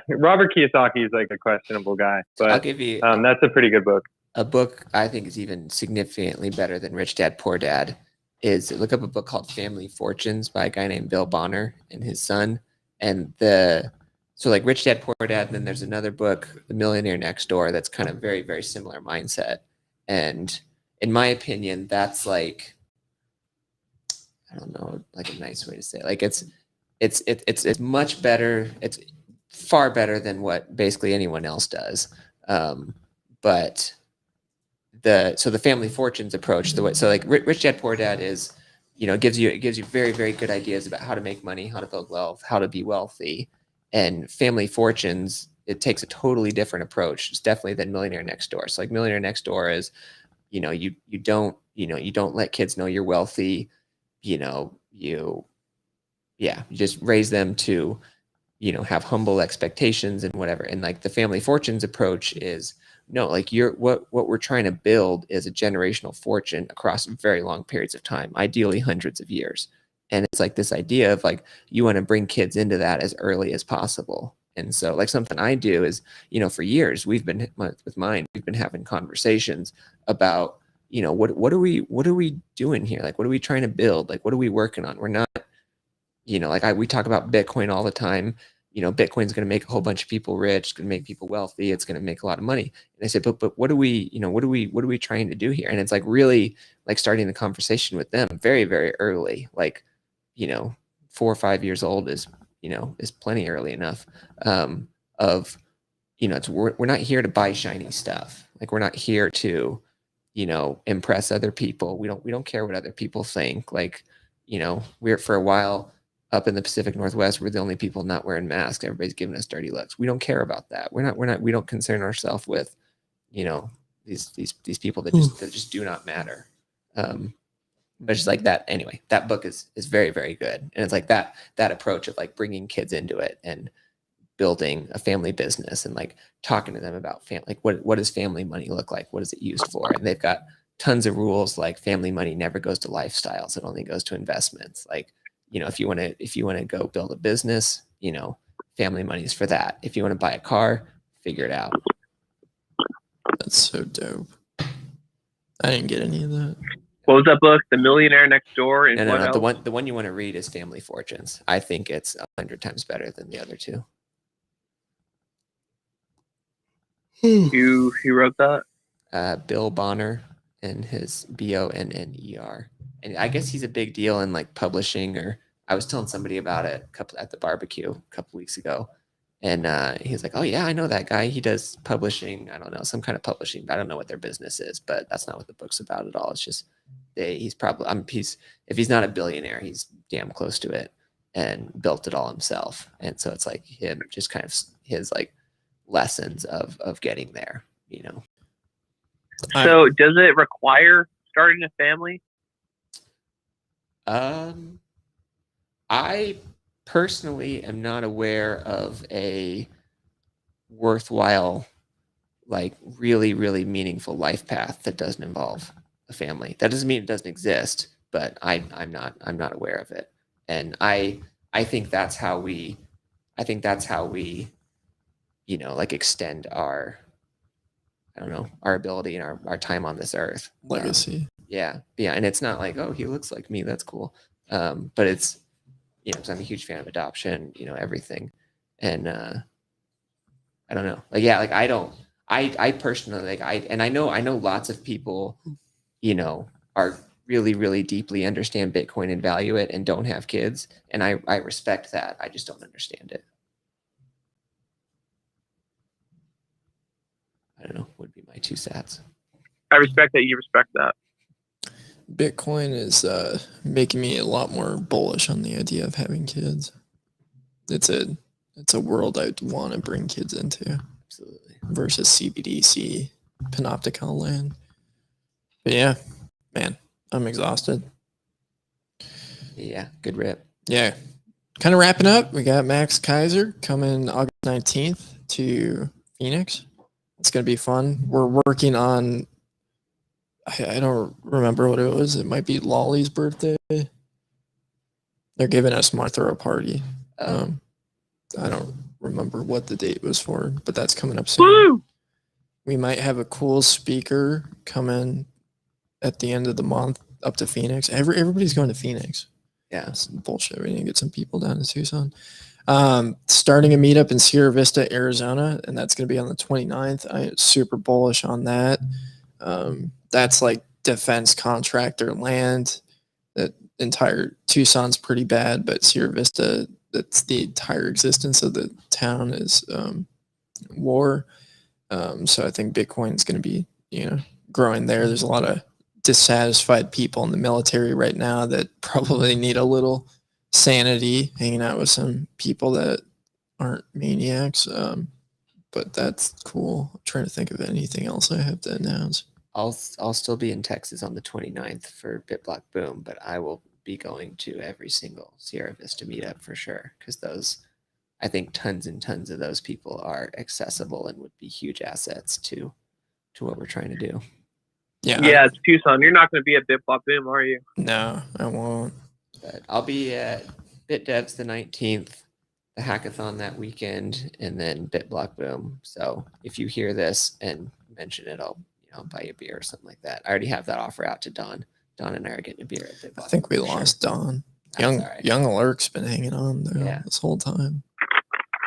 Robert Kiyosaki is like a questionable guy, but I'll give you that's a pretty good book. a book I think is even significantly better than Rich Dad Poor Dad. Is look up a book called Family Fortunes by a guy named Bill Bonner and his son. And so like Rich Dad Poor Dad, and then there's another book, The Millionaire Next Door, that's kind of very, very similar mindset. And in my opinion, that's like, I don't know, like a nice way to say it. Like it's much better. It's far better than what basically anyone else does. But the Family Fortunes approach, so like Rich Dad Poor Dad is, it gives you very, very good ideas about how to make money, how to build wealth, how to be wealthy. And Family Fortunes, it takes a totally different approach. It's definitely than Millionaire Next Door. So like Millionaire Next Door is, you don't let kids know you're wealthy. You just raise them to, have humble expectations and whatever. And like the Family Fortunes approach is, no, like what we're trying to build is a generational fortune across very long periods of time, ideally hundreds of years. And it's like this idea of like, you want to bring kids into that as early as possible. And so like something I do is, for years we've been having conversations about, what are we doing here? Like, what are we trying to build? Like, what are we working on? We're not, we talk about Bitcoin all the time. Bitcoin's going to make a whole bunch of people rich. It's going to make people wealthy. It's going to make a lot of money. And I said, but what are we trying to do here? And it's like really like starting the conversation with them very, very early, like, 4 or 5 years old is plenty early enough. We're not here to buy shiny stuff. Like we're not here to, impress other people. We don't care what other people think. Like, we're for a while up in the Pacific Northwest, we're the only people not wearing masks. Everybody's giving us dirty looks. We don't care about that. We don't concern ourselves with, the these people that just do not matter. But it's like that anyway. That book is very, very good, and it's like that approach of like bringing kids into it and building a family business and like talking to them about family, like what does family money look like? What is it used for? And they've got tons of rules, like family money never goes to lifestyles. It only goes to investments. Like, if you want to go build a business, family money is for that. If you want to buy a car, figure it out. That's so dope. I didn't get any of that. What was that book? The Millionaire Next Door? And No. what else? The one you want to read is Family Fortunes. I think it's 100 times better than the other two. Who wrote that? Bill Bonner, and his Bonner. And I guess he's a big deal in like publishing, or I was telling somebody about it at the barbecue a couple weeks ago. And he was like, "Oh yeah, I know that guy. He does publishing. I don't know, some kind of publishing. I don't know what their business is, but that's not what the book's about at all. It's just he's probably if he's not a billionaire, he's damn close to it, and built it all himself. And so it's like him, just kind of his like lessons of getting there, So does it require starting a family? I personally am not aware of a worthwhile, like really, really meaningful life path that doesn't involve a family. That doesn't mean it doesn't exist, but I'm not aware of it. And I think that's how we like extend our, I don't know, our ability and our time on this earth. Legacy. Yeah. And it's not like, oh, he looks like me, that's cool. But it's, because I'm a huge fan of adoption, everything. And I don't know. Like, yeah, like I personally, like I know lots of people, are really, really deeply understand Bitcoin and value it and don't have kids. And I respect that. I just don't understand it. I don't know, would be my 2 cents. I respect that you respect that. Bitcoin is making me a lot more bullish on the idea of having kids. It's a world I'd want to bring kids into. Absolutely. Versus CBDC, panopticon land. But yeah, man, I'm exhausted. Yeah, good rip. Yeah. Kind of wrapping up. We got Max Kaiser coming August 19th to Phoenix. It's going to be fun. We're working on, I don't remember what it was. It might be Lolly's birthday. They're giving us my throw party. I don't remember what the date was for, but that's coming up soon. Woo! We might have a cool speaker coming at the end of the month up to Phoenix. Everybody's going to Phoenix. Yeah. That's bullshit. We need to get some people down to Tucson. Starting a meetup in Sierra Vista, Arizona, and that's going to be on the 29th. I'm super bullish on that. That's like defense contractor land. That entire Tucson's pretty bad, but Sierra Vista, that's the entire existence of the town is war. So I think Bitcoin is going to be, growing there. There's a lot of dissatisfied people in the military right now that probably need a little sanity, hanging out with some people that aren't maniacs. But that's cool. I'm trying to think of anything else I have to announce. I'll still be in Texas on the 29th for BitBlock Boom, but I will be going to every single Sierra Vista meetup for sure, because I think tons and tons of those people are accessible and would be huge assets to what we're trying to do. Yeah, it's Tucson. You're not going to be at BitBlock Boom, are you? No, I won't. But I'll be at BitDevs the 19th, the hackathon that weekend, and then BitBlock Boom. So if you hear this and mention it, I'll buy you a beer or something like that. I already have that offer out to Don. Don and I are getting a beer at BitBlock. I think we lost Don. Young Lurk's been hanging on there this whole time.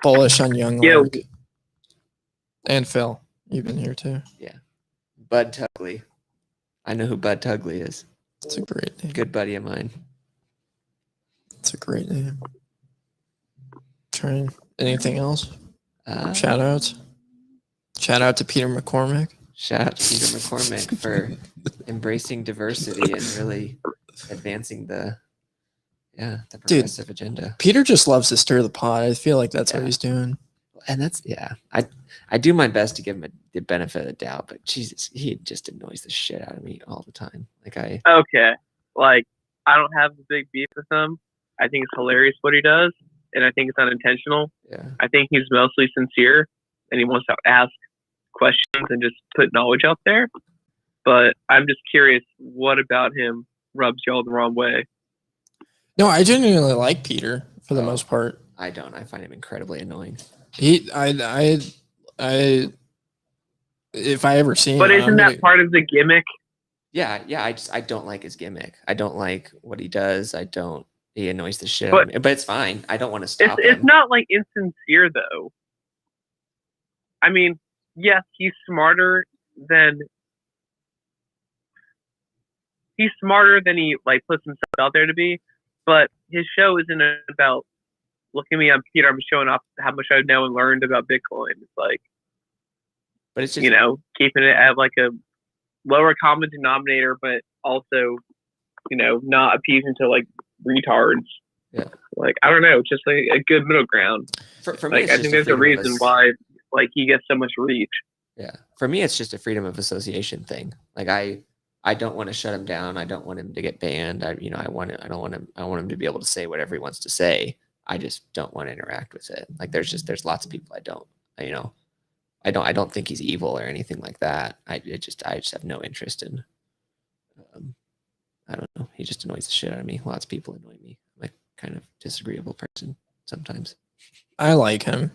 Bullish on Young Lurk. And Phil, you've been here too. Yeah. Bud Tugley. I know who Bud Tugley is. It's a great name. Good buddy of mine. It's a great name. Anything else? Shout outs? Shout out to Peter McCormick. Shout out to Peter McCormick for embracing diversity and really advancing the progressive agenda. Peter just loves to stir the pot. I feel like that's what he's doing. and that's I do my best to give him the benefit of the doubt, but Jesus, he just annoys the shit out of me all the time. Like Okay, like I don't have a big beef with him. I think it's hilarious what he does, and I think it's unintentional. yeah. I think he's mostly sincere, and he wants to ask questions and just put knowledge out there. But I'm just curious, what about him rubs y'all the wrong way? No, I genuinely like Peter for the most part. I don't. I find him incredibly annoying. If I ever see him, But isn't that part of the gimmick? Yeah. I don't like his gimmick. I don't like what he does. He annoys the shit out of me. But it's fine. I don't want to stop him. It's not like insincere though. I mean, yes, he's smarter than he like puts himself out there to be, but his show isn't about look at me, I'm Peter, I'm showing off how much I know and learned about Bitcoin. It's like, but it's just, keeping it at like a lower common denominator, but also, not appeasing to like retards. Yeah. Like, I don't know, just like a good middle ground. For me, I think there's a reason why like he gets so much reach. Yeah. For me, it's just a freedom of association thing. Like I don't want to shut him down. I don't want him to get banned. I want him to be able to say whatever he wants to say. I just don't want to interact with it. Like there's lots of people I don't think he's evil or anything like that. I just have no interest in. I don't know. He just annoys the shit out of me. Lots of people annoy me. I'm a kind of disagreeable person sometimes. I like him,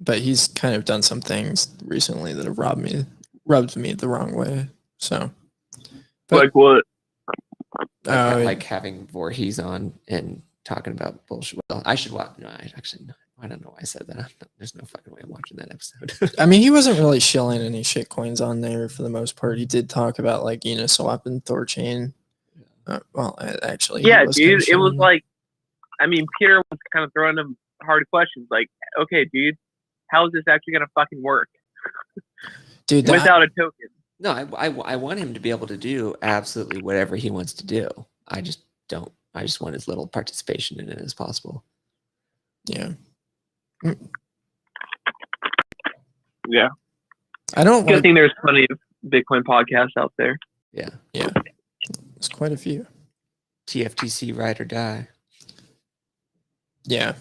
but he's kind of done some things recently that have rubbed me the wrong way. So, like what? Like having Voorhees on and talking about bullshit. Well, I should watch. No, I don't know why I said that. There's no fucking way I'm watching that episode. I mean, he wasn't really shilling any shit coins on there for the most part. He did talk about like Uniswap and Thorchain. Actually, yeah, dude, it was like, I mean, Peter was kind of throwing him hard questions. Like, okay, dude, how is this actually gonna fucking work? Dude, without a token. No, I want him to be able to do absolutely whatever he wants to do. I just don't. I just want as little participation in it as possible. Yeah. Yeah. I don't. Good thing there's plenty of Bitcoin podcasts out there. Yeah. Yeah. There's quite a few. TFTC Ride or Die. Yeah.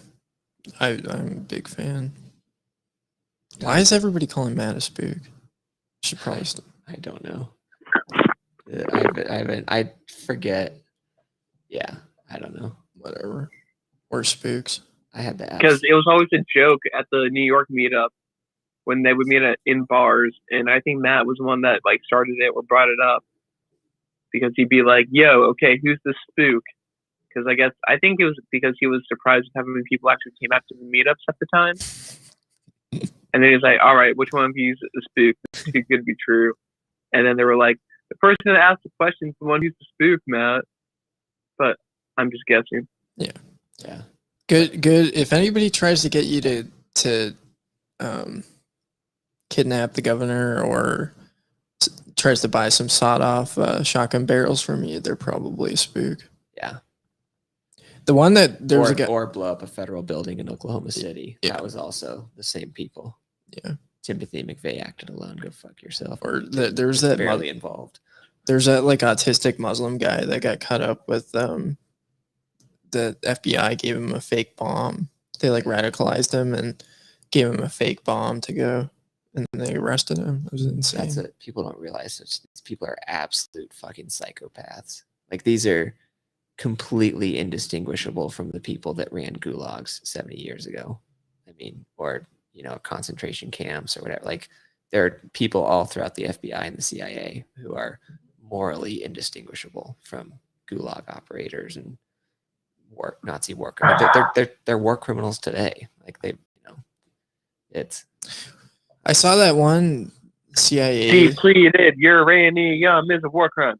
I'm a big fan. Why is everybody calling Matt a spook? Should probably stop. I don't know. I forget. Yeah, I don't know. Whatever. Or spooks. I had that because it was always a joke at the New York meetup when they would meet in bars, and I think Matt was the one that like started it or brought it up because he'd be like, "Yo, okay, who's the spook?" Because I think it was because he was surprised with how many people actually came out to the meetups at the time. And then he's like, all right, which one of you is a spook? It's too good to be true. And then they were like, the person that asked the question is the one who's the spook, Matt. But I'm just guessing. Yeah. Yeah. Good. If anybody tries to get you to kidnap the governor or tries to buy some sawed-off shotgun barrels from you, they're probably a spook. Yeah. The one that there was a guy, or blow up a federal building in Oklahoma City. Yeah. That was also the same people. Yeah. Timothy McVeigh acted alone. Go fuck yourself. Or there's that barely involved. There's that like autistic Muslim guy that got cut up with the FBI gave him a fake bomb. They like radicalized him and gave him a fake bomb to go, and then they arrested him. It was insane. That's what people don't realize. These people are absolute fucking psychopaths. Like these are completely indistinguishable from the people that ran gulags 70 years ago. I mean, or concentration camps or whatever. Like there are people all throughout the FBI and the CIA who are morally indistinguishable from gulag operators and Nazi war criminals. They're war criminals today. Like it's. I saw that one CIA depleted uranium is a war crime.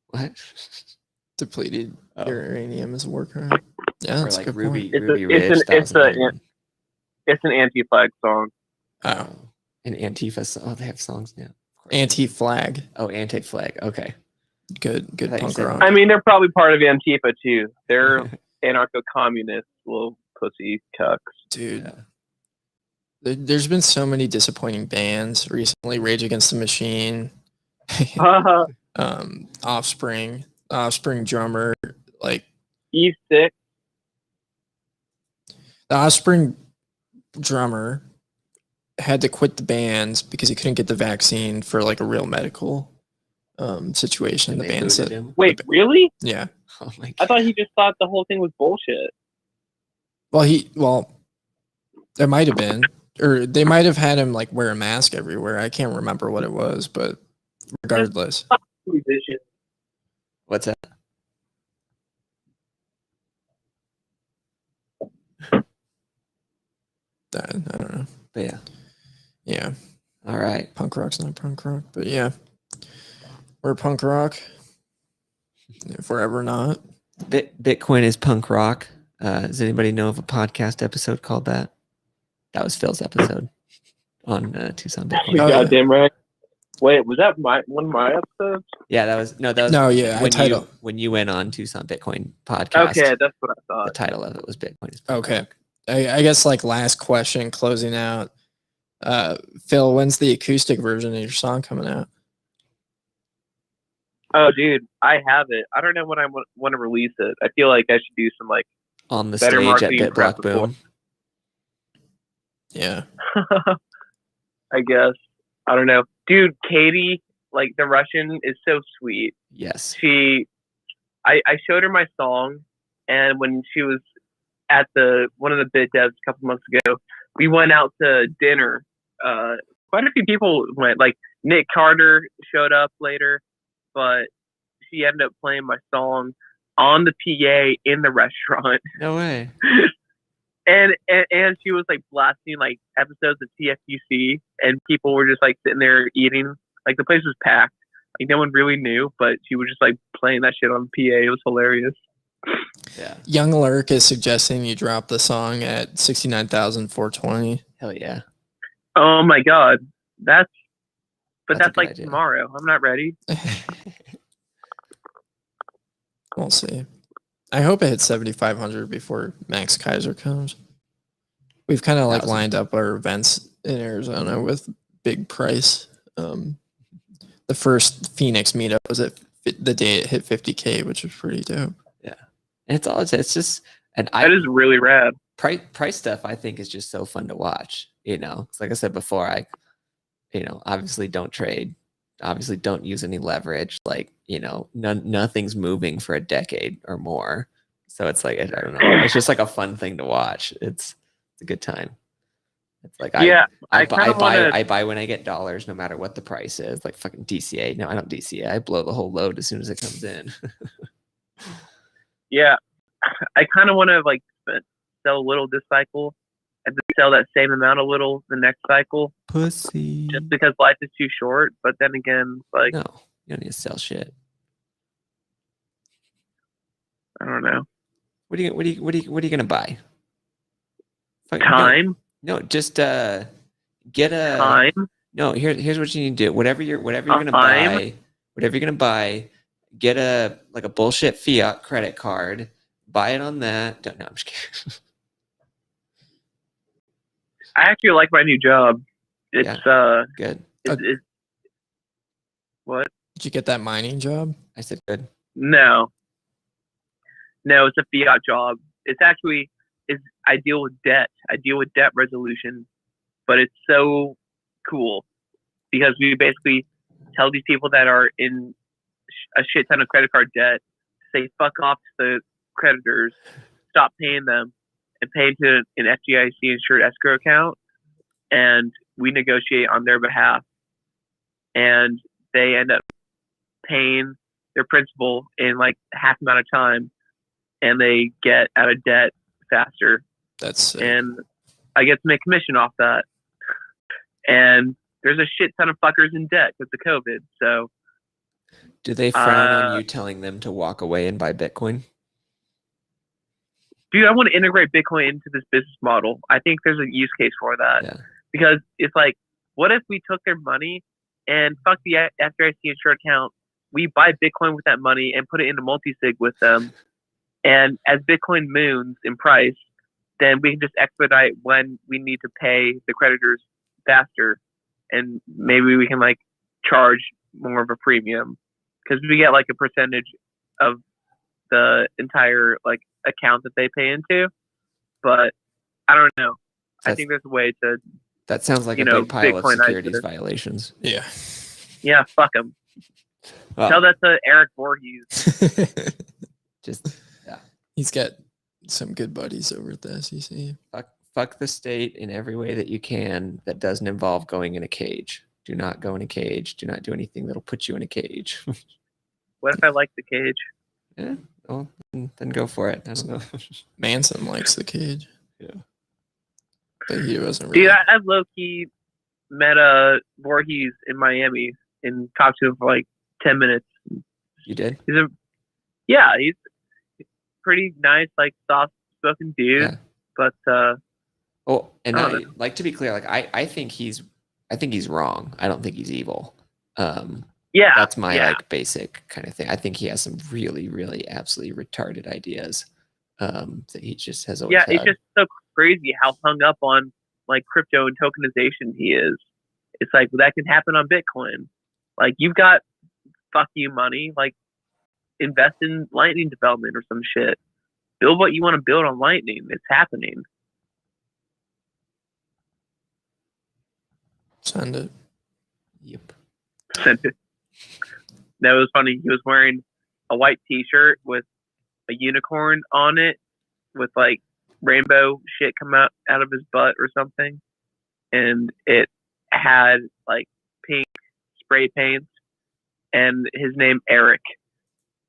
What? Depleted uranium is a war crime. Yeah, that's like a good Ruby point. Ridge. It's an anti-flag song. Oh, an Antifa song. Oh, they have songs now. Anti-flag. Oh, anti-flag. Okay. Good punk rock. I mean, they're probably part of Antifa too. They're anarcho-communist little pussy cucks. Dude. Yeah. There's been so many disappointing bands recently. Rage Against the Machine, Offspring drummer, like He's sick. the Offspring drummer had to quit the band because he couldn't get the vaccine for like a real medical situation. And The they band booted said, him. Wait, really? yeah. Oh my god. I thought he just thought the whole thing was bullshit. Well, there might have been, or they might have had him like wear a mask everywhere. I can't remember what it was, but regardless, Musician. What's that? I don't know. But yeah. Yeah, All right. punk rock's not punk rock, but yeah, we're punk rock. If we're ever not, Bitcoin is punk rock. Does anybody know of a podcast episode called that? That was Phil's episode on Tucson Bitcoin. You're Oh, yeah. goddamn right. Wait, was that one of my episodes? Yeah, that was No, yeah, when you went on Tucson Bitcoin podcast. Okay, that's what I The thought. title of it was Bitcoin is punk okay. rock. I guess like last question, closing out. Phil, when's the acoustic version of your song coming out? Oh, dude, I have it. I don't know when I want to release it. I feel like I should do some like On the better stage at marketing BitBlock prep before. Boom. Yeah. I guess. I don't know. Dude, Katie, like the Russian, is so sweet. Yes. I showed her my song, and when she was at one of the bit devs a couple months ago, we went out to dinner. Quite a few people went. Like Nick Carter showed up later, but she ended up playing my song on the PA in the restaurant. No way. And she was like blasting like episodes of TFUC, and people were just like sitting there eating. Like the place was packed. Like no one really knew, but she was just like playing that shit on PA. It was hilarious. Yeah. Young Lurk is suggesting you drop the song at 69,420. Hell yeah. Oh my god, that's That's a good like idea. tomorrow. I'm not ready. We'll see. I hope it hits 7,500 before Max Kaiser comes. We've kind of like 1,000. lined up our events in Arizona with big price. The first Phoenix meetup was at the day it hit 50K, which was pretty dope. It's just, and That is really rad. price stuff I think is just so fun to watch. You know, it's like I said before, I obviously don't trade, obviously don't use any leverage. Like, nothing's moving for a decade or more. So it's like, I don't know. It's just like a fun thing to watch. It's a good time. It's like, Yeah, I kinda wanna- buy when I get dollars, no matter what the price is. Like fucking DCA. No, I don't DCA. I blow the whole load as soon as it comes in. Yeah, I kind of want to like sell a little this cycle and then sell that same amount a little the next cycle, Pussy. just because life is too short. But then again, like No, you don't need to sell shit. I don't know, What are you gonna buy? Fucking- time, No, just get a time. No, here's what you need to do. Whatever you're gonna Time. buy, get a bullshit fiat credit card, buy it on that. No, I'm just kidding. I actually like my new job. It's Good. it's what? Did you get that mining job? I said good. No, it's a fiat job. It's actually I deal with debt. I deal with debt resolution, but it's so cool because we basically tell these people that are in a shit ton of credit card debt, say fuck off to the creditors, stop paying them, and pay into an FDIC insured escrow account, and we negotiate on their behalf, and they end up paying their principal in like half amount of time, and they get out of debt faster, That's sick. and I get to make commission off that. And there's a shit ton of fuckers in debt because of COVID. So Do they frown on you telling them to walk away and buy Bitcoin? dude, I want to integrate Bitcoin into this business model. I think there's a use case for that. Yeah. Because it's like, what if we took their money and fuck the FDIC insured account, we buy Bitcoin with that money and put it into multi-sig with them, and as Bitcoin moons in price, then we can just expedite when we need to pay the creditors faster, and maybe we can like charge more of a premium because we get like a percentage of the entire like account that they pay into. But I don't know. I think there's a way to. That sounds like you a know, big pile of Bitcoin securities ISIS. violations. Yeah. Yeah, fuck them. Well, Tell that to Eric Voorhees. just He's got some good buddies over at the SEC. fuck the state in every way that you can that doesn't involve going in a cage. Do not go in a cage. Do not do anything that'll put you in a cage. What if I like the cage? Yeah, well, then go for it. I don't know. Manson likes the cage. Yeah. But he wasn't really. Dude, I low-key met Voorhees in Miami and talked to him for like 10 minutes. You did? He's pretty nice, like soft-spoken dude. Yeah. But Oh, and I I, don't know. like to be clear, like I think he's wrong. I don't think he's evil. yeah, That's my yeah. like basic kind of thing. I think he has some really, really absolutely retarded ideas that he just has always Yeah, had. it's just so crazy how hung up on like crypto and tokenization he is. It's like that can happen on Bitcoin. Like you've got fuck you money, like invest in Lightning development or some shit. Build what you want to build on Lightning. It's happening. Send it. Yep. That was funny. He was wearing a white T-shirt with a unicorn on it, with like rainbow shit come out of his butt or something, and it had like pink spray paint and his name Eric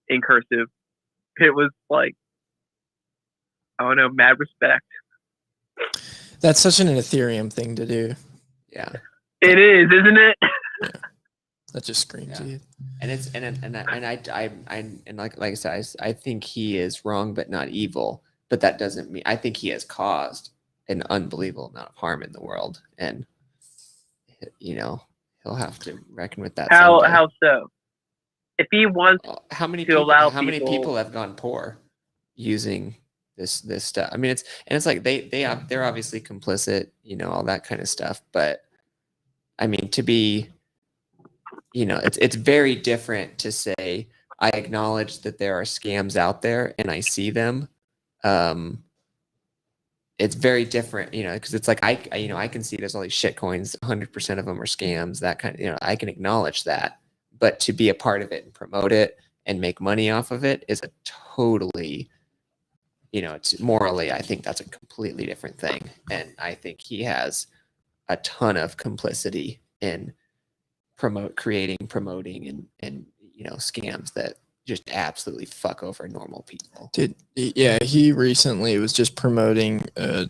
in cursive. It was like, I don't know, mad respect. That's such an Ethereum thing to do. Yeah. It is, isn't it? That just screams Yeah. you. And it's and like I said, I think he is wrong but not evil. But that doesn't mean I think he has caused an unbelievable amount of harm in the world, and you know he'll have to reckon with that. someday. How so? If he wants How many to people? allow How many people- people have gone poor using this stuff? I mean, it's like they're obviously complicit, all that kind of stuff. But I mean, to be, it's very different to say I acknowledge that there are scams out there and I see them. It's very different, because it's like I can see there's all these shit coins. 100% of them are scams. That kind of, I can acknowledge that. But to be a part of it and promote it and make money off of it is a totally, it's morally, I think that's a completely different thing. And I think he has a ton of complicity in promoting and scams that just absolutely fuck over normal people. Dude, yeah, he recently was just promoting a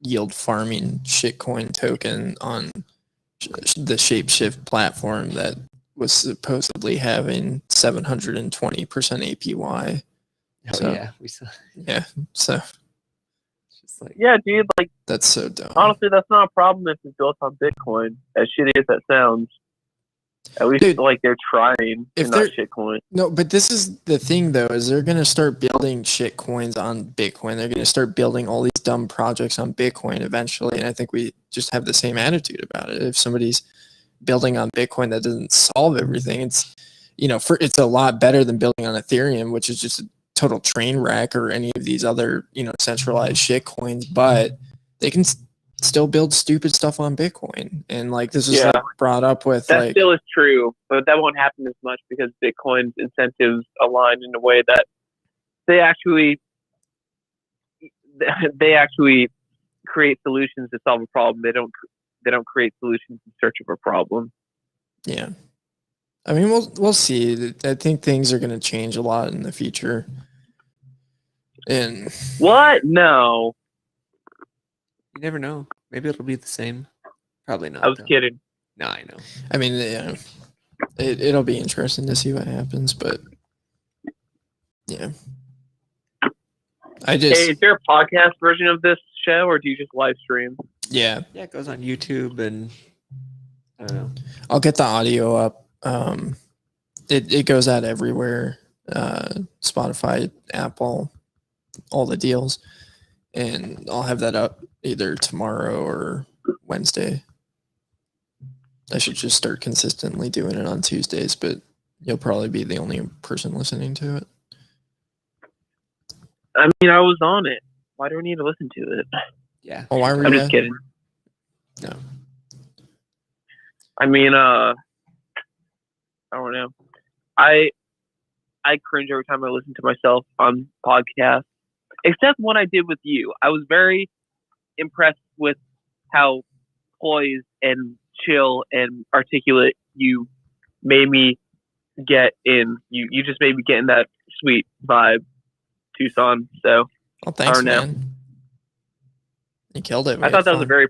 yield farming shitcoin token on the Shapeshift platform that was supposedly having 720% APY. Oh So- yeah, we saw. Yeah, so It's just like Yeah, dude, like that's so dumb. honestly that's not a problem if it's built on Bitcoin. As shitty as that sounds. At least Dude, like they're trying if and not they're- shitcoin. No, but this is the thing though, is they're gonna start building shit coins on Bitcoin. They're gonna start building all these dumb projects on Bitcoin eventually. And I think we just have the same attitude about it. If somebody's building on Bitcoin that doesn't solve everything, it's it's a lot better than building on Ethereum, which is just a total train wreck, or any of these other, centralized shit coins, but they can still build stupid stuff on Bitcoin. And like this is Yeah. like brought up with That like still is true, but that won't happen as much because Bitcoin's incentives align in a way that they actually create solutions to solve a problem. They don't create solutions in search of a problem. Yeah. I mean, we'll see. I think things are going to change a lot in the future. And What? No, you never know. Maybe it'll be the same. Probably not. I was though. kidding. No, I know. I mean, yeah, it'll be interesting to see what happens, but yeah. I just, Hey, is there a podcast version of this show, or do you just live stream? yeah, Yeah, it goes on YouTube and I don't know. I'll get the audio up. It goes out everywhere. Spotify, Apple, all the deals. and I'll have that up either tomorrow or Wednesday. I should just start consistently doing it on Tuesdays, but you'll probably be the only person listening to it. I mean, I was on it. Why do we need to listen to it? Yeah. Oh, why were I'm you? just kidding. No. I mean, I don't know. I cringe every time I listen to myself on podcasts, except one I did with you. I was very impressed with how poised and chill and articulate you made me get in. You just made me get in that sweet vibe, Tucson. So Oh, thanks, I don't know. man. You killed it. I thought that was a very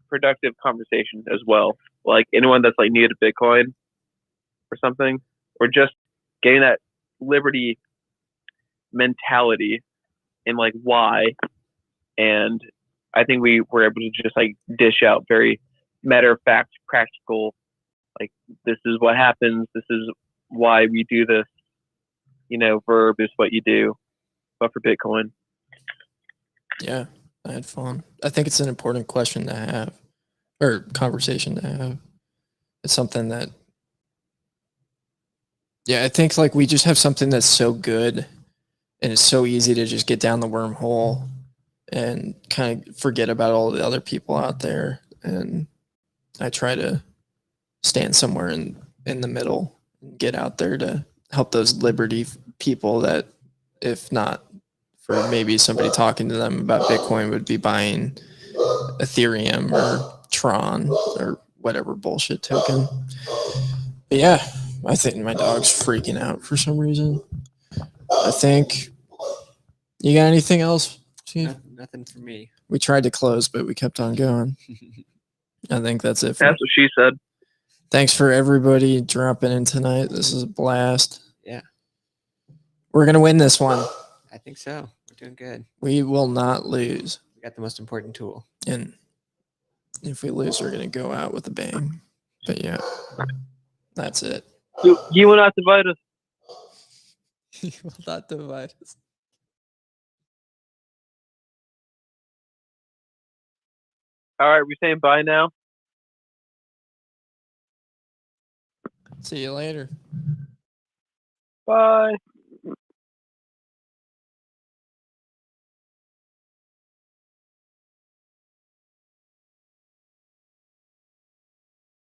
productive conversation as well. Like anyone that's like new to Bitcoin or something, or just getting that liberty mentality and like why. And I think we were able to just like dish out very matter of fact, practical, like this is what happens, this is why we do this, verb is what you do, but for Bitcoin. Yeah, I had fun. I think it's an important question to have, or conversation to have. It's something that, yeah, I think like we just have something that's so good and it's so easy to just get down the wormhole and kind of forget about all the other people out there. And I try to stand somewhere in the middle and get out there to help those liberty people that, if not for maybe somebody talking to them about Bitcoin, would be buying Ethereum or Tron or whatever bullshit token. But yeah, I think my dog's freaking out for some reason. I think you got anything else, Chief? Nothing for me. We tried to close, but we kept on going. I think that's it. That's what she said. Thanks for everybody dropping in tonight. This is a blast. Yeah. We're going to win this one. I think so. We're doing good. We will not lose. We got the most important tool. And if we lose, we're going to go out with a bang. But yeah, that's it. You will not divide us. You will not divide us. All right, we saying bye now? See you later. Bye.